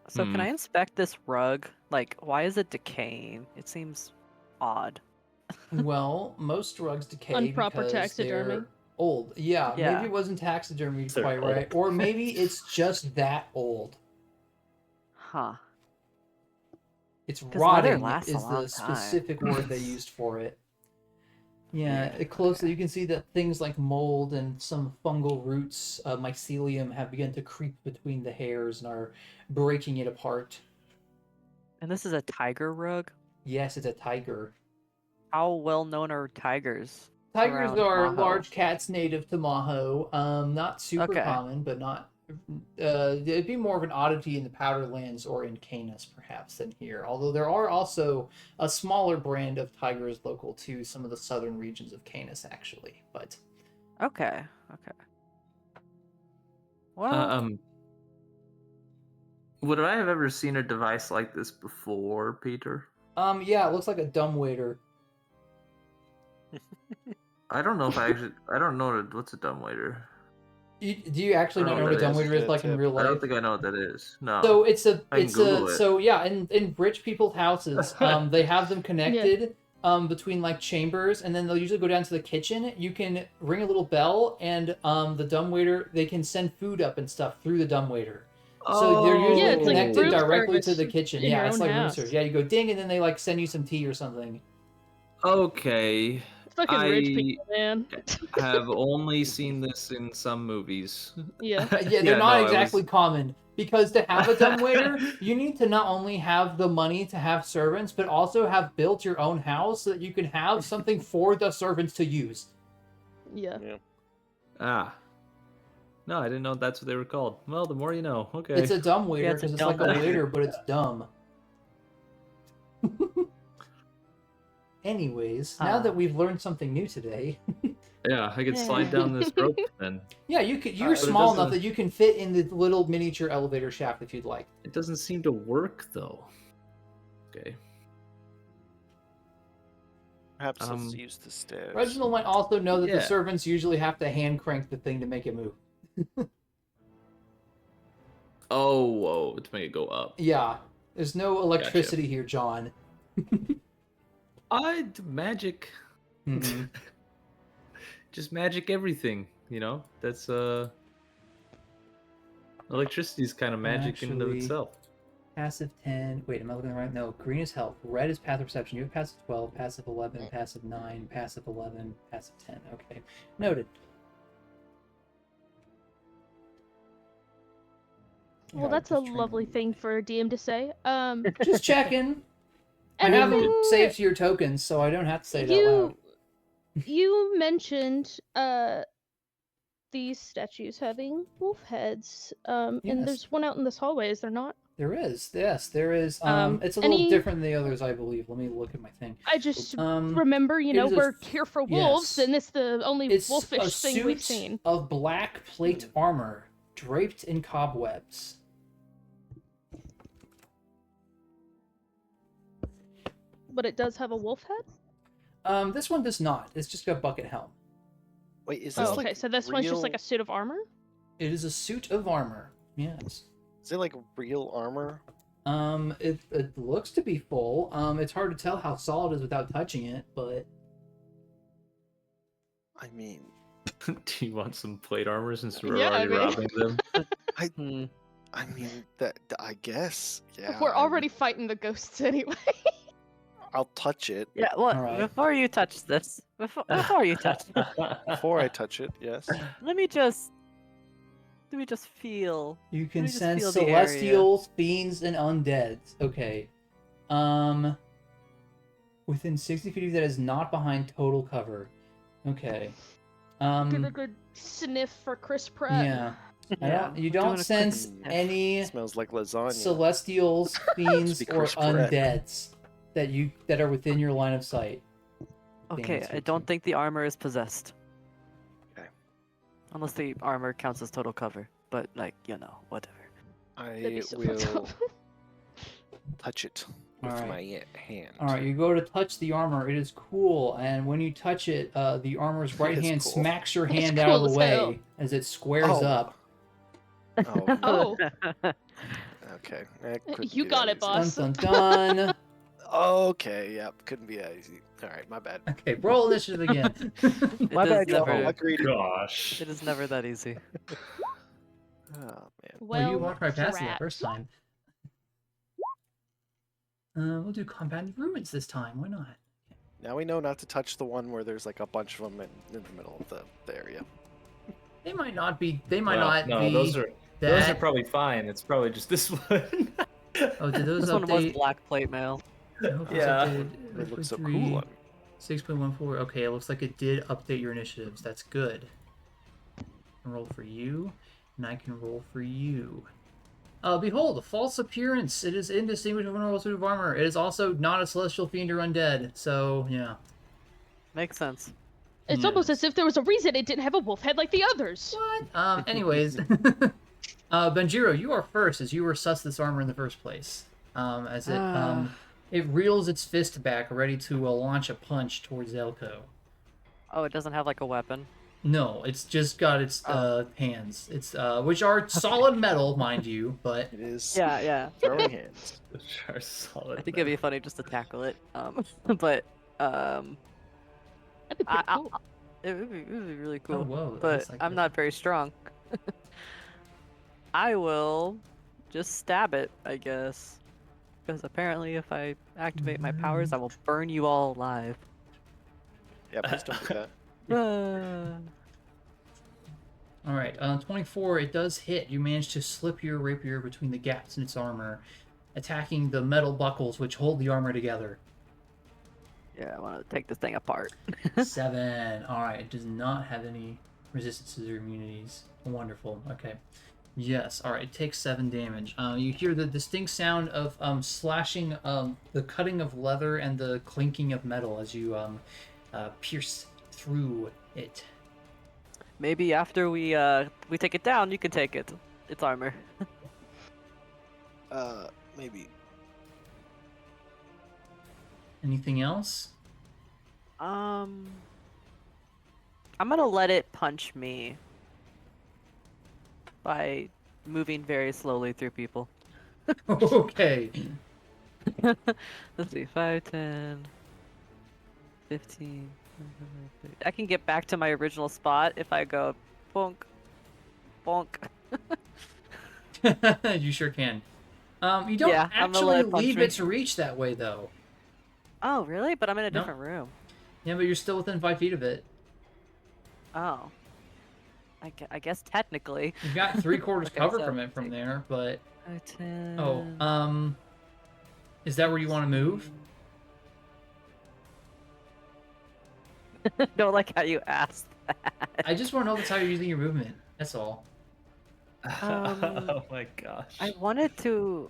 so, can I inspect this rug? Like, why is it decaying? It seems odd. Well, most rugs decay Improper because taxidermy. they're old. Yeah, Yeah. maybe it wasn't taxidermy They're quite old. right, or maybe it's just that old. Huh. It's leather rotting lasts a is long the time. specific word they used for it. Yeah, Yeah, closely you can see that things like mold and some fungal roots, mycelium, have begun to creep between the hairs and are breaking it apart. And this is a tiger rug? Yes, it's a tiger. How well known are tigers? Tigers around are Maho? large cats native to Maho. Not super Okay. common, but not. It'd be more of an oddity in the Powderlands or in Canis, perhaps, than here. Although there are also a smaller brand of tigers local to some of the southern regions of Canis, actually. But Okay. Well, Would I have ever seen a device like this before, Peter? yeah, it looks like a dumbwaiter. I don't know if I actually. I don't know what's a dumbwaiter. Do you actually I not don't know know what a what that dumbwaiter is. is like in real I life? don't think I know what that is. No. So it's a I can Google it. so yeah, in rich people's houses, they have them connected between like chambers, and then they'll usually go down to the kitchen. You can ring a little bell, and the dumbwaiter, they can send food up and stuff through the dumbwaiter. So they're usually Yeah, it's like connected room directly to service the kitchen. in Yeah, your it's own like room house. service. Yeah, you go ding, and then they like send you some tea or something. Okay. Fucking rich people, man. Have only seen this in some movies. Yeah. Yeah, they're not no, exactly common. Because to have a dumbwaiter, you need to not only have the money to have servants, but also have built your own house so that you can have something for the servants to use. Yeah. Ah. No, I didn't know that's what they were called. Well, the more you know. Okay. It's a dumbwaiter Yeah, it's a because it's like a dumbwaiter. waiter, but it's dumb. Anyways, now that we've learned something new today, Yeah, I could slide down this rope then. yeah, you could. You're But it small enough doesn't- that you can fit in the little miniature elevator shaft if you'd like. It doesn't seem to work though. Okay. Perhaps let's Um, use the stairs. Reginald might also know that the Yeah. servants usually have to hand crank the thing to make it move. Oh, whoa! To make it go up. Yeah, there's no electricity here, John. Magic. Mhm. Just magic everything. You know, that's electricity is kind of magic in and of Actually- itself. Passive 10. Wait, am I looking right? No, green is health. Red is passive perception. You have passive 12, passive 11, passive 9, passive 11, passive 10. Okay. Noted. Well, Alright, that's a just trying to- lovely thing for a DM to say. Just checking. I And have them then saved to your tokens, so I don't have to say it out loud. you mentioned these statues having wolf heads. And Yes. there's one out in this hallway, is there not? There is, yes, there is. It's a little any- different than the others, I believe. Let me look at my thing. I just it remember, is a we're f- here for wolves, yes. and it's the only It's a wolfish thing we've suit seen. of black plate armor draped in cobwebs. But it does have a wolf head? This one does not. It's just got a bucket helm. Wait, is this Oh, okay, like so this one's just like real- a suit of armor? It is a suit of armor. Yes. Is it like real armor? It looks to be full. It's hard to tell how solid it is without touching it, but I mean, Do you want some plate armor since we're Yeah, I already mean- robbing them? Hmm. I mean that I guess. Yeah. We're I already would- fighting the ghosts anyway. I'll touch it Yeah, well, Alright. before you touch this, before you touch it, before I touch it. Yes. let me just feel. You Let can me just sense feel the area. celestials, fiends, and undeads. Okay. Within 60 feet of you that is not behind total cover. Okay. Give a good sniff for Chris Pratt. Yeah. Yeah, You doing a don't quick sense sniff. any Smells like lasagna. celestials, fiends, Speak or Chris Pratt. undeads that are within your line of sight. Okay, Damn, I it's don't too. think the armor is possessed. Okay. Unless the armor counts as total cover, but like whatever. That'd I be so fucked will up. touch it with Alright. my hand. Alright, you go to touch the armor. It is cool, and when you touch it, the armor's right It is hand cool. smacks your It's hand out cool of the as hell. way as it squares Oh. up. Oh, no. Oh, Okay. That couldn't you be got that it, easy. boss. Dun dun dun. Okay, yep. Couldn't be that easy. Alright, my bad. Okay, roll initiative again. It My is bad, y'all. never. I greedy. Gosh. It is never that easy. Oh, man. Well, you walked right past it that drat. first time. We'll do compounded ruins this time. Why not? Now we know not to touch the one where there's like a bunch of them in the middle of the area. They might not be. They might Well, not no, be. those are that... probably fine. It's probably just this one. Oh, did those This one was update? black plate mail. I hope it's Yeah. updated. It looks so 3, cool on me. 6.14. Okay, it looks like it did update your initiatives. That's good. I can roll for you, and I can roll for you. Behold, a false appearance. It is indistinguishable from a normal suit of armor. It is also not a celestial fiend or undead. So, yeah. Makes sense. It's Yeah. almost as if there was a reason it didn't have a wolf head like the others. What? Anyways. Benjiro, you are first, as you were sus this armor in the first place. As it reels its fist back, ready to launch a punch towards Elco. Oh, it doesn't have like a weapon. No, it's just got its hands. It's which are solid metal, mind you, but It is Yeah. throwing hands. Which are solid. I think it'd be funny just to tackle it. But That'd be pretty cool. it would be really cool. oh whoa, But that's like I'm not very strong. I will just stab it, I guess. Because apparently if I activate my powers, I will burn you all alive. Yeah, please don't do that. All right. 24. It does hit. You manage to slip your rapier between the gaps in its armor, attacking the metal buckles which hold the armor together. Yeah, I want to take this thing apart. 7. All right. It does not have any resistances or immunities. Wonderful. Okay. Yes. All right. It takes 7 damage. You hear the distinct sound of slashing, the cutting of leather and the clinking of metal as you pierce through it. Maybe after we take it down, you can take it. It's armor. Maybe. Anything else? I'm gonna let it punch me by moving very slowly through people. Okay. Let's see, 5, 10, 15. I can get back to my original spot if I go bonk, bonk. You sure can. You don't Yeah, I'm gonna let actually it punch leave me. its reach that way, though. Oh, really? But I'm in a No. different room. Yeah, but you're still within 5 feet of it. Oh. I guess technically. You've got 3/4 Okay, cover so- from it from there, but 5, 10. oh, is that where you want to move? Don't like how you asked that. I just want to know if that's how you're using your movement. That's all. Oh my gosh. I wanted to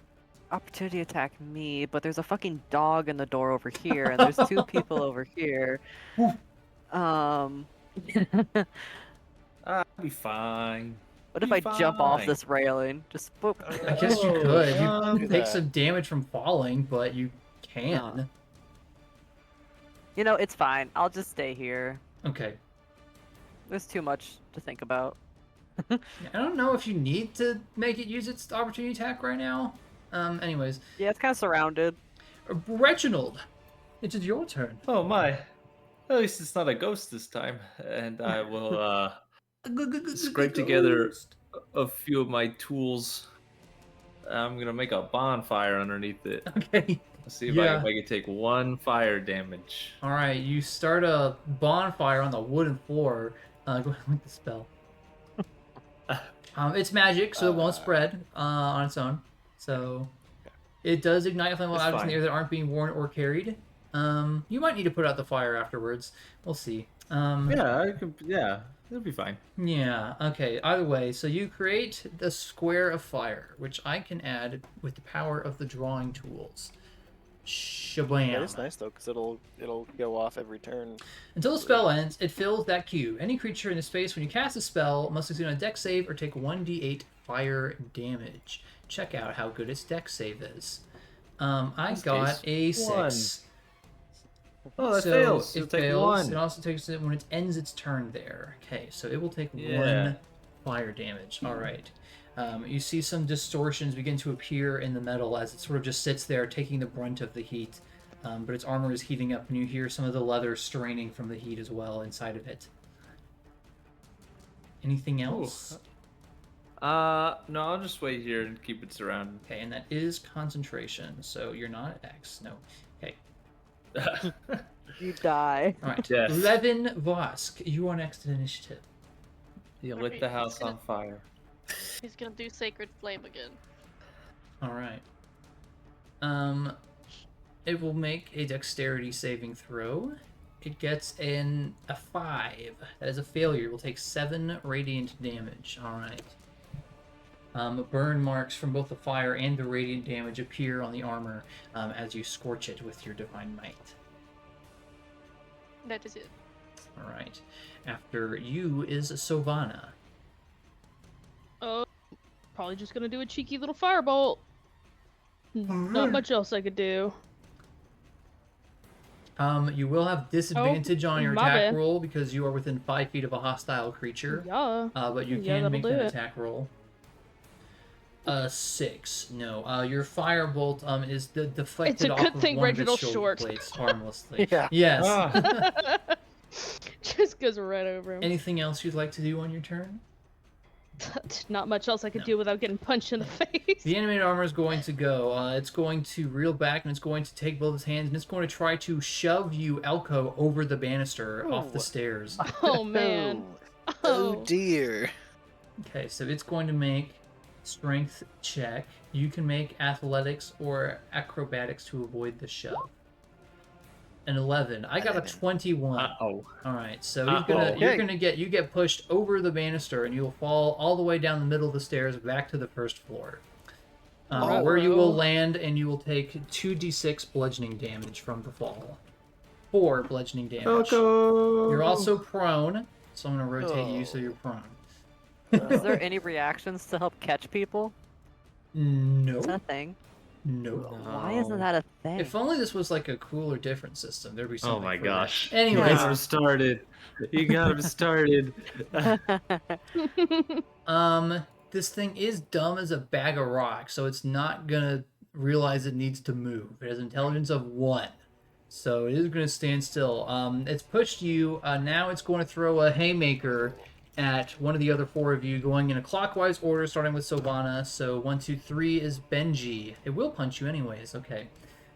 opportunity attack me, but there's a fucking dog in the door over here, and there's 2 people over here. Oof. What I'll be fine. if Be I jump off fine. this railing? Just boop. I guess you Oh, could. don't You do take that. some damage from falling, but you can. You know, it's fine. I'll just stay here. Okay. There's too much to think about. I don't know if you need to make it use its opportunity attack right now. Anyways, Yeah, it's kind of surrounded. Reginald, it is your turn. Oh my. At least it's not a ghost this time, and I will scrape together a few of my tools. I'm gonna make a bonfire underneath it. Okay. Let's see if I Yeah. can make it take 1 fire damage. All right, you start a bonfire on the wooden floor. Go ahead and make the spell. It's magic, so it won't spread on its own. So it does ignite flame It's objects in the fine. air that aren't being worn or carried. You might need to put out the fire afterwards. We'll see. Yeah, I can. Yeah, it'll be fine. Yeah, okay. Either way, so you create the square of fire, which I can add with the power of the drawing tools. Shabam. That is nice though, because it'll go off every turn. Until the spell ends, it fills that cube. Any creature in the space when you cast a spell must succeed on a dex save or take 1d8 fire damage. Check out how good its dex save is. I This got case, a 1. 6. Oh, that So fails. it It'll take fails. 1. It also takes it when it ends its turn there. Okay, so it will take Yeah. 1 fire damage. All right. You see some distortions begin to appear in the metal as it sort of just sits there taking the brunt of the heat. But its armor is heating up, and you hear some of the leather straining from the heat as well inside of it. Anything else? No, I'll just wait here and keep it surrounded. Okay, and that is concentration, so you're not at X. No. Okay. You die. All right. Yes. Levin, Vosk, you are next in initiative. You Alright, lit the he's house gonna- on fire. He's gonna do Sacred Flame again. All right. It will make a dexterity saving throw. It gets a 5. That is a failure. It will take 7 radiant damage. All right. Burn marks from both the fire and the radiant damage appear on the armor as you scorch it with your divine might. That is it. All right. After you is Sovanna. Oh, probably just gonna do a cheeky little firebolt. Not much else I could do. You will have disadvantage on your my attack bad. roll because you are within 5 feet of a hostile creature. Yeah. But you Yeah, can that'll make do that it. attack roll. 6. No. Your firebolt is deflected It's a off good of thing one of its Reginald's shoulder short. blades harmlessly. Yeah. Yes. Ah. Just goes right over him. Anything else you'd like to do on your turn? Not much else I could No. do without getting punched in the face. The animated armor is going to go. It's going to reel back and it's going to take both its hands and it's going to try to shove you, Elco, over the banister off the Oh. stairs. Oh man. Oh dear. Okay, so it's going to make strength check. You can make athletics or acrobatics to avoid the shove. An 11. I got a 21. Uh-oh. All right, so Uh-oh. you get pushed over the banister and you'll fall all the way down the middle of the stairs back to the first floor. Where you will land and you will take 2d6 bludgeoning damage from the fall. 4 bludgeoning damage. Elco! You're also prone, so I'm going to rotate you so you're prone. Is there any reactions to help catch people? No. Is that a thing? No. Why isn't that a thing? If only this was like a cool or different system, there'd be something. Oh my for gosh. That. Anyways, You got him started. You got him started. this thing is dumb as a bag of rocks, so it's not gonna realize it needs to move. It has intelligence of 1, so it is gonna stand still. It's pushed you. Now it's going to throw a haymaker at one of the other 4 of you, going in a clockwise order, starting with Sovanna. So 1, 2, 3 is Benji. It will punch you anyways. Okay.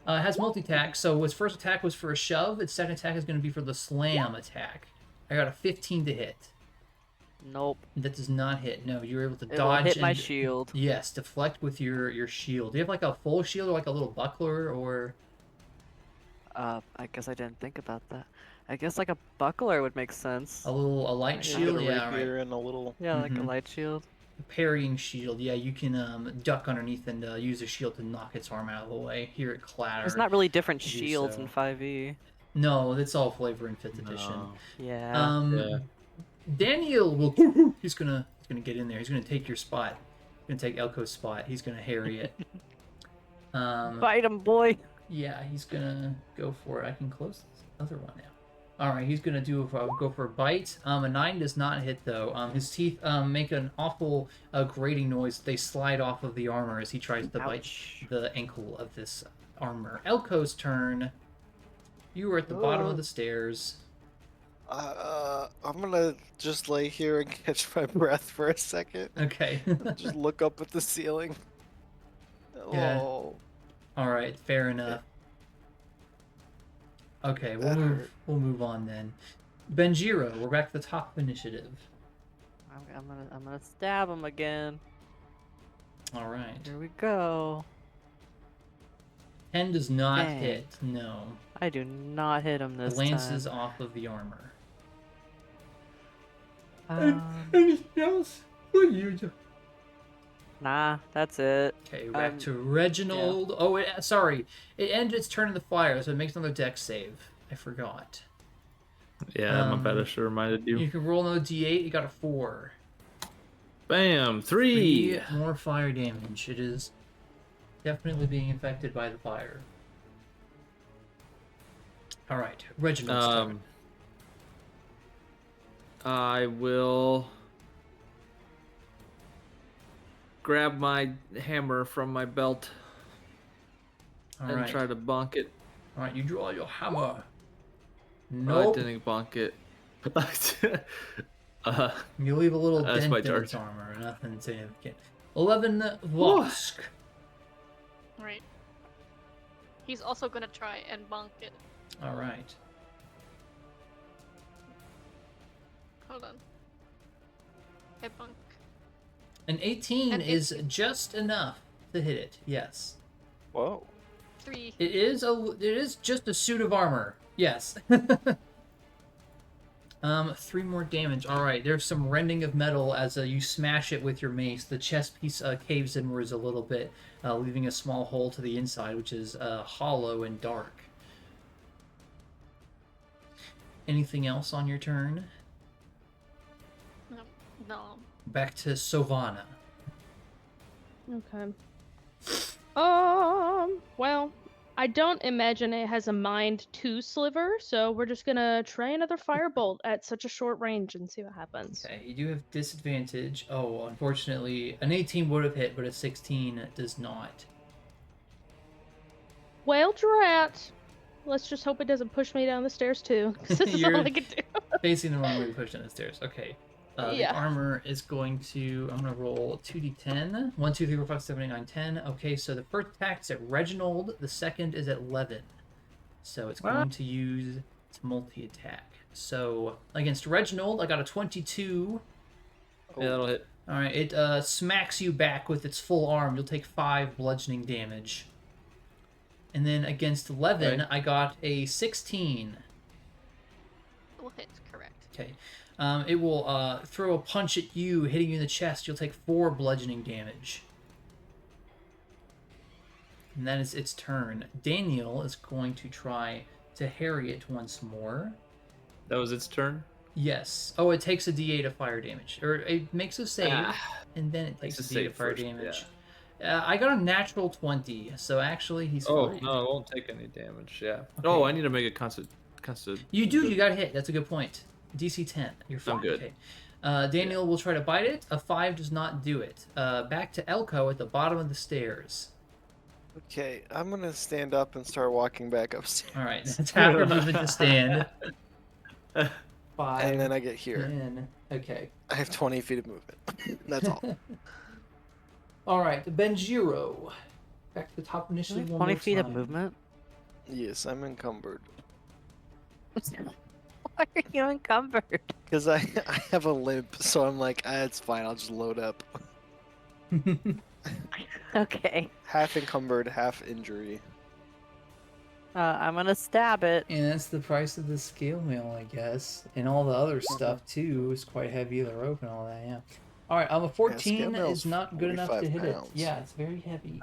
It has multi-attack, so its first attack was for a shove. Its second attack is going to be for the slam attack. I got a 15 to hit. Nope. That does not hit. No, you're able to It'll dodge. hit my and- shield. Yes, deflect with your shield. Do you have like a full shield or like a little buckler or? I guess I didn't think about that. I guess like a buckler would make sense. A light Yeah. shield, Get a yeah, rapier right. and a little. Yeah, like a Mhm. light shield. A parrying shield, yeah. You can duck underneath and use a shield to knock its arm out of the way. Hear it clatter. There's not really different do shields so. in 5e. No, it's all flavor in 5th edition. No. Yeah. Yeah. Daniel will. He's gonna get in there. He's gonna take your spot. He's gonna take Elco's spot. He's gonna harry it. Fight him, boy. Yeah, he's gonna go for it. I can close this other one now. All right, he's gonna go for a bite. A 9 does not hit though. His teeth make an awful grating noise. They slide off of the armor as he tries to bite Ouch. the ankle of this armor. Elco's turn. You are at the bottom of the stairs. I'm gonna just lay here and catch my breath for a second. Okay. Just look up at the ceiling. Yeah. Oh, All right, fair enough. Okay, that hurt. we'll move on then. Benjiro, we're back to the top of initiative. I'm gonna stab him again. All right. Here we go. 10 does not Dang. hit. No. I do not hit him this Glances time. off of the armor. Anything else? What you do? Nah, that's it. Okay, back to Reginald. Yeah. Oh, sorry. It ended its turn in the fire, so it makes another dex save. I forgot. Yeah, my bad. I should have reminded you. You can roll another d8. You got a 4. Bam! 3! 3 more fire damage. It is definitely being affected by the fire. All right, Reginald's turn. I will grab my hammer from my belt and try to bonk it. All right, you draw your hammer. Nope. I didn't bonk it. You leave a little dent my in its armor. Nothing significant. 11 Vosk. Right. He's also gonna try and bonk it. All right. Hold on. Hit bonk. An 18 is just enough to hit it. Yes. Whoa. 3. It is just a suit of armor. Yes. 3 more damage. All right. There's some rending of metal as you smash it with your mace. The chest piece caves inwards a little bit, leaving a small hole to the inside, which is hollow and dark. Anything else on your turn? No. Back to Sovanna. Okay. Well, I don't imagine it has a mind to sliver, so we're just gonna try another firebolt at such a short range and see what happens. Okay, you do have disadvantage. Oh, unfortunately, an 18 would have hit, but a 16 does not. Well, drat. Let's just hope it doesn't push me down the stairs too, because this is all I can do. Facing the wrong way to push down the stairs. Okay. The armor is going to... I'm going to roll 2d10. 1, 2, 3, 4, 5, 7, 8, 9, 10. Okay, so the first attack is at Reginald. The second is at Levin. So it's going to use its multi-attack. So against Reginald, I got a 22. Yeah, that'll hit. All right, it smacks you back with its full arm. You'll take 5 bludgeoning damage. And then against Levin, I got a 16. Will hit, correct. Okay. It will throw a punch at you, hitting you in the chest. You'll take 4 bludgeoning damage. And that is its turn. Daniel is going to try to harry it once more. That was its turn? Yes. Oh, it takes a d8 of fire damage. Or it makes a save, and then it takes a d8 of fire damage. Yeah. I got a natural 20, so actually he's fine. Oh, no, it won't take any damage, yeah. Okay. Oh, I need to make a constant... You do, you got a hit. That's a good point. DC 10. You're fine. I'm good. Okay. Daniel will try to bite it. A 5 does not do it. Back to Elco at the bottom of the stairs. Okay, I'm gonna stand up and start walking back upstairs. All right, that's half your movement to stand. 5. And then I get here. 10. Okay. I have 20 feet of movement. That's all. All right, Benjiro. Back to the top initially. 20 feet of movement? Yes, I'm encumbered. Why are you encumbered? Because I have a limp, so I'm like, it's fine, I'll just load up. Okay. Half encumbered, half injury. I'm gonna stab it. And that's the price of the scale mail, I guess. And all the other stuff, too, is quite heavy. The rope and all that, yeah. All right, a 14 is not good enough to hit it. Yeah, it's very heavy.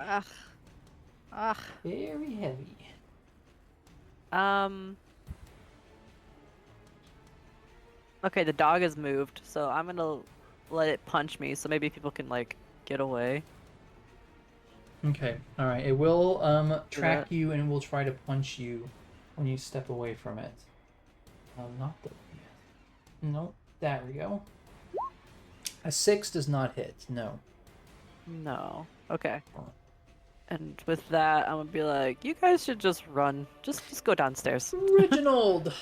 Very heavy. Okay, the dog has moved, so I'm gonna let it punch me, so maybe people can, like, get away. Okay, alright. It will track you and will try to punch you when you step away from it. Not there yet. Nope, there we go. A 6 does not hit, no. No. Okay. And with that, I'm gonna be like, you guys should just run. Just go downstairs. Reginald!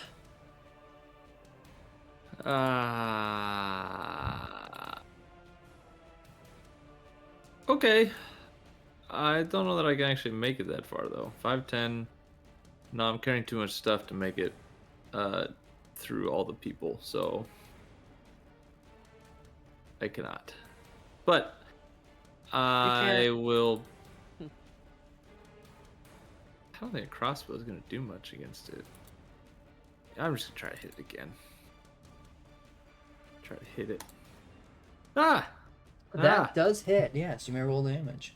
Okay. I don't know that I can actually make it that far though. 5'10". No, I'm carrying too much stuff to make it through all the people, so I cannot. But I will. I don't think a crossbow is gonna do much against it. I'm just gonna try to hit it again. Try to hit it. Ah! That does hit. Yes, you may roll damage.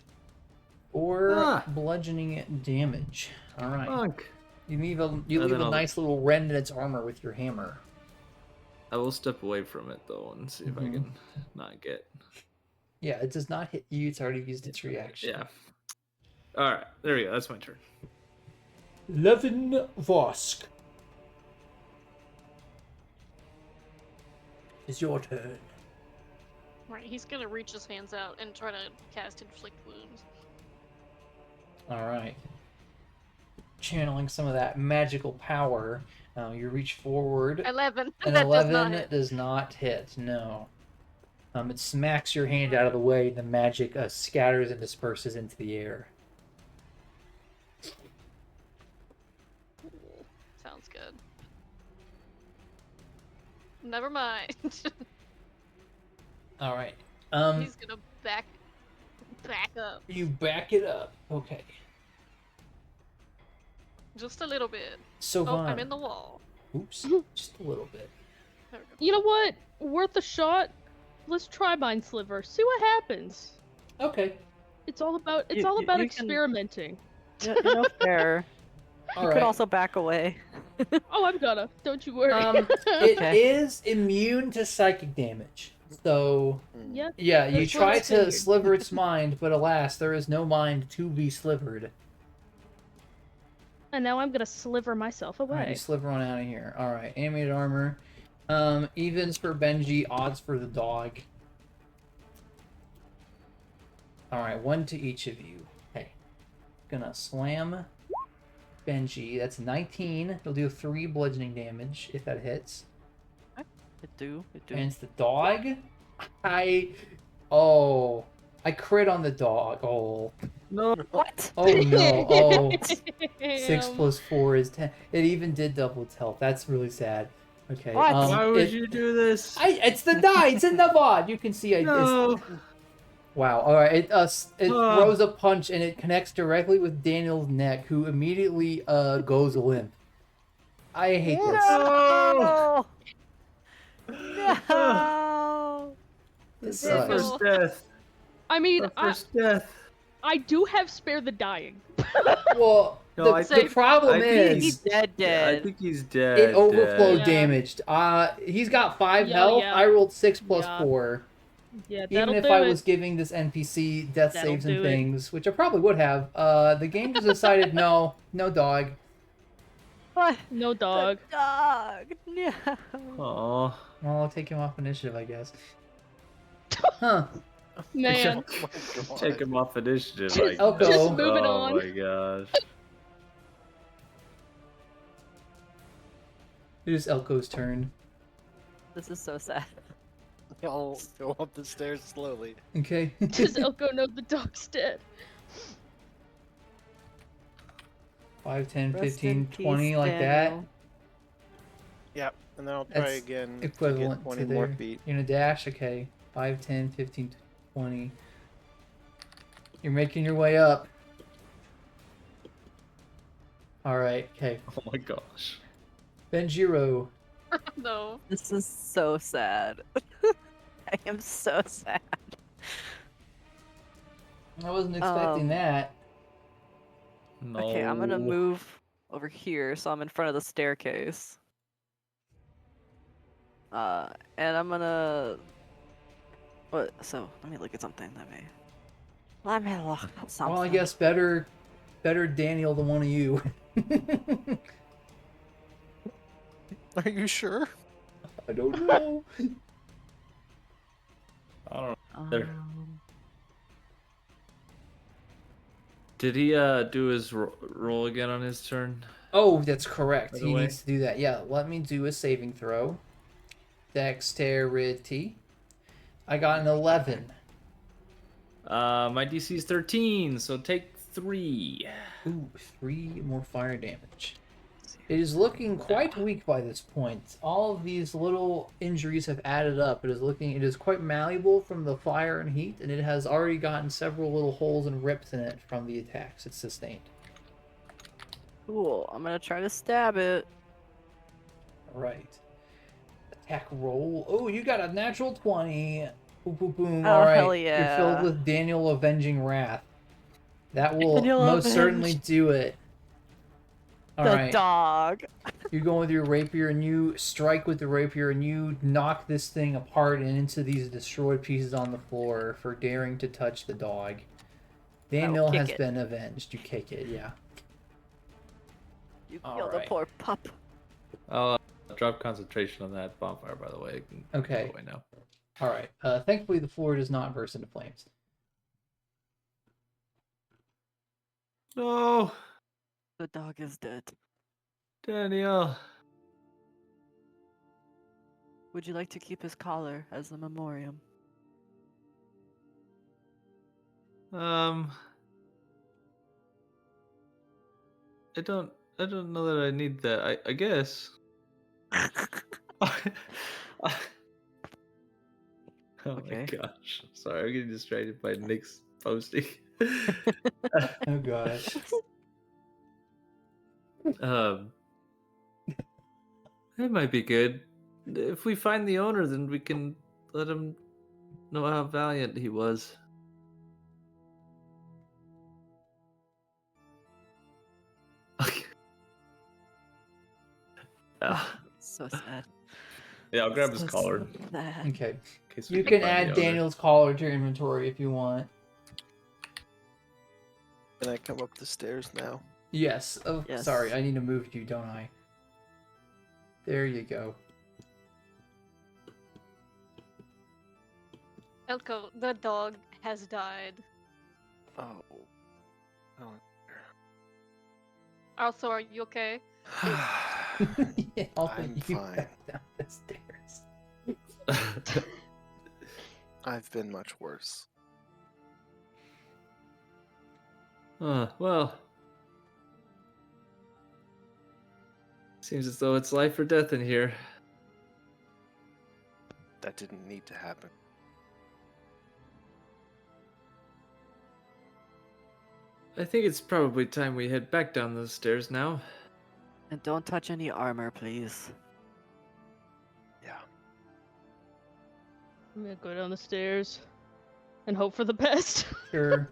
Or Ah. bludgeoning damage. All right. Fuck. You leave a And then I'll- nice little rend in its armor with your hammer. I will step away from it though and see if I can not get. Yeah, it does not hit you. It's already used its reaction. Yeah. All right, there we go. That's my turn. Levin Vosk. It's your turn. Right, he's gonna reach his hands out and try to cast Inflict Wounds. All right. Channeling some of that magical power, you reach forward. 11. An That 11 does not hit. does not hit. No. It smacks your hand out of the way. The magic scatters and disperses into the air. Sounds good. Never mind. All right. He's gonna back up You back it up. Okay. just a little bit. So Oh, I'm in the wall. Oops. Just a little bit. There we go. You know what? Worth a shot. Let's try Mind Sliver. See what happens. Okay. It's all about You can- experimenting. No fair. All You right. could also back away. Oh, I'm gonna. Don't you worry. It Okay. is immune to psychic damage. So, yeah. yeah, you That's what try I to figured. sliver its mind, but alas, there is no mind to be slivered. And now I'm gonna sliver myself All right, you away. sliver on out of here. All right, animated armor. Evens for Benji, odds for the dog. All right, one to each of you. Okay, gonna slam Benji. That's 19. He'll do 3 bludgeoning damage if that hits. It do. And it's the dog. I crit on the dog. Oh No. What? no. Oh, 6 Damn. plus 4 is 10. It even did double its health. That's really sad. Okay. What? Why would you do this? It's the die. It's in the VOD. You can see. No. Wow. All right. It Ah. throws a punch and it connects directly with Daniel's neck, who immediately goes limp. I hate this. No! No! This The sucks. first death. I mean, The first death. I do have spare the dying. Well, No, I the think- problem I think is He's dead, Yeah, I dead. think he's dead. it overflow Yeah. damaged. He's got 5 Yeah, health. yeah. I rolled 6 plus Yeah. 4. Yeah, Even that'll if do I it. was giving this NPC death That'll saves and do it. things, which I probably would have, the game just decided no dog. What? No dog. The dog. No. Aw. Well, I'll take him off initiative, I guess. Huh. Man. Oh my God. Take him off initiative. Just- I just guess. moving oh on. my gosh. It is Elco's turn. This is so sad. I'll go up the stairs slowly. Okay. Does Elco know the dog's dead? 5, 10, Rest 15, in 20, peace, like Daniel. Yep, and then I'll try That's again equivalent to get 20 to more their... feet. You're gonna dash? Okay. 5, 10, 15, 20. You're making your way up. Alright, okay. Oh my gosh. Benjiro. No. This is so sad. I am so sad. I wasn't expecting that. No. Okay, I'm gonna move over here so I'm in front of the staircase. And I'm gonna. What? So let me look at something. Let me look at something. Well, I guess better Daniel than one of you. Are you sure? I don't know. I don't know. there. Um, Did he do his roll again on his turn? Oh, that's correct. By the He way. needs to do that. Yeah, let me do a saving throw. dexterity. I got an 11. My DC is 13, so take 3. Ooh, 3 more fire damage. It is looking quite weak by this point. All of these little injuries have added up. It is quite malleable from the fire and heat, and it has already gotten several little holes and rips in it from the attacks it sustained. Cool. I'm gonna try to stab it. Alright. Attack roll. Oh, you got a natural 20. Boom, boom, boom. Oh, Alright. hell You're yeah. filled with Daniel Avenging Wrath. That will Daniel most certainly Avenged. do it. The Alright. dog. You go with your rapier and you strike with the rapier and you knock this thing apart and into these destroyed pieces on the floor for daring to touch the dog. Daniel kick has it. been avenged. You kick it, yeah. You All killed a right. poor pup. I'll drop concentration on that bonfire, by the way. It can Okay. go away now. Alright. Thankfully the floor does not burst into flames. No, The dog is dead. Daniel. Would you like to keep his collar as a memoriam? I don't know that I need that. I guess. Oh Okay. my gosh. Sorry, I'm getting distracted by Nick's posting. Oh gosh. It might be good. If we find the owner, then we can let him know how valiant he was. Ah, So sad. yeah, I'll grab his So collar. sad. Okay. in case we You can can find the add owner. Daniel's collar to your inventory if you want. Can I come up the stairs now? Yes. Oh, Yes. sorry. I need to move you, don't I? There you go. Elco, the dog has died. Oh. Oh. Also, are you okay? Yeah, I'll put I'm you fine. back down the stairs. I've been much worse. Well. Seems as though it's life or death in here. That didn't need to happen. I think it's probably time we head back down those stairs now. And don't touch any armor, please. Yeah. I'm gonna go down the stairs and hope for the best. Sure.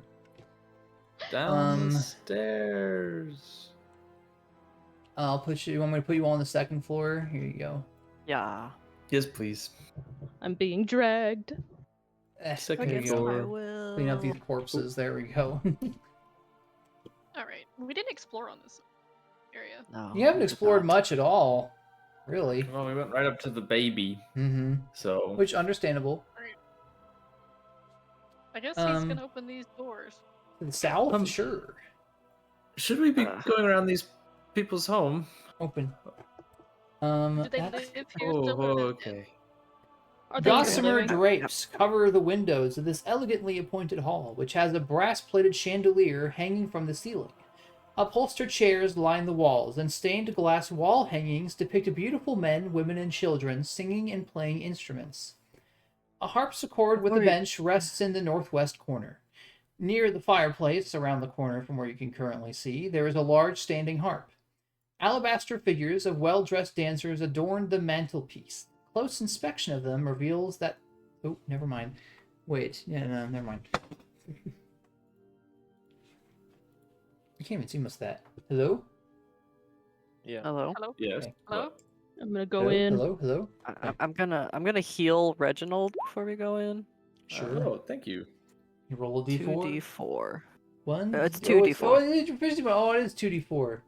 Down the stairs. I'll put you. You want me to put you on the second floor? Here you go. Yeah. Yes, please. I'm being dragged. Second there you Against go. my floor. will. Clean up these corpses. There we go. Alright, we didn't explore on this area. No, You haven't we did explored not. much at all, really. Well, we went right up to the baby, Mm-hmm. so. Which understandable. I guess he's gonna open these doors. To the south, Um, sure. Should we be going around these people's home? Open. Do they That's- live here Oh, still? Or are they dead? okay. Are they Gossamer living? drapes cover the windows of this elegantly appointed hall, which has a brass-plated chandelier hanging from the ceiling. Upholstered chairs line the walls, and stained glass wall hangings depict beautiful men, women, and children singing and playing instruments. A harpsichord with a bench rests in the northwest corner. Near the fireplace, around the corner from where you can currently see, there is a large standing harp. Alabaster figures of well-dressed dancers adorn the mantelpiece. Close inspection of them reveals that... Oh, never mind. Wait, yeah, no, never mind. You can't even see much of that. Hello? Yeah. Hello. Hello? Yes. Okay. Hello? I'm gonna go Hello? in. Hello? Hello? I'm gonna heal Reginald before we go in. Sure. Oh, thank you. You roll a d4. 2d4. One? It's Oh, 2d4. Oh, it is proficiency bonus. Oh, it is 2d4.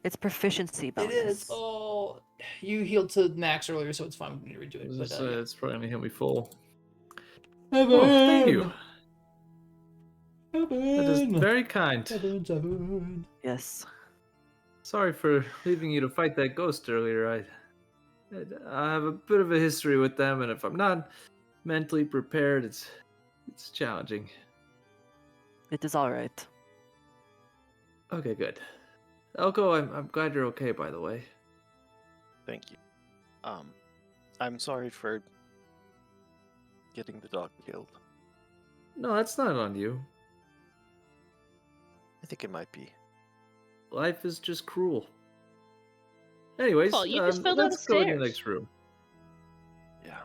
It's proficiency bonus. It is. Oh, you healed to max earlier, so it's fine. We need to redo it. But, yeah. It's probably gonna hit me full. Heaven! Oh, thank you. Heaven! That is very kind. Heaven. Yes. Sorry for leaving you to fight that ghost earlier. I have a bit of a history with them, and if I'm not mentally prepared, it's challenging. It is all right. Okay, good. Elco, I'm glad you're okay, by the way. Thank you. I'm sorry for getting the dog killed. No, that's not on you. I think it might be. Life is just cruel. Anyways, Well, you just fell down let's the go in the stairs. next room. Yeah.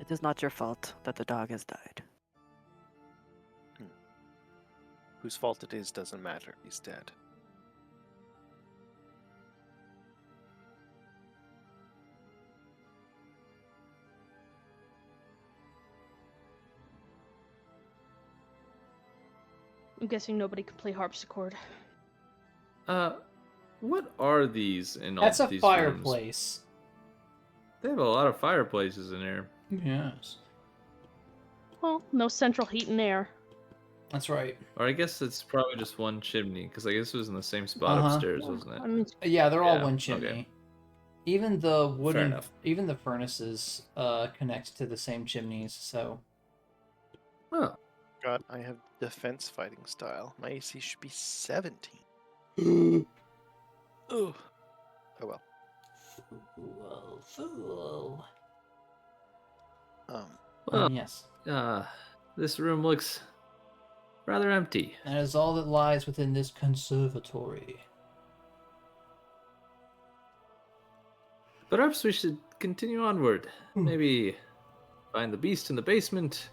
It is not your fault that the dog has died. Whose fault it is doesn't matter. He's dead. I'm guessing nobody can play harpsichord. What are these in all That's a these rooms? fireplace. They have a lot of fireplaces in here. Yes. Well, no central heat and air. That's right. Or I guess it's probably just one chimney, because I guess it was in the same spot Uh-huh. upstairs, wasn't it? I mean, Yeah, they're all Yeah, one okay. chimney. Even the wooden, enough. even the furnaces connect to the same chimneys. So Oh, God, I have defense fighting style. My AC should be 17. Oh well. Fool. well, Yes. this room looks rather empty. That is all that lies within this conservatory. Perhaps we should continue onward. Hmm. Maybe find the beast in the basement.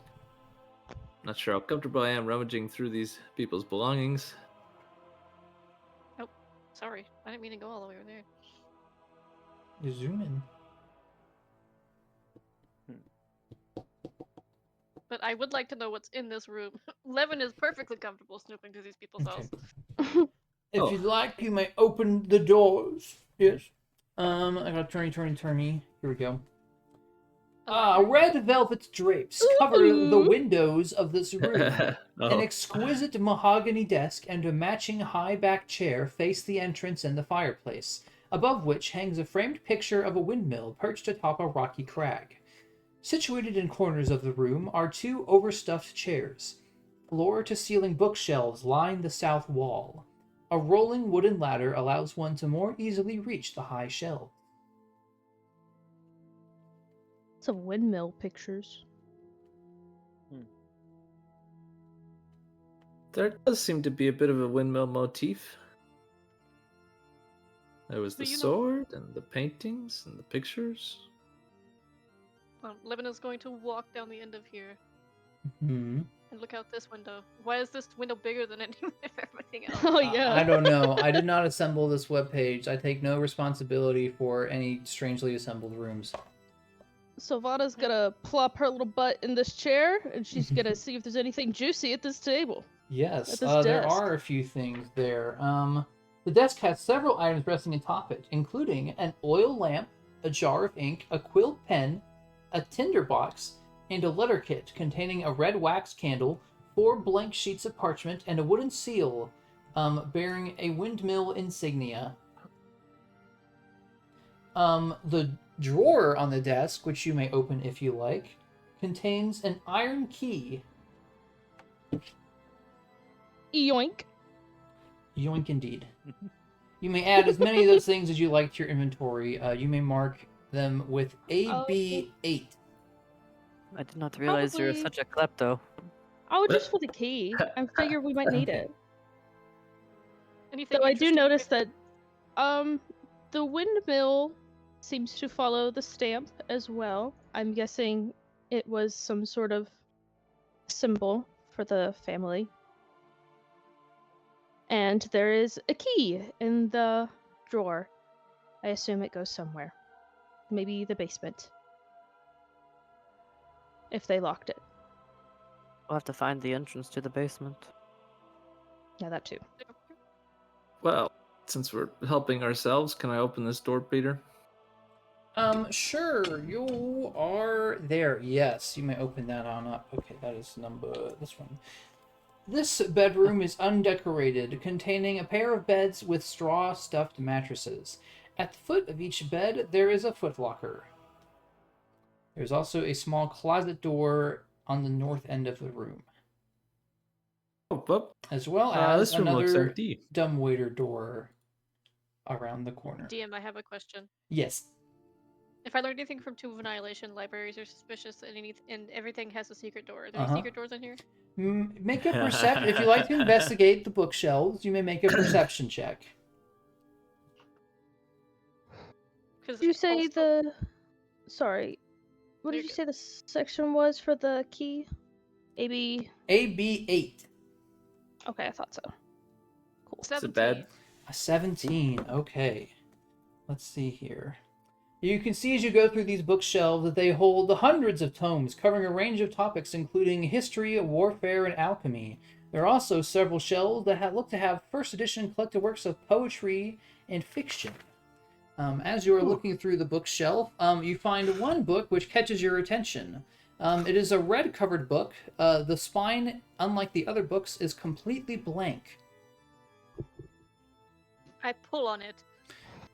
Not sure how comfortable I am rummaging through these people's belongings. Sorry, I didn't mean to go all the way over there. You zoom in. But I would like to know what's in this room. Levin is perfectly comfortable snooping through these people's Okay. house. If Oh. you'd like, you may open the doors. Yes. I got turny. Here we go. Red velvet drapes cover the Ooh. windows of this room. An Oh, exquisite mahogany desk and a matching high-back chair face the entrance and the fireplace, above which hangs a framed picture of a windmill perched atop a rocky crag. Situated in corners of the room are two overstuffed chairs. Floor-to-ceiling bookshelves line the south wall. A rolling wooden ladder allows one to more easily reach the high shelves. Some windmill pictures. there does seem to be a bit of a windmill motif. There was So the you know- sword and the paintings and the pictures. Levin is going to walk down the end of here Hmm. and look out this window. Why is this window bigger than any of everything else? Oh yeah. I don't know. I did not assemble this webpage. I take no responsibility for any strangely assembled rooms. Sovanna's gonna plop her little butt in this chair, and she's gonna see if there's anything juicy at this table. Yes, At this there desk. are a few things there. The desk has several items resting atop it, including an oil lamp, a jar of ink, a quill pen, a tinderbox, and a letter kit containing a red wax candle, 4 blank sheets of parchment, and a wooden seal bearing a windmill insignia. The drawer on the desk, which you may open if you like, contains an iron key. Yoink. Yoink indeed. You may add as many of those things as you like to your inventory. You may mark them with AB8. I did not realize you were Probably- such a klepto. Oh, just for the key. I figured we might need Okay. it. Anything So I do interesting notice pick- that the windmill seems to follow the stamp as well. I'm guessing it was some sort of symbol for the family. And there is a key in the drawer. I assume it goes somewhere. Maybe the basement. If they locked it. We'll have to find the entrance to the basement. Yeah, that too. Well, since we're helping ourselves, can I open this door, Peter? Sure, you are there. Yes, you may open that on up. Okay, that is this one. This bedroom is undecorated, containing a pair of beds with straw-stuffed mattresses. At the foot of each bed, there is a footlocker. There's also a small closet door on the north end of the room, as well as this room looks another empty. dumbwaiter door around the corner. DM, I have a question. Yes. If I learned anything from Tomb of Annihilation, libraries are suspicious and everything has a secret door. Are there any secret doors in here? Make a perception. If you like to investigate the bookshelves, you may make a perception check. Did you say the... Sorry. What did you say the section was for the key? AB... AB8. Okay, I thought so. Cool. 17. Is it bad? A 17. Okay. Let's see here. You can see as you go through these bookshelves that they hold hundreds of tomes covering a range of topics including history, warfare, and alchemy. There are also several shelves that look to have first edition collected works of poetry and fiction. As you are looking through the bookshelf, you find one book which catches your attention. It is a red-covered book. The spine, unlike the other books, is completely blank. I pull on it.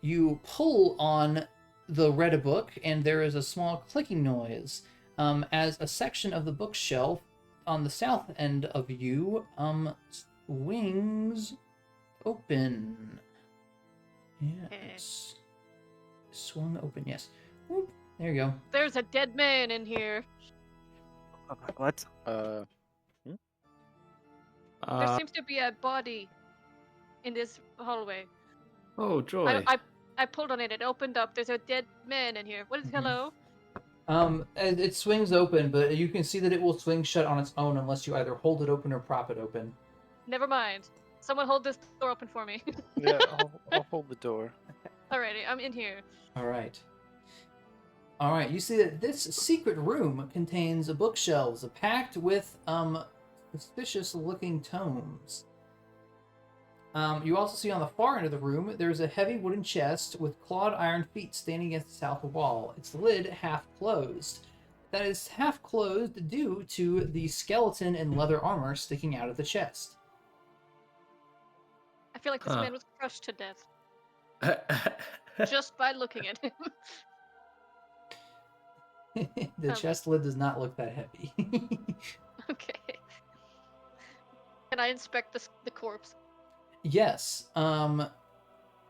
You pull on the red book, and there is a small clicking noise as a section of the bookshelf on the south end of you swings open. Yes. Swung open, yes. Whoop, there you go. There's a dead man in here. What? There seems to be a body in this hallway. Oh, joy. I pulled on it. It opened up. There's a dead man in here. What is hello? It swings open, but you can see that it will swing shut on its own unless you either hold it open or prop it open. Never mind. Someone hold this door open for me. Yeah, I'll hold the door. Alrighty, I'm in here. Alright. Alright, you see that this secret room contains bookshelves packed with suspicious-looking tomes. You also see on the far end of the room, there's a heavy wooden chest with clawed iron feet standing against the south wall. Its lid half closed. That is half closed due to the skeleton and leather armor sticking out of the chest. I feel like this man was crushed to death just by looking at him. The chest lid does not look that heavy. Okay. Can I inspect the corpse? Yes. It's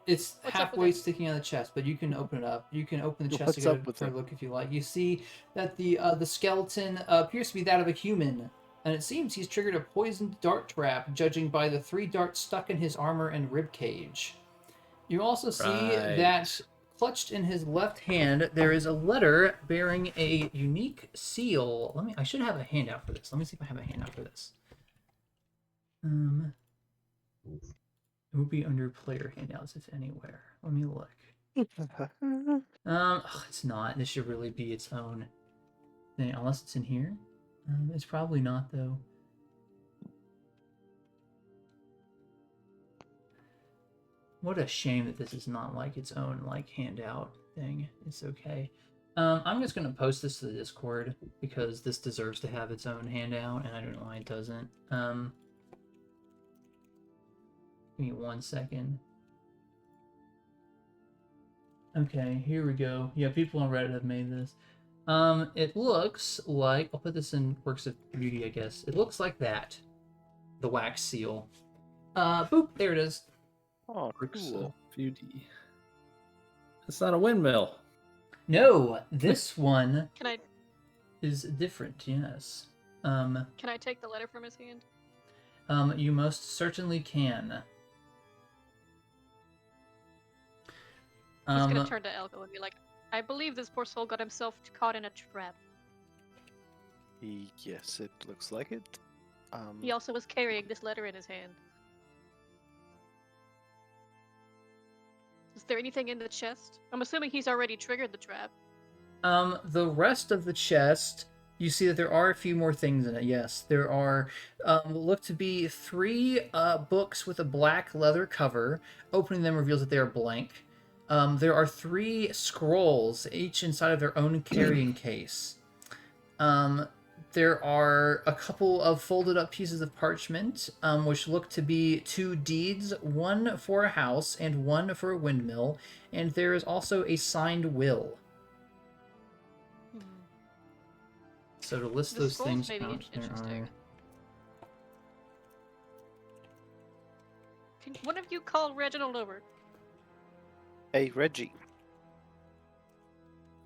What's up halfway with it? sticking out of the chest, but you can open it up. You can open the chest What's to up get with a it? look if you like. You see that the skeleton appears to be that of a human, and it seems he's triggered a poisoned dart trap, judging by the 3 darts stuck in his armor and rib cage. You also see Right. that clutched in his left hand there is a letter bearing a unique seal. I should have a handout for this. Let me see if I have a handout for this. It would be under player handouts if anywhere. Let me look. It's not. This should really be its own thing, unless it's in here. It's probably not though. What a shame that this is not like its own like handout thing. It's okay. I'm just gonna post this to the Discord because this deserves to have its own handout, and I don't know why it doesn't. Give me 1 second. Okay, here we go. Yeah, people on Reddit have made this. It looks like... I'll put this in Works of Beauty, I guess. It looks like that. The wax seal. Boop, there it is. Oh, Works cool. of beauty. It's not a windmill. No, this one Can I is different, yes. can I take the letter from his hand? You most certainly can. He's gonna turn to Elco and be like, I believe this poor soul got himself caught in a trap. Yes, it looks like it. He also was carrying this letter in his hand. Is there anything in the chest? I'm assuming he's already triggered the trap. The rest of the chest, you see that there are a few more things in it, yes. There are, look to be 3 books with a black leather cover. Opening them reveals that they are blank. There are 3 scrolls, each inside of their own carrying case. there are a couple of folded up pieces of parchment, which look to be 2 deeds, one for a house and one for a windmill, and there is also a signed will. So to list The those scrolls things may be out, there interesting. are... Can one of you call Reginald over? Hey, Reggie.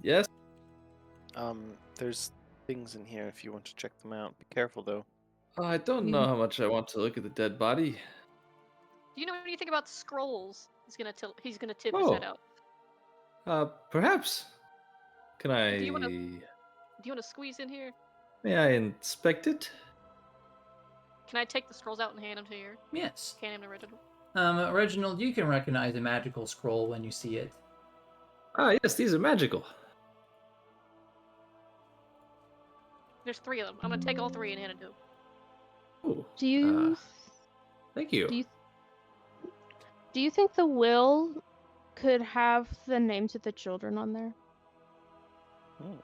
Yes. There's things in here if you want to check them out. Be careful though. I don't know how much I want to look at the dead body. Do you know anything about scrolls? He's gonna tip his Oh. head out. Perhaps. Can I? Do you wanna squeeze in here? May I inspect it? Can I take the scrolls out and hand them to you? Yes. Hand him to Reginald. Reginald, you can recognize a magical scroll when you see it. Ah, yes, these are magical. There's 3 of them. I'm gonna take all 3 and hand it to him. Oh, Do you thank you. do you think the will could have the names of the children on there? Hmm.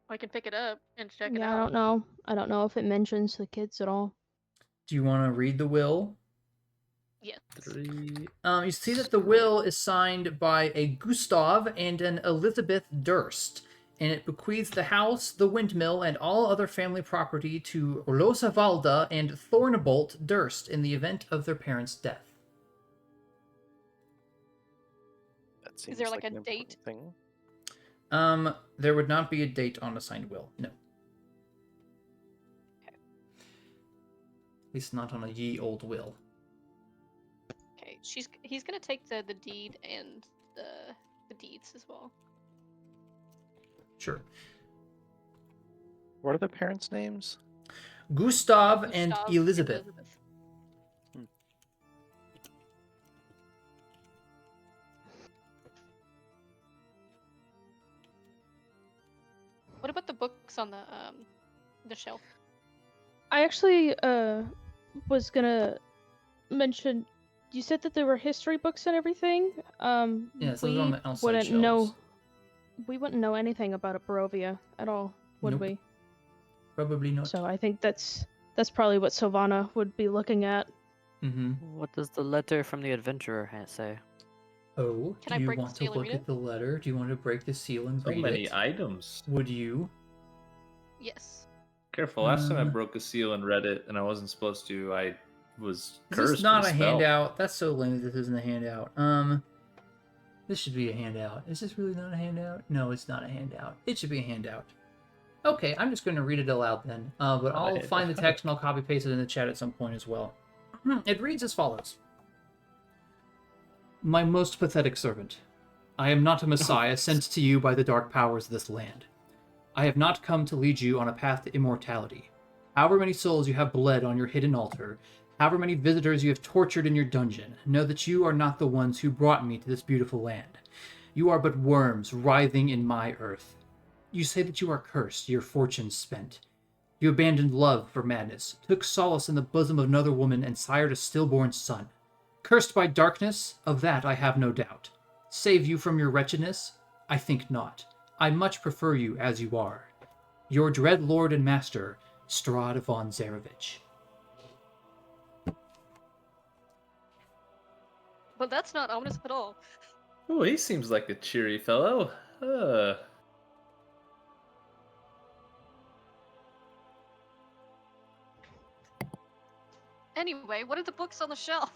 I can pick it up and check it Yeah, out. I don't know. I don't know if it mentions the kids at all. Do you want to read the will? Yes. 3. You see that the will is signed by a Gustav and an Elizabeth Durst, and it bequeaths the house, the windmill, and all other family property to Rosavalda and Thornbolt Durst in the event of their parents' death. That seems there like an a important date? thing. There would not be a date on a signed will, no. Okay. At least not on a ye old will. Okay. He's gonna take the deed and the deeds as well. Sure. What are the parents' names? Gustav and Gustav Elizabeth. What about the books on the shelf? I actually was gonna mention. You said that there were history books and everything. Yes, those are on the outside wouldn't shelves. know. We wouldn't know anything about Barovia at all, would Nope. we? Probably not. So I think that's probably what Sovanna would be looking at. Mm-hmm. What does the letter from the adventurer say? Oh, Can I do you break the want to seal and look read at the letter? Do you want to break the seal and So read many it? items. Would you? Yes. Careful. Last time I Um, broke a seal and read it, and I wasn't supposed to. I was Is cursed. this not with a spell. handout? That's so lame that this isn't a handout. This should be a handout. Is this really not a handout? No, it's not a handout. It should be a handout. Okay, I'm just going to read it aloud then. But I'll find the text and I'll copy paste it in the chat at some point as well. It reads as follows. My most pathetic servant, I am not a messiah sent to you by the dark powers of this land. I have not come to lead you on a path to immortality. However many souls you have bled on your hidden altar, however many visitors you have tortured in your dungeon, know that you are not the ones who brought me to this beautiful land. You are but worms writhing in my earth. You say that you are cursed, your fortunes spent. You abandoned love for madness, took solace in the bosom of another woman, and sired a stillborn son. Cursed by darkness, of that I have no doubt. Save you from your wretchedness? I think not. I much prefer you as you are. Your dread lord and master, Strahd von Zarevich. But that's not ominous at all. Oh, he seems like a cheery fellow. Anyway, what are the books on the shelf?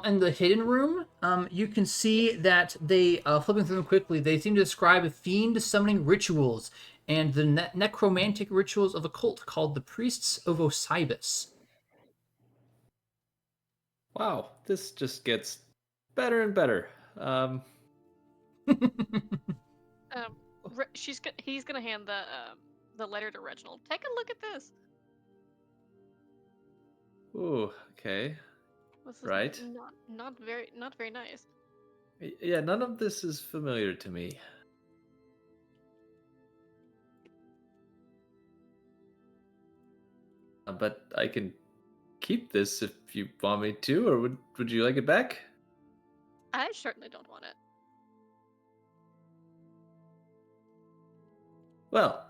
In the hidden room, you can see that they, flipping through them quickly, they seem to describe fiend summoning rituals and the necromantic rituals of a cult called the Priests of Osiris. Wow, this just gets better and better. He's gonna hand the letter to Reginald. Take a look at this. Ooh, okay. This is Right. not very nice. Yeah, none of this is familiar to me. But I can keep this if you want me to, or would you like it back? I certainly don't want it. Well,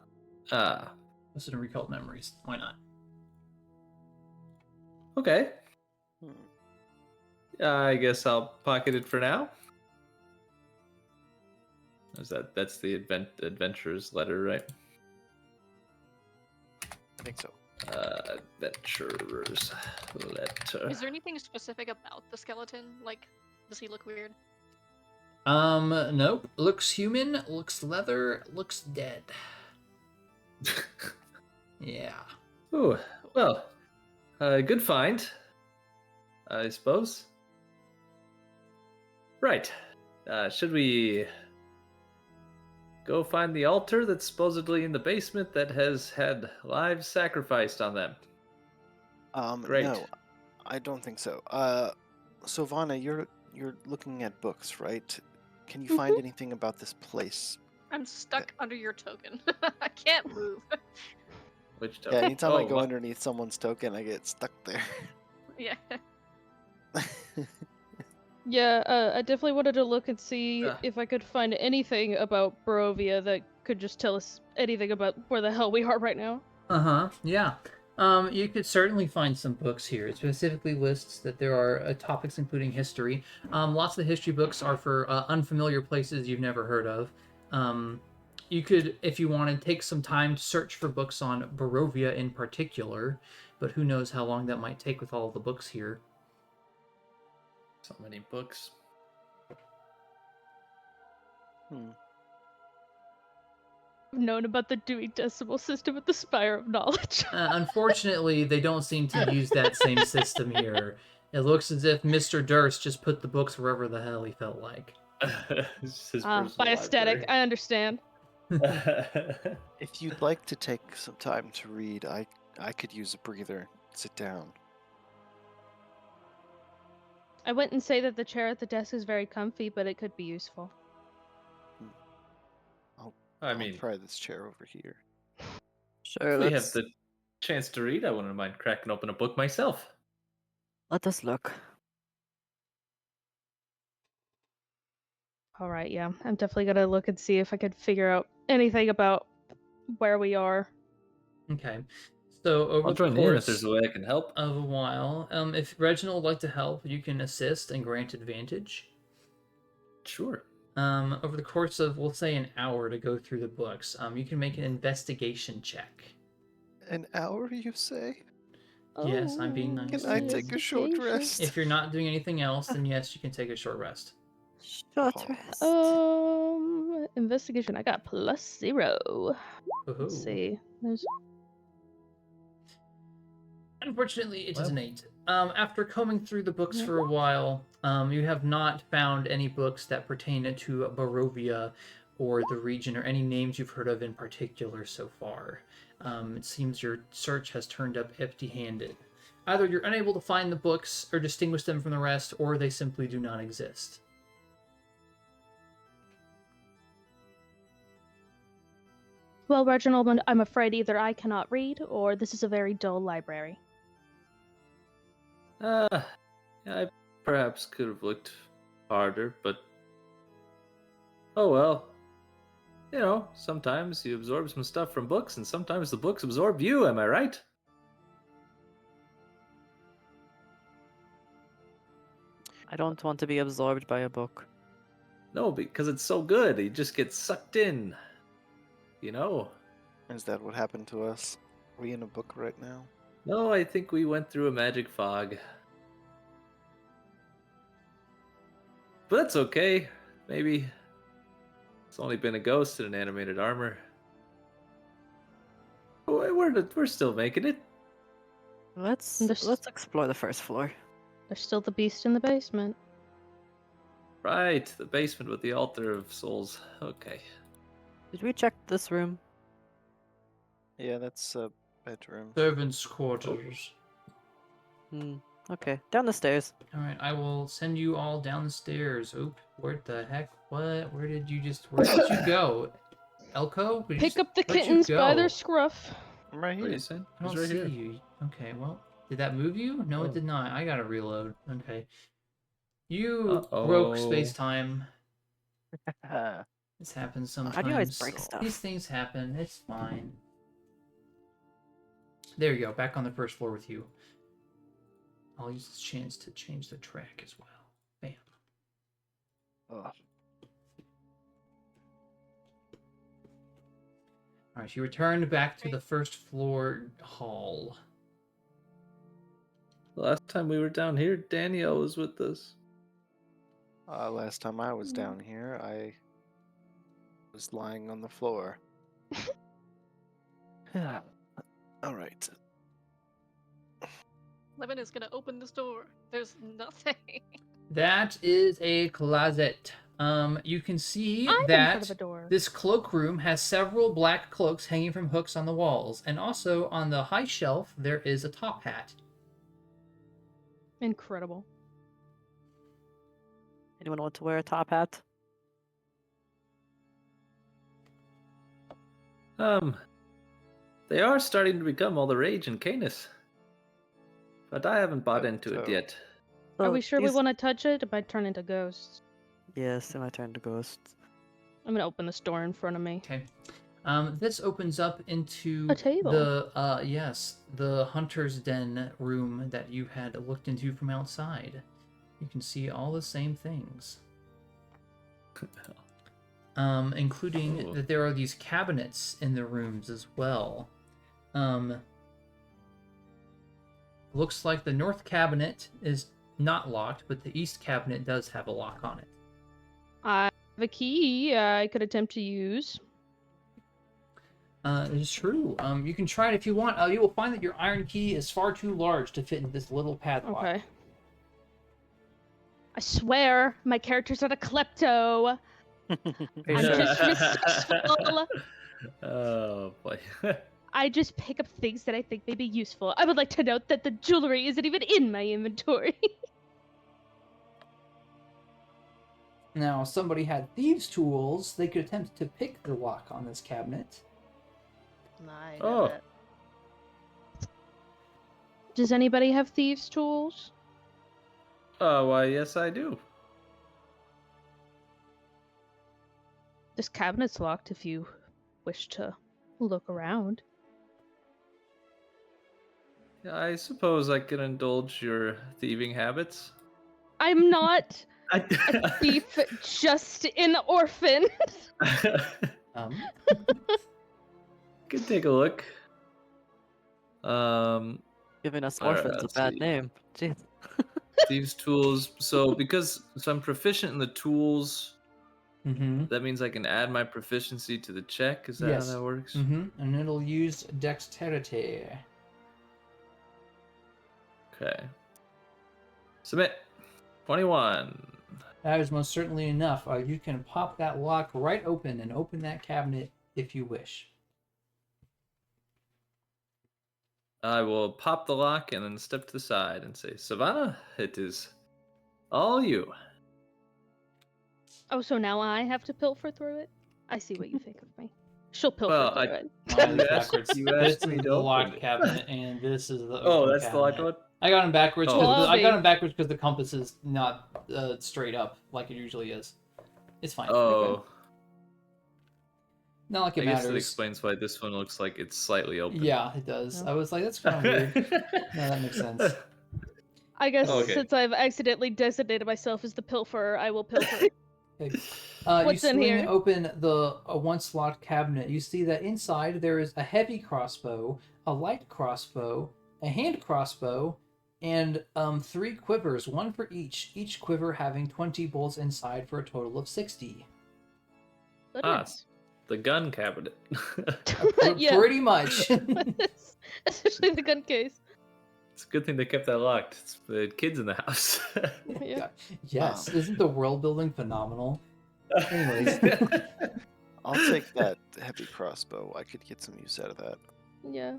Listen to recalled memories. Why not? okay. Hmm. I guess I'll pocket it for now. That's the adventurer's letter, right? I think so. Adventurer's letter. Is there anything specific about the skeleton? Like, does he look weird? Nope. Looks human, looks leather, looks dead. Yeah. Ooh, well, good find, I suppose. Right. Should we go find the altar that's supposedly in the basement that has had lives sacrificed on them? Great. No, I don't think so. Sovanna, you're looking at books, right? Can you find anything about this place? I'm stuck under your token. I can't move. Which Yeah, token? anytime I Oh, go wow. underneath someone's token, I get stuck there. Yeah. Yeah, I definitely wanted to look and see Ah. if I could find anything about Barovia that could just tell us anything about where the hell we are right now. Uh-huh. Yeah. You could certainly find some books here. It specifically lists that there are topics including history. Lots of the history books are for unfamiliar places you've never heard of. You could, if you wanted, take some time to search for books on Barovia in particular, but who knows how long that might take with all the books here. So many books. Hmm. I've known about the Dewey Decimal System with the Spire of Knowledge. Unfortunately, they don't seem to use that same system here. It looks as if Mr. Durst just put the books wherever the hell he felt like. It's his By personal aesthetic, I understand. library. If you'd like to take some time to read, I could use a breather. Sit down. I wouldn't say that the chair at the desk is very comfy, but it could be useful. I I'll mean, try this chair over here. Sure, if we have let's the chance to read, I wouldn't mind cracking open a book myself. let us look. All right, yeah, I'm definitely gonna look and see if I could figure out anything about where we are. Okay. So over I'll the join in if course there's a way I can help. of a while, if Reginald would like to help, you can assist and grant advantage. Sure. Over the course of, we'll say, an hour to go through the books, you can make an investigation check. An hour, you say? Yes, I'm being nice. Can I take a short rest? If you're not doing anything else, then yes, you can take a short rest. Short Oh. rest. Investigation. I got +0. Woohoo. Let's see. There's Unfortunately, it is Well. an 8. After combing through the books for a while, you have not found any books that pertain to Barovia or the region or any names you've heard of in particular so far. It seems your search has turned up empty-handed. Either you're unable to find the books or distinguish them from the rest, or they simply do not exist. Well, Reginald, I'm afraid either I cannot read or this is a very dull library. I perhaps could have looked harder, but oh well. You know, sometimes you absorb some stuff from books, and sometimes the books absorb you. Am I right? I don't want to be absorbed by a book. No, because it's so good. You just get sucked in. You know. Is that what happened to us? Are we in a book right now? No, I think we went through a magic fog. But that's okay. Maybe it's only been a ghost in an animated armor. We're still making it. Let's This- explore the first floor. There's still the beast in the basement. Right, the basement with the altar of souls. Okay. Did we check this room? Yeah, that's a bedroom. Servants' quarters. Okay, down the stairs. Alright, I will send you all down the stairs. Oop, where the heck? What? Where did you go? Elco? Pick up the where'd you kittens by their go? scruff. I'm right What are here. you saying? I don't He's right see here. you. Okay, well, did that move you? No, it Oh. did not. I gotta reload. Okay. You broke Uh-oh. space time. This happens sometimes. How do you always break stuff? These things happen. It's fine. There you go. Back on the first floor with you. I'll use this chance to change the track as well. Bam. Ugh. Alright, you returned back to the first floor hall. The last time we were down here, Danielle was with us. Last time I was down here, I was lying on the floor. All right. Levin is gonna open this door. There's nothing. That is a closet. You can see I'm in that front of a door. this cloakroom has several black cloaks hanging from hooks on the walls, and also on the high shelf there is a top hat. Incredible. Anyone want to wear a top hat? They are starting to become all the rage in Canis. But I haven't bought into it yet. Are So we sure we these- want to touch it? It might turn into ghosts. Yes, it might turn to ghosts. I'm gonna open this door in front of me. Okay. This opens up into A table. the hunter's den room that you had looked into from outside. You can see all the same things. Including Cool. that there are these cabinets in the rooms as well. Looks like the north cabinet is not locked, but the east cabinet does have a lock on it. I have a key I could attempt to use. It is true. You can try it if you want. You will find that your iron key is far too large to fit into this little padlock. Okay. I swear, my character's not a klepto. I'm just resourceful. Oh boy. I just pick up things that I think may be useful. I would like to note that the jewelry isn't even in my inventory. Now, if somebody had thieves' tools, they could attempt to pick the lock on this cabinet. I Oh. that. Does anybody have thieves' tools? Oh, why, yes, I do. This cabinet's locked if you wish to look around. I suppose I can indulge your thieving habits. I'm not a I... thief, just an orphan. Could take a look. Giving us Alright, orphans a let's bad see. name. Jeez. Thieves' tools. So I'm proficient in the tools, Mm-hmm. that means I can add my proficiency to the check. Is that Yes. how that works? Mm-hmm. And it'll use dexterity. Okay. Submit. 21. That is most certainly enough. You can pop that lock right open and open that cabinet if you wish. I will pop the lock and then step to the side and say, Sovanna, it is all you. Oh, so now I have to pilfer through it? I see what you think of me. She'll pilfer Well, through I- it. Mine You is asked- backwards. you This asked me is to the open locked it. cabinet, and this is the Oh, open that's the locked cabinet. one? I got him backwards. Oh. 'Cause I got Lobby. him backwards because the compass is not straight up like it usually is. It's fine. Oh, Not like I it guess it matters. explains why this one looks like it's slightly open. Yeah, it does. Yeah. I was like, that's kind of weird. No, that makes sense. I guess Okay. since I've accidentally designated myself as the pilferer, I will pilfer. Okay. What's you in swing here? open the once locked cabinet. You see that inside there is a heavy crossbow, a light crossbow, a hand crossbow, and 3 quivers, one for each quiver having 20 bolts inside for a total of 60. Goodness. The gun cabinet. Yeah. Pretty much. Especially the gun case. It's a good thing they kept that locked. It's the kids in the house. Yeah. Yes, isn't the world building phenomenal? Anyways. I'll take that heavy crossbow. I could get some use out of that. Yeah.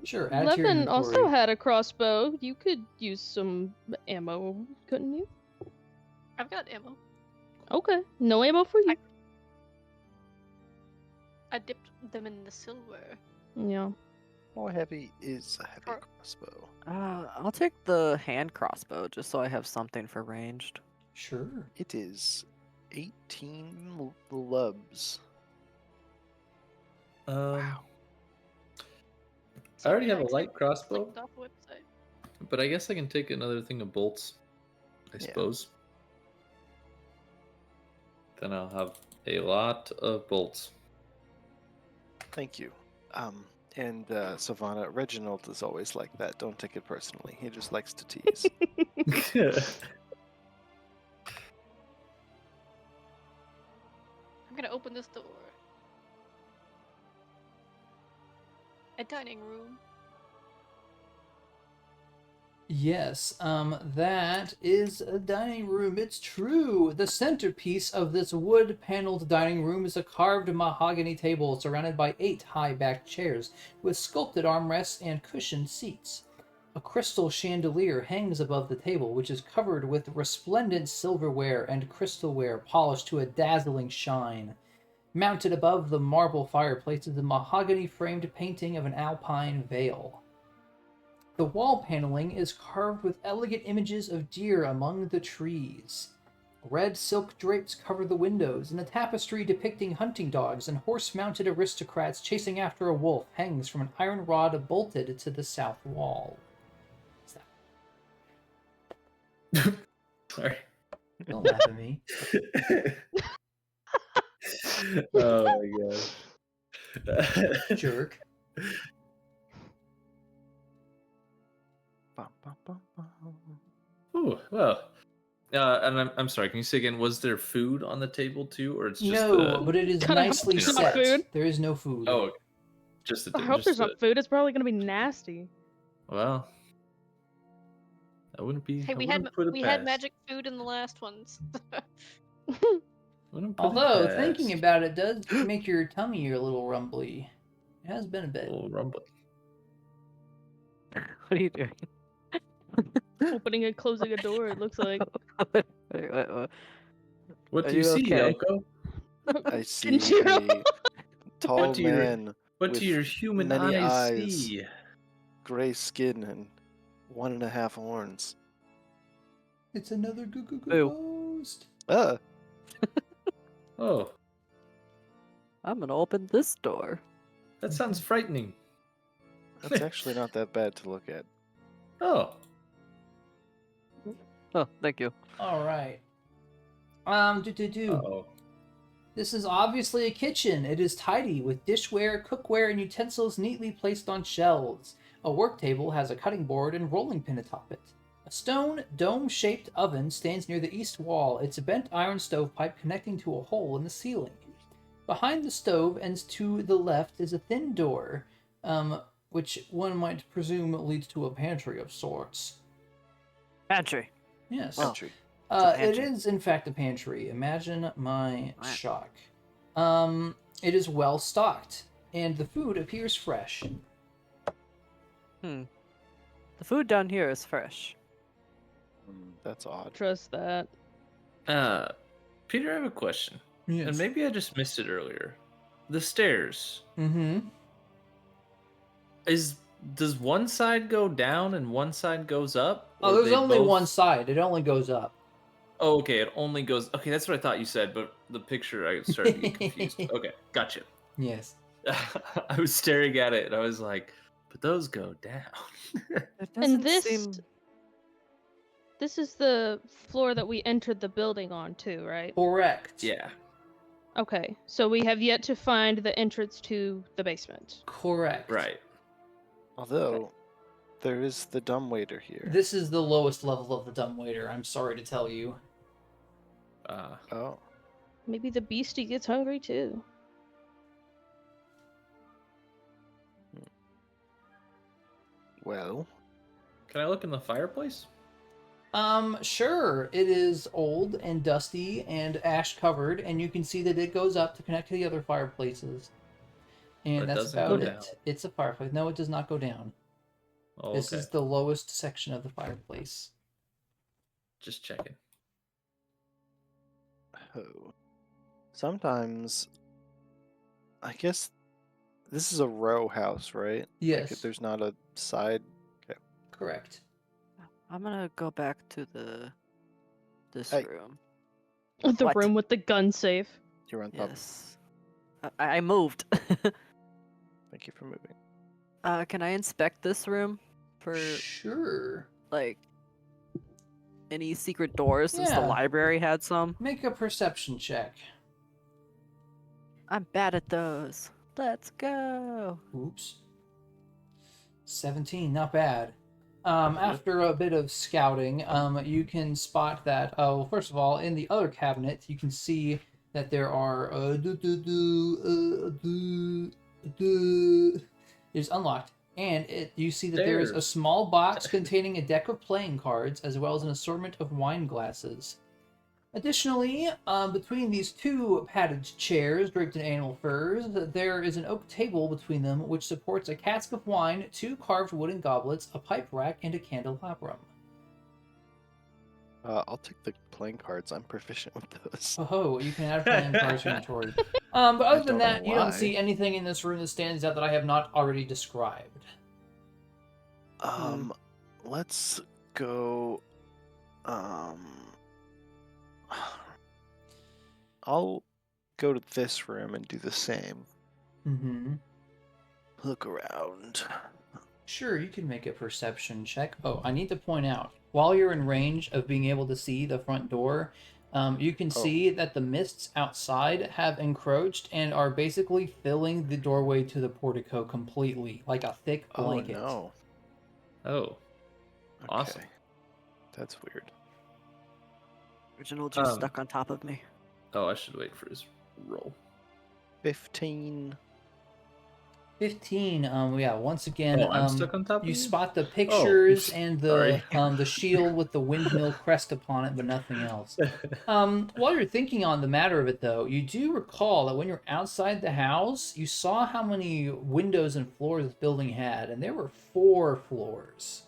Sure, add it to your Levin also inventory. had a crossbow. You could use some ammo, couldn't you? I've got ammo. Okay. No ammo for you. I dipped them in the silver. Yeah. How heavy is a heavy Or- crossbow? I'll take the hand crossbow just so I have something for ranged. Sure. It is 18 lubs. Wow. I So already have a actually light crossbow, clicked off the website. but I guess I can take another thing of bolts. I Yeah. suppose. Then I'll have a lot of bolts. Thank you. And Sovanna, Reginald is always like that. Don't take it personally. He just likes to tease. I'm gonna open this door. A dining room. Yes, that is a dining room. It's true. The centerpiece of this wood-paneled dining room is a carved mahogany table surrounded by 8 high-backed chairs with sculpted armrests and cushioned seats. A crystal chandelier hangs above the table, which is covered with resplendent silverware and crystalware polished to a dazzling shine. Mounted above the marble fireplace is a mahogany-framed painting of an alpine vale. The wall paneling is carved with elegant images of deer among the trees. Red silk drapes cover the windows, and a tapestry depicting hunting dogs and horse-mounted aristocrats chasing after a wolf hangs from an iron rod bolted to the south wall. Sorry. Don't laugh at me. Oh my god. Jerk. Bum, bum, bum, bum. Ooh, well. And I'm sorry. Can you say again? Was there food on the table too, or it's just No, but it is Kinda nicely hope there's not set. food. There is no food. Oh, just the. I hope just there's the, not food. It's probably gonna be nasty. Well, I wouldn't be. Hey, I we wouldn't had put it we had past. magic food in the last ones. Wouldn't put Although, it thinking past. about it does make your tummy a little rumbly. It has been a A bit. little rumbling. What are you doing? Opening and closing a door. It looks like. Wait. What Are do you you see, okay? Elco? I see Benjiro. a tall What do your- man What with do your human many eyes eyes. see? gray skin and 1.5 horns. It's another Goo Ghost. Oh, I'm gonna open this door. that sounds frightening. That's actually not that bad to look at. Oh, Oh, thank you. All right. oh. This is obviously a kitchen. It is tidy with dishware, cookware, and utensils neatly placed on shelves. A work table has a cutting board and rolling pin atop it. A stone, dome-shaped oven stands near the east wall, its bent iron stovepipe connecting to a hole in the ceiling. Behind the stove and to the left is a thin door, which one might presume leads to a pantry of sorts. Pantry. Yes. Well, Country. a It pantry. is, in fact, a pantry. Imagine my Wow. shock. It is well stocked, and the food appears fresh. The food down here is fresh. That's odd. Trust that. Peter, I have a question. Yes. And maybe I just missed it earlier. The stairs. Mm-hmm. Does one side go down and one side goes up? Oh, Or there's they only both- one side. It only goes up. Oh, okay, it only goes. Okay, that's what I thought you said, but the picture I started to get confused. Okay, gotcha. Yes. I was staring at it and I was like, but those go down. It And doesn't this seem. this is the floor that we entered the building on too, right? Correct. Yeah. Okay. So we have yet to find the entrance to the basement. Correct. Right. Although, there is the dumbwaiter here. This is the lowest level of the dumbwaiter, I'm sorry to tell you. Oh. Maybe the beastie gets hungry too. Well, Can I look in the fireplace? Sure. It is old and dusty and ash covered, and you can see that it goes up to connect to the other fireplaces. And But it that's doesn't about go it. down. It's a fireplace. No, it does not go down. Oh, This okay. is the lowest section of the fireplace. Just checking. oh. Sometimes, I guess this is a row house, right? Yes. Like, there's not a side. Correct. I'm gonna go back to this Hey. room. The What? room with the gun safe. You're on top. Yes. I moved. Thank you for moving. Can I inspect this room for Sure. like any secret doors since the Yeah. library had some? Make a perception check. I'm bad at those. Let's go. Oops. 17, not bad. After a bit of scouting, you can spot that, well, first of all, in the other cabinet, you can see that there are, it's unlocked, and you see that there is a small box containing a deck of playing cards, as well as an assortment of wine glasses. Additionally, between these two padded chairs draped in animal furs, there is an oak table between them which supports a cask of wine, 2 carved wooden goblets, a pipe rack, and a candelabrum. I'll take the playing cards. I'm proficient with those. Oh, you can add playing cards to your inventory. But other than don't know that, you don't why. see anything in this room that stands out that I have not already described. Let's go. I'll go to this room and do the same. Mm-hmm. Look around. Sure, you can make a perception check. Oh, I need to point out, while you're in range of being able to see the front door, you can see that the mists outside have encroached and are basically filling the doorway to the portico completely, like a thick blanket. Oh Oh, no. Awesome. Okay. That's weird. Reginald just stuck on top of me. oh, I should wait for his roll. 15. 15, yeah, once again, Oh, I'm stuck on top of you you? spot the pictures and the sorry. the shield with the windmill crest upon it, but nothing else. While you're thinking on the matter of it, though, you do recall that when you're outside the house, you saw how many windows and floors this building had, and there were 4 floors.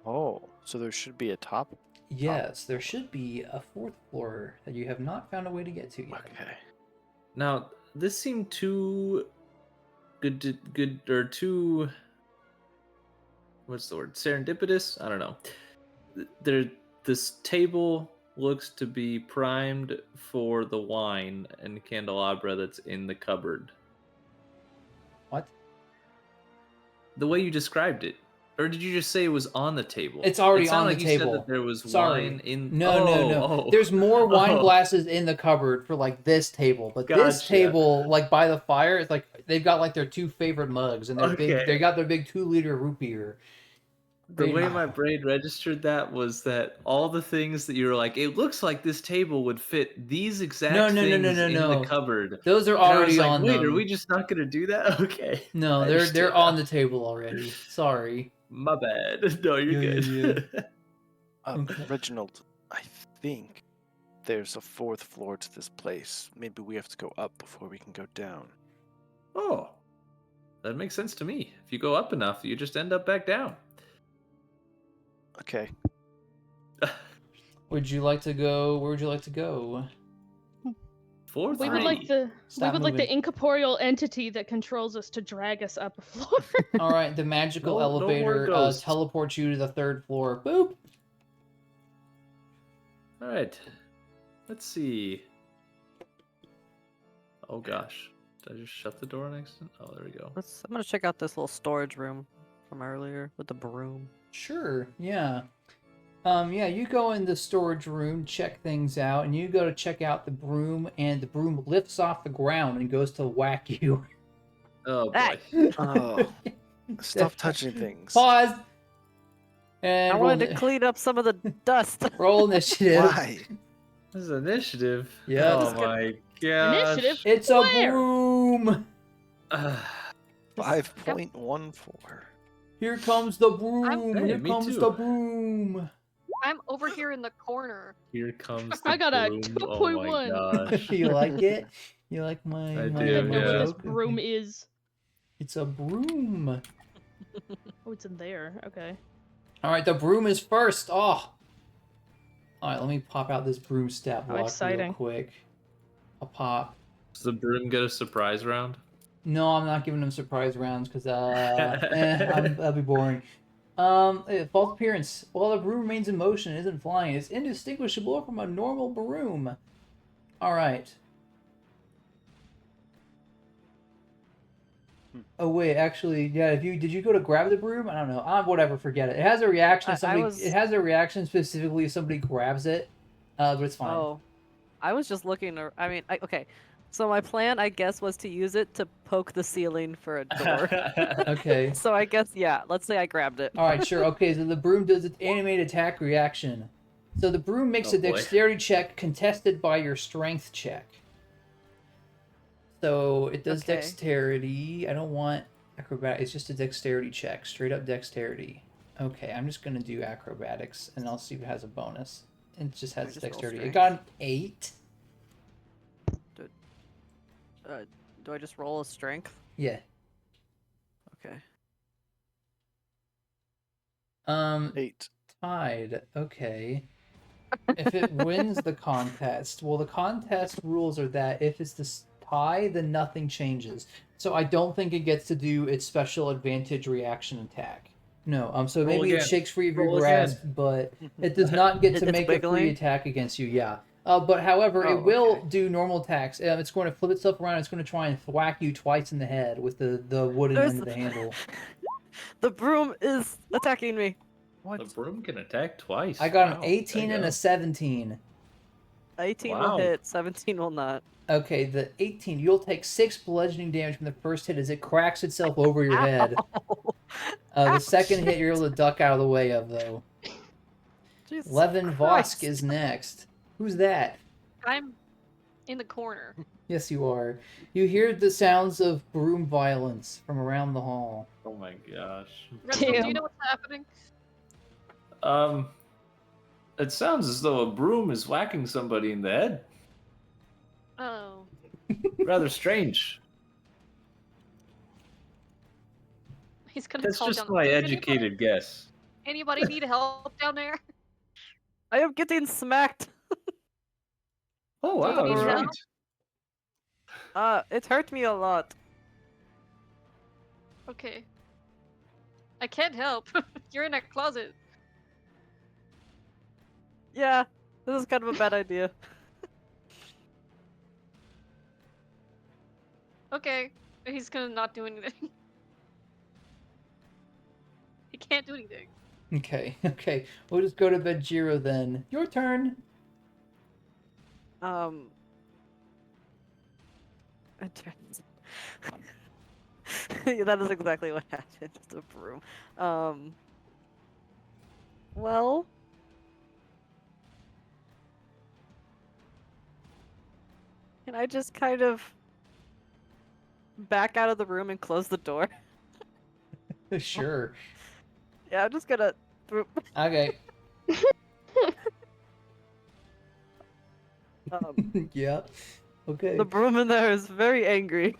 Oh, so there should be a top? Yes, there should be a 4th floor that you have not found a way to get to yet. Okay. Now, this seemed too good or too, what's the word? Serendipitous? I don't know. This table looks to be primed for the wine and candelabra that's in the cupboard. What? The way you described it. Or did you just say it was on the table? It's already It sounded on the like you table. said that there was Sorry. wine in. No. Oh. There's more wine Oh. glasses in the cupboard for like this table, but this Gotcha. table, like by the fire, it's like they've got like their 2 favorite mugs and they're big. Okay. They got their big 2-liter root beer. The way my brain registered that was that all the things that you were like, it looks like this table would fit these exact things in the cupboard. Those are And I was already like, on wait, them. are we just not gonna do that? Okay. No, I they're understand on now. the table already. Sorry. My bad. No, you're Yeah, good. Okay. Reginald, I think there's a 4th floor to this place. Maybe we have to go up before we can go down. Oh, that makes sense to me. If you go up enough, you just end up back down. Okay. Would you like to go? Where would you like to go? 4, We would like 3. the Stop moving. incorporeal entity that controls us to drag us up a floor. All right, the magical No more elevator ghosts. teleports you to the 3rd floor. Boop. All right. Let's see. Oh gosh, did I just shut the door on accident? Oh, there we go. I'm gonna check out this little storage room from earlier with the broom. Sure, yeah. You go in the storage room, check things out, and you go to check out the broom, and the broom lifts off the ground and goes to whack you. Oh boy. Hey! Oh, stop touching things. Pause! And I wanted to clean up some of the dust. roll initiative. Why? This is initiative. Yeah. Oh Just get- my gosh. Initiative? It's a Where? broom! 5.14. Here comes the broom! Hey, Here me comes too. the broom! I'm over here in the corner. Here comes the I got a broom. 2.1. Oh my gosh. You like it? You like my, I my, do, I my know what this joke? broom is. It's a broom. Oh, it's in there. Okay. Alright, the broom is first. Oh! Alright, let me pop out this broom stat How block real exciting. quick. I'll pop. Does the broom get a surprise round? No, I'm not giving them surprise rounds because that'll be boring. False appearance. While the broom remains in motion and isn't flying, it's indistinguishable from a normal broom. Alright. Oh wait, actually, yeah. Did you go to grab the broom? I don't know. Whatever, forget it. It has a reaction. It has a reaction specifically if somebody grabs it, but it's fine. Oh, I was just looking. Okay. So my plan, I guess, was to use it to poke the ceiling for a door. Okay. So I guess, yeah. Let's say I grabbed it. All right, sure. Okay, so the broom does its animated attack reaction. So the broom makes a boy. dexterity check contested by your strength check. So it does Okay. dexterity. I don't want acrobatic. It's just a dexterity check. Straight up dexterity. Okay, I'm just going to do acrobatics, and I'll see if it has a bonus. It just has just roll dexterity. It strength. got an 8. Do I just roll a strength? Yeah. Okay. 8. Tied. Okay. If it wins the contest, well, the contest rules are that if it's the tie, then nothing changes. So I don't think it gets to do its special advantage reaction attack. No. So Roll maybe it again. shakes free of your Roll grasp, but it does not get to It's make a free wiggling? attack against you. Yeah. But however, Oh, it will okay. do normal attacks. It's going to flip itself around. It's going to try and whack you twice in the head with the wooden end of the handle. The broom is attacking me. The broom can attack twice. I got Wow, an there 18 you and go. a 17. 18 Wow. will hit, 17 will not. Okay, the 18. You'll take 6 bludgeoning damage from the first hit as it cracks itself over your head. The Ouch. second hit you're able to duck out of the way of, though. Jesus Levin Christ. Vosk is next. Who's that? I'm in the corner. Yes, you are. You hear the sounds of broom violence from around the hall. Oh my gosh. Reginald, do you Damn. know what's happening? It sounds as though a broom is whacking somebody in the head. Oh. Rather strange. He's gonna That's call just down. my "Does educated guess. Anybody need help down there? I am getting smacked. Oh Do you wow, need he's help? right. It hurt me a lot. Okay. I can't help. You're in a closet. Yeah, this is kind of a bad idea. Okay. He's gonna not do anything. He can't do anything. Okay. We'll just go to Benjiro then. Your turn. Yeah, that is exactly what happened. It's a broom. Well, can I just kind of back out of the room and close the door? Sure. Yeah, I'm just gonna. Okay. Yeah. Okay. The broom in there is very angry.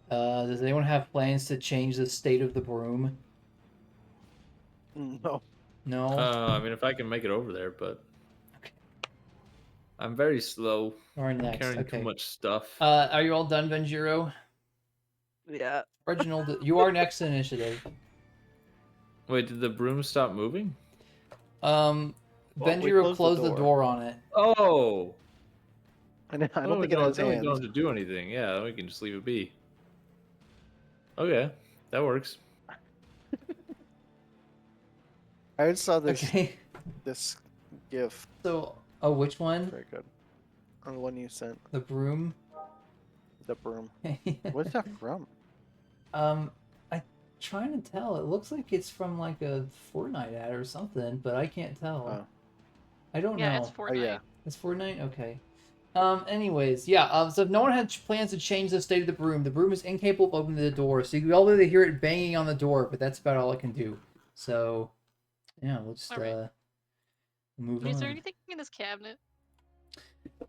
Does anyone have plans to change the state of the broom? No. No? I mean, if I can make it over there, but Okay. I'm very slow. Or next. Carrying Okay. too much stuff. Are you all done, Benjiro? Yeah. Reginald, you are next in initiative. Wait, did the broom stop moving? Well, we Benjiro closed the closed the door. door on it. Oh! I don't think it has then we hands. don't have to do anything. Yeah, then we can just leave it be. Okay, that works. I just saw this Okay. this GIF. So, which one? Very good. On the one you sent, The broom? the broom. What's that from? I'm trying to tell. It looks like it's from like a Fortnite ad or something, but I can't tell. Oh. I don't Yeah, know. it's Fortnite. Oh yeah. It's Fortnite? Okay. Anyways, yeah, so if no one had plans to change the state of the broom is incapable of opening the door, so you can all hear it banging on the door, but that's about all it can do. So, yeah, we'll just, Alright. move on. Is there anything in this cabinet?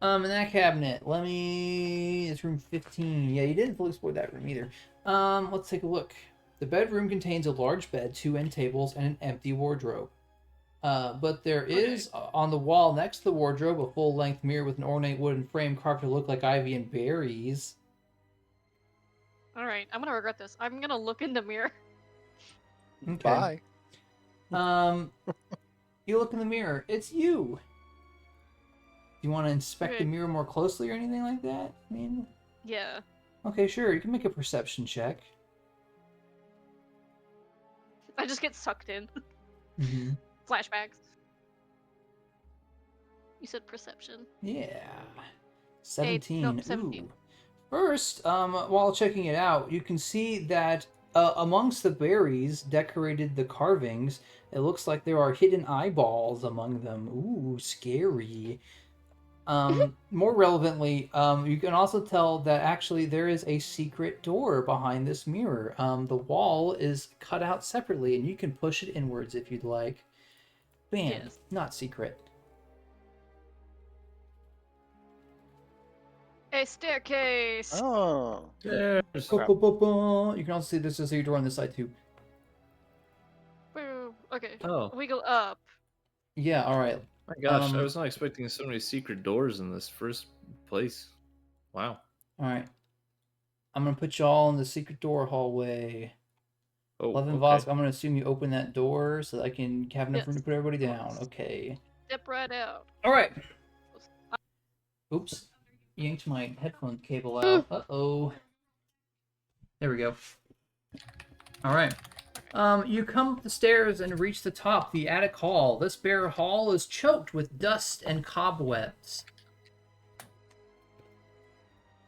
In that cabinet, it's room 15. Yeah, you didn't fully explore that room either. Let's take a look. The bedroom contains a large bed, 2 end tables, and an empty wardrobe. But there is, on the wall next to the wardrobe, a full-length mirror with an ornate wooden frame carved to look like ivy and berries. All right, I'm gonna regret this. I'm gonna look in the mirror. Okay. Bye. You look in the mirror. It's you. Do you want to inspect the Okay. mirror more closely or anything like that? I mean, Yeah. okay, sure. You can make a perception check. I just get sucked in. Mm-hmm. Flashbacks. You said perception. Yeah. 8. 17. Nope, 17. Ooh. First, while checking it out, you can see that amongst the berries decorated the carvings. It looks like there are hidden eyeballs among them. Ooh, scary. More relevantly, you can also tell that actually there is a secret door behind this mirror. The wall is cut out separately, and you can push it inwards if you'd like. Bam. Yes. Not secret. A staircase. Oh. There's Crap. You can also see there's a secret door on this side too. Boom. Okay. Oh We go up. Yeah, alright. my gosh, I Um, was not expecting so many secret doors in this first place. Wow. Alright. I'm gonna put y'all in the secret door hallway. Oh, Levin okay. Vosk, I'm gonna assume you open that door so that I can have enough room to Yes. put everybody down. Yes. Okay. Step right out. Alright. Oops. Yanked my headphone cable out. Uh-oh. There we go. Alright. You come up the stairs and reach the top, the attic hall. This bare hall is choked with dust and cobwebs.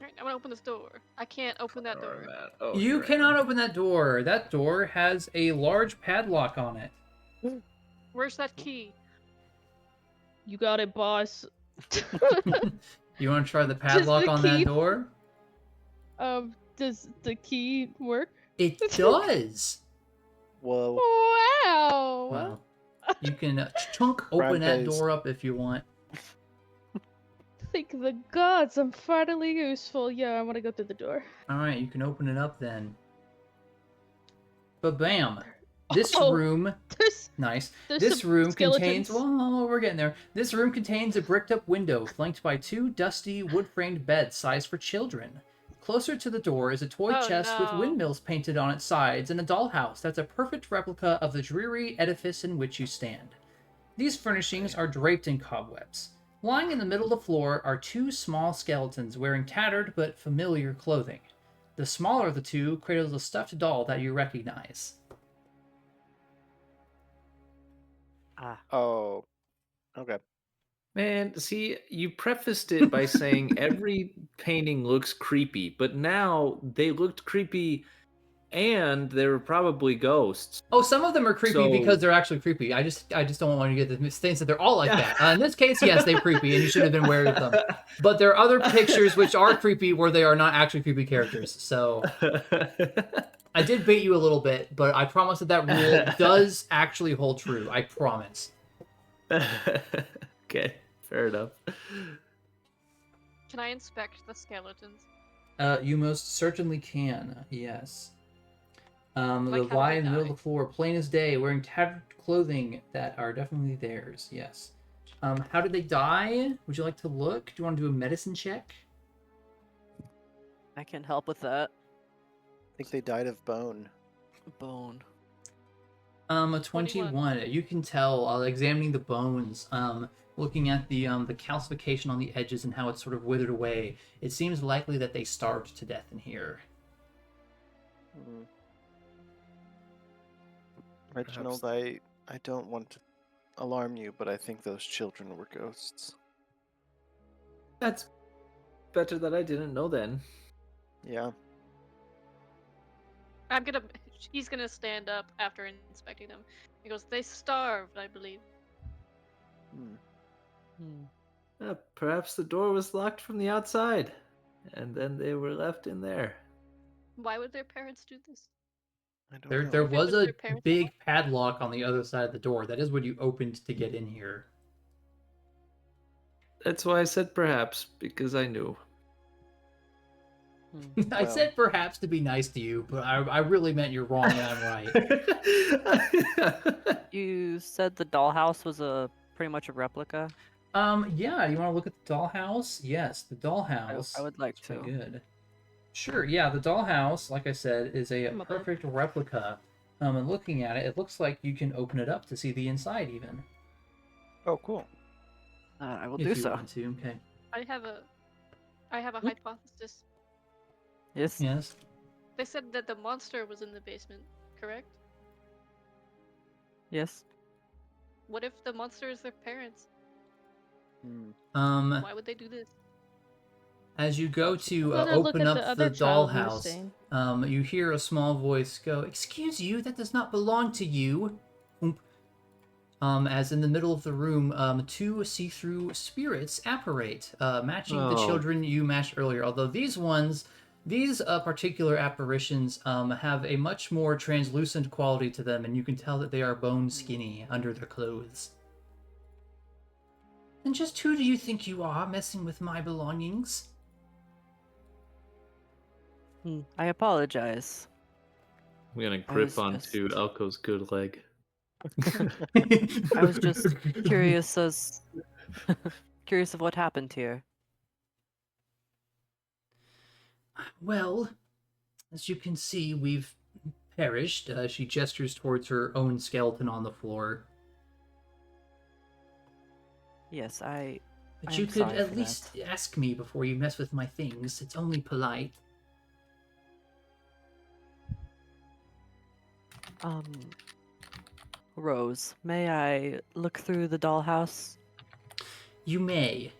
Alright, I'm gonna open this door. I can't open that door. Man. Oh, You here I cannot am. open that door. That door has a large padlock on it. Where's that key? You got it, boss. You want to try the padlock on that key- door? Does the key work? It does. Whoa. Wow. Wow. You can chunk open that Rampage. door up if you want. Thank the gods, I'm finally useful. Yeah, I want to go through the door. Alright, you can open it up then. But bam! This Oh. room... Nice. There's This some room skeletons. contains... Well, we're getting there. This room contains a bricked-up window flanked by 2 dusty, wood-framed beds sized for children. Closer to the door is a toy Oh, chest with no. windmills painted on its sides and a dollhouse that's a perfect replica of the dreary edifice in which you stand. These furnishings are draped in cobwebs. Lying in the middle of the floor are 2 small skeletons wearing tattered but familiar clothing. The smaller of the 2 cradles a stuffed doll that you recognize. Oh. Okay. Man, see, you prefaced it by saying every painting looks creepy, but now they looked creepy and they were probably ghosts. Oh, some of them are creepy So- because they're actually creepy. I just don't want you to get the things that they're all like that. In this case, yes, they're creepy, and you should have been wary of them. But there are other pictures which are creepy where they are not actually creepy characters. So I did bait you a little bit, but I promise that rule does actually hold true. I promise. Okay, fair enough. Can I inspect the skeletons? You most certainly can. Yes. Like, how They did lie they in the middle of die? the floor, plain as day, wearing tattered clothing that are definitely theirs. Yes. How did they die? Would you like to look? Do you want to do a medicine check? I can help with that. I think they died of bone. Bone. A 21. You can tell, examining the bones, looking at the calcification on the edges and how it's sort of withered away. It seems likely that they starved to death in here. Hmm. Reginald, I don't want to alarm you, but I think those children were ghosts. That's better that I didn't know then. Yeah. He's gonna stand up after inspecting them. He goes, they starved, I believe. Hmm. Perhaps the door was locked from the outside, and then they were left in there. Why would their parents do this? I don't There, know. there If it was was a their parents' big padlock on the other side of the door. That is what you opened to get in here. That's why I said perhaps, because I knew. I Well. said perhaps to be nice to you, but I really meant you're wrong and I'm right. You said the dollhouse was pretty much a replica. Yeah, you want to look at the dollhouse? Yes, the dollhouse. I would like It's pretty to. good. Sure, yeah, the dollhouse, like I said, is a My bad. perfect replica. And looking at it, it looks like you can open it up to see the inside, even. Oh, cool. I will If do you so. want to, okay. I have a Hmm? hypothesis. Yes. Yes? They said that the monster was in the basement, correct? Yes. What if the monster is their parents? Why would they do this? As you go to Let her look open at up the other the child he was dollhouse, seeing. you hear a small voice go, "Excuse you, that does not belong to you." Oomp. As in the middle of the room, two see-through spirits apparate, matching the Oh. children you matched earlier. Although these particular apparitions have a much more translucent quality to them, and you can tell that they are bone skinny under their clothes. And just who do you think you are, messing with my belongings? I apologize. I'm gonna I grip was onto Elco's good leg. I was just curious curious of what happened here. Well, as you can see, we've perished. She gestures towards her own skeleton on the floor. Yes, But I you am could sorry at for least that. ask me before you mess with my things. It's only polite. Rose, may I look through the dollhouse? You may.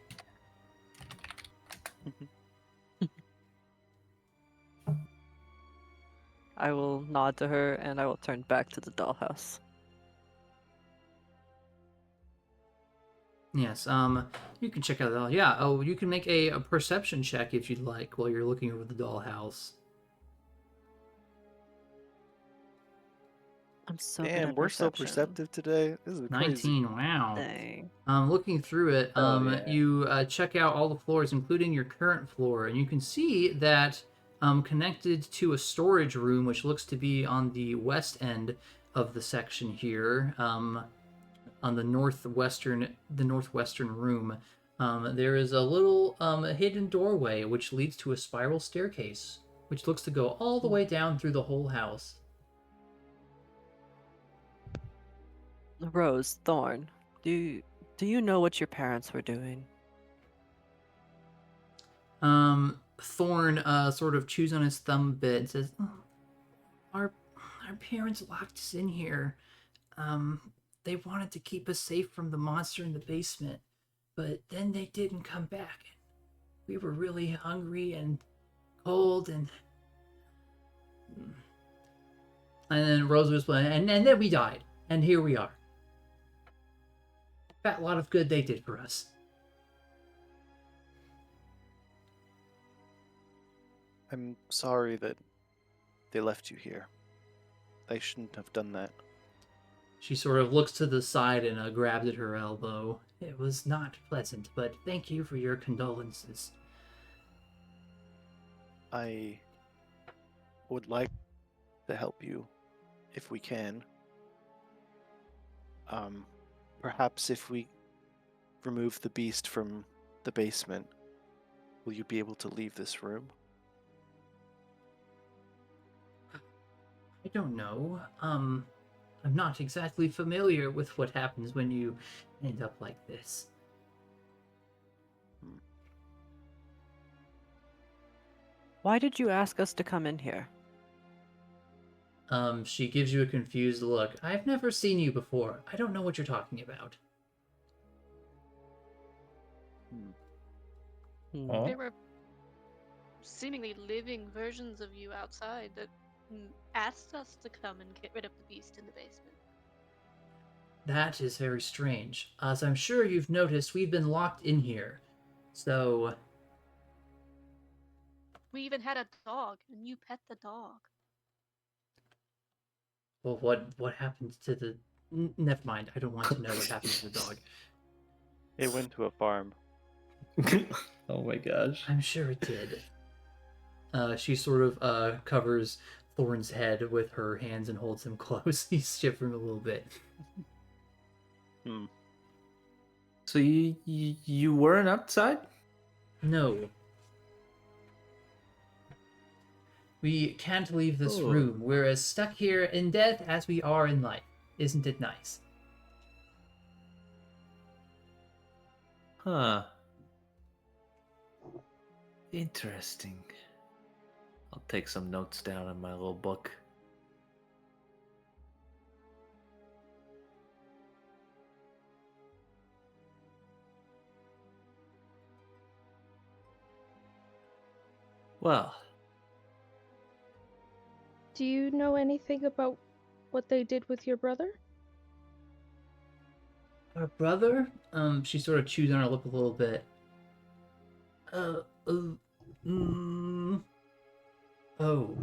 I will nod to her and I will turn back to the dollhouse. Yes, you can check out the doll. Yeah, oh, you can make a perception check if you'd like while you're looking over the dollhouse. I'm so good Damn, at we're so perception. perceptive today. This is crazy. 19, wow. Dang. Looking through it, Hell yeah. you check out all the floors, including your current floor, and you can see that connected to a storage room, which looks to be on the west end of the section here, on the northwestern room. There is a little hidden doorway which leads to a spiral staircase, which looks to go all the way down through the whole house. Rose, Thorn, do you know what your parents were doing? Thorn sort of chews on his thumb a bit and says, "Oh, our parents locked us in here. They wanted to keep us safe from the monster in the basement, but then they didn't come back. We were really hungry and cold, and then Rose was playing, and then we died, and here we are. Fat lot of good they did for us." I'm sorry that they left you here. They shouldn't have done that. She sort of looks to the side and grabs at her elbow. "It was not pleasant, but thank you for your condolences." I would like to help you if we can. Perhaps if we remove the beast from the basement, will you be able to leave this room? I don't know. I'm not exactly familiar with what happens when you end up like this. Why did you ask us to come in here? She gives you a confused look. "I've never seen you before. I don't know what you're talking about." There were seemingly living versions of you outside that asked us to come and get rid of the beast in the basement. That is very strange. As I'm sure you've noticed, we've been locked in here. So, We even had a dog, and you pet the dog. well, what happened to the... Never mind. I don't want to know what happened to the dog. It went to a farm. Oh my gosh. I'm sure it did. She sort of covers Thorn's head with her hands and holds him close. He's shivering a little bit. So you weren't outside? No. We can't leave this Oh. room. We're as stuck here in death as we are in life. Isn't it nice? Huh. Interesting. I'll take some notes down in my little book. Well, Do you know anything about what they did with your brother? Our brother? She sort of chews on her lip a little bit. Uh, uh, mm, oh.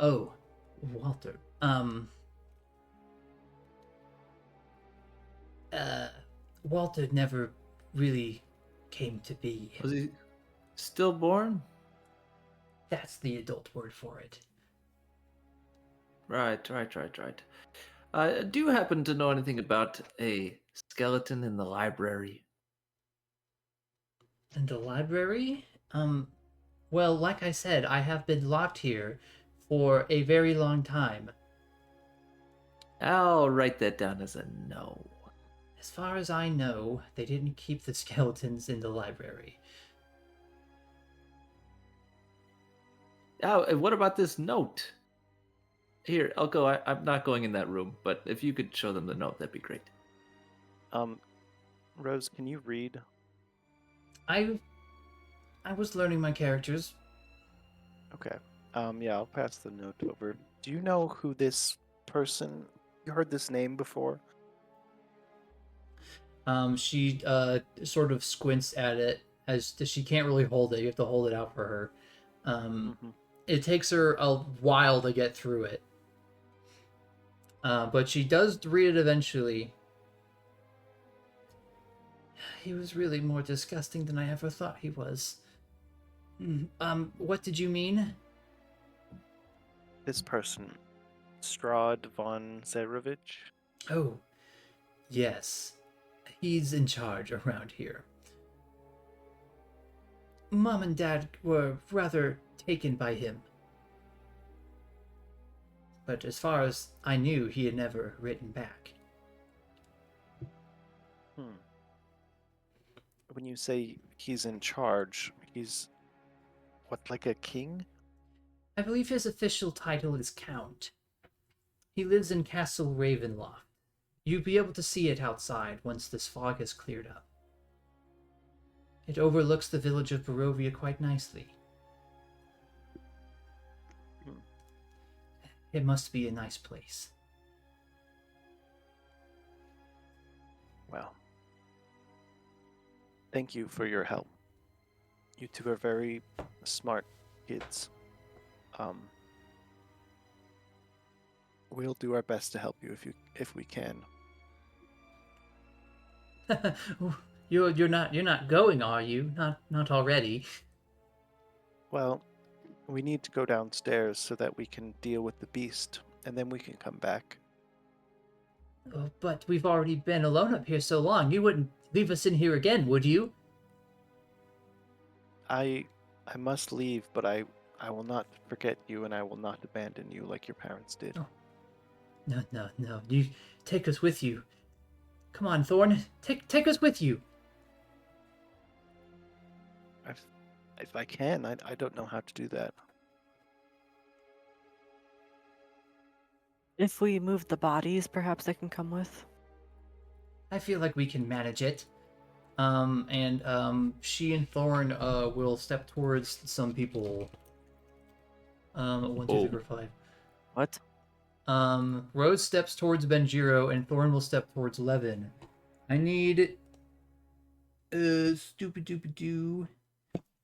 Oh. Walter. Walter never really came to be. was he stillborn? That's the adult word for it. Right. Do you happen to know anything about a skeleton in the library? In the library? Well, like I said, I have been locked here for a very long time. I'll write that down as a no. As far as I know, they didn't keep the skeletons in the library. Oh, and what about this note? Here, Elco, I'm not going in that room, but if you could show them the note, that'd be great. Rose, can you read? I was learning my characters. Okay. Yeah, I'll pass the note over. Do you know who this person? You heard this name before? She sort of squints at it as she can't really hold it. You have to hold it out for her. It takes her a while to get through it. But she does read it eventually. He was really more disgusting than I ever thought he was. What did you mean? This person, Strahd von Zarevich. Oh, yes. He's in charge around here. Mom and Dad were rather taken by him. But as far as I knew, he had never written back. When you say he's in charge, he's what, like a king? I believe his official title is Count. He lives in Castle Ravenloft. You'd be able to see it outside once this fog has cleared up. It overlooks the village of Barovia quite nicely. It must be a nice place. Well, thank you for your help. You two are very smart kids. We'll do our best to help you if we can. You're not going, are you? Not already. Well, we need to go downstairs so that we can deal with the beast, and then we can come back. Oh, but we've already been alone up here so long. You wouldn't leave us in here again, would you? I must leave, but I will not forget you, and I will not abandon you like your parents did. Oh. No. You take us with you. Come on, Thorn. Take us with you. If I can, I don't know how to do that. If we move the bodies, perhaps they can come with. I feel like we can manage it. She and Thorn will step towards some people. 1, 2, 3, 4, 5. What? Rose steps towards Benjiro, and Thorn will step towards Levin. I need stupid doopy doo.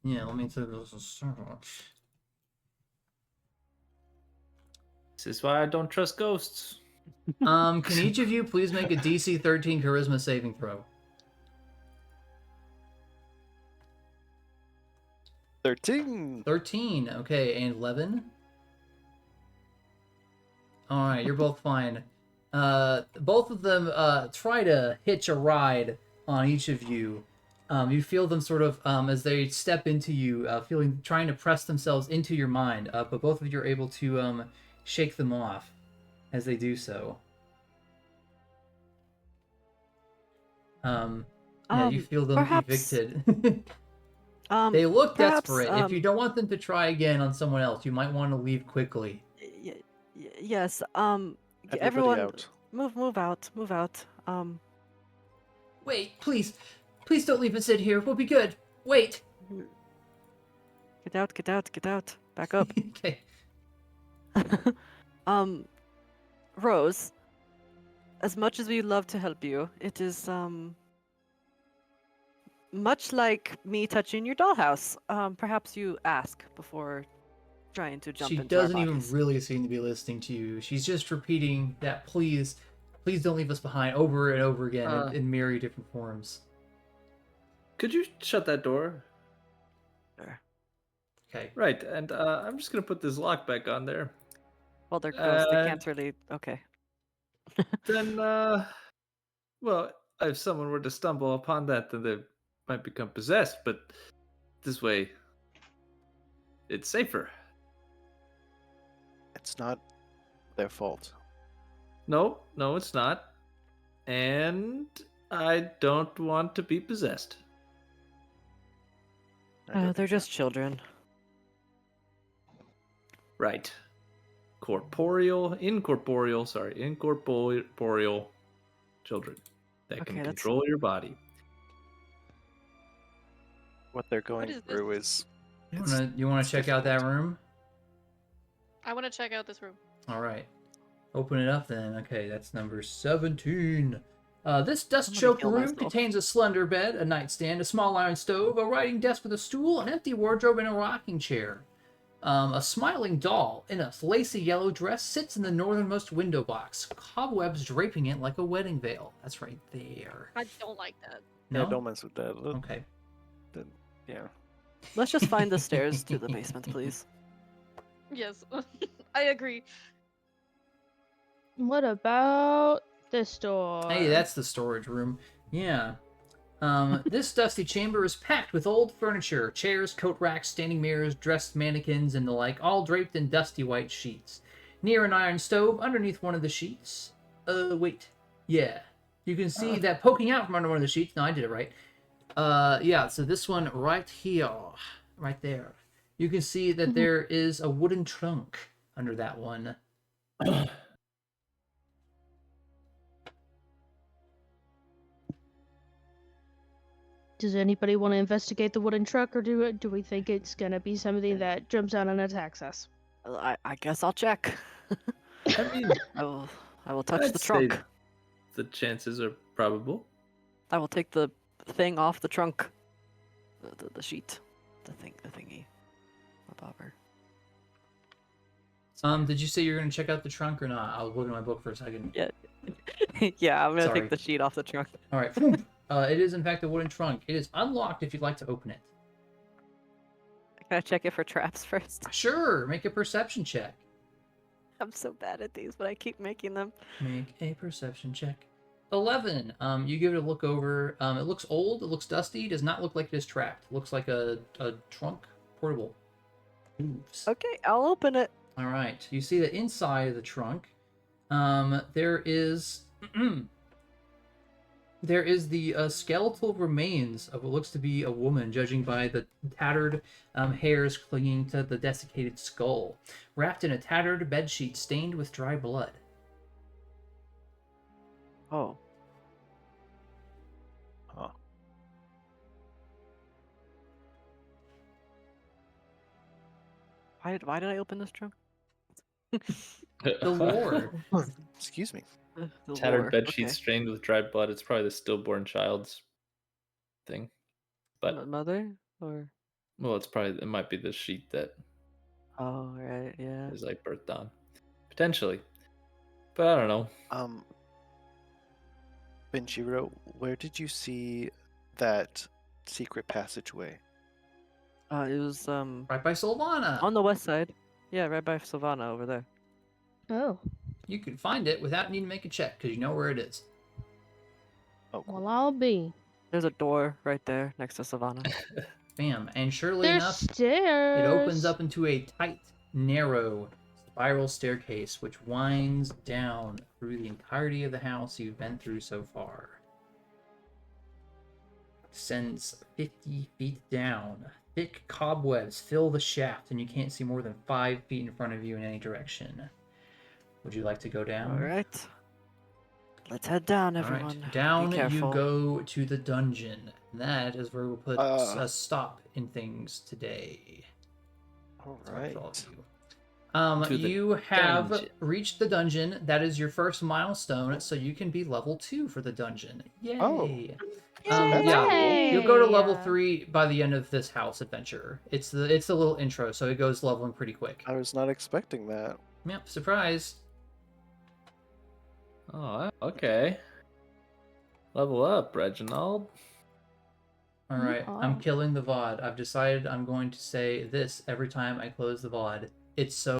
Yeah, let me say this. This is why I don't trust ghosts. Can each of you please make a DC 13 charisma saving throw? 13. 13. Okay, and Levin? Alright, you're both fine. Both of them try to hitch a ride on each of you. You feel them sort of as they step into you, trying to press themselves into your mind, but both of you are able to shake them off as they do so. Yeah, you feel them Perhaps, evicted. They look perhaps, desperate. If you don't want them to try again on someone else, you might want to leave quickly. yes, Everybody everyone, out. move out. Wait, please. Please don't leave us in here. We'll be good. Wait. Get out. Back up. Okay. Rose, as much as we'd love to help you, it is, much like me touching your dollhouse. Perhaps you ask before trying to jump She into our doesn't even bodies. really seem to be listening to you. She's just repeating that please don't leave us behind over and over again in myriad different forms. Could you shut that door? Sure. Okay. Right, and I'm just gonna put this lock back on there. Well, they're ghosts. They can't really. Okay. Then, well, if someone were to stumble upon that, then they might become possessed. But this way, it's safer. It's not their fault. No, it's not. And I don't want to be possessed. I don't They're think just children. Right. Incorporeal children that can Okay, that's- control your body. what they're going is this? through is. You wanna it's check out that difficult. room? I want to check out this room. All right. Open it up then. Okay, that's number 17. This dust-choked kill room myself. contains a slender bed, a nightstand, a small iron stove, a writing desk with a stool, an empty wardrobe, and a rocking chair. A smiling doll in a lacy yellow dress sits in the northernmost window box, cobwebs draping it like a wedding veil. That's right there. I don't like that. No? Yeah, don't mess with that. Okay. Yeah. Let's just find the stairs to the basement, please. Yes, I agree. What about this door? Hey, that's the storage room. Yeah. This dusty chamber is packed with old furniture, chairs, coat racks, standing mirrors, dressed mannequins, and the like, all draped in dusty white sheets. Near an iron stove, underneath one of the sheets. Wait. Yeah. You can see that poking out from under one of the sheets. No, I did it right. Yeah, so this one right here. Right there. You can see that there is a wooden trunk under that one. Does anybody want to investigate the wooden truck, or do we think it's gonna be something that jumps out and attacks us? I guess I'll check. I mean, I will touch I'd the say trunk. the chances are probable. I will take the thing off the trunk. The sheet. The thingy. The bobber. Did you say you were gonna check out the trunk or not? I was looking at my book for a second. Yeah. Yeah, I'm gonna Sorry. take the sheet off the trunk. All right. It is in fact a wooden trunk. It is unlocked if you'd like to open it. Can I check it for traps first? Sure. Make a perception check. I'm so bad at these, but I keep making them. Make a perception check. 11. You give it a look over. It looks old. It looks dusty. Does not look like it is trapped. Looks like a trunk portable. Moves. Okay, I'll open it. All right. You see that inside of the trunk, there is there is the skeletal remains of what looks to be a woman, judging by the tattered hairs clinging to the desiccated skull, wrapped in a tattered bedsheet stained with dry blood. Oh. Huh. Why did I open this trunk? The Lord. Excuse me. The Tattered lore, bed sheets okay. stained with dried blood. It's probably the stillborn child's thing. But Mother or well, it might be the sheet that oh right, yeah. is like birthed on. Potentially. But I don't know. Benjiro, where did you see that secret passageway? It was Right by Sovanna. on the west side. Yeah, right by Sovanna over there. Oh, You can find it without needing to make a check because you know where it is. Oh, cool. well, I'll be. There's a door right there next to Sovanna. Bam. And surely There's enough, stairs. it opens up into a tight, narrow, spiral staircase which winds down through the entirety of the house you've been through so far. Descends 50 feet down. Thick cobwebs fill the shaft, and you can't see more than 5 feet in front of you in any direction. Would you like to go down? All right. Let's head down, All everyone. right. Down Be you careful. go to the dungeon. That is where we'll put a stop in things today. All For right. all of you. To the You have dungeon. reached the dungeon. That is your first milestone, so you can be level 2 for the dungeon. Yay! Oh. Yeah, Yay! you'll go to level Yeah. 3 by the end of this house adventure. It's the little intro, so it goes leveling pretty quick. I was not expecting that. Yep, surprise. Oh, okay. Level up, Reginald. All right, I'm Oh. killing the VOD. I've decided I'm going to say this every time I close the VOD. It's so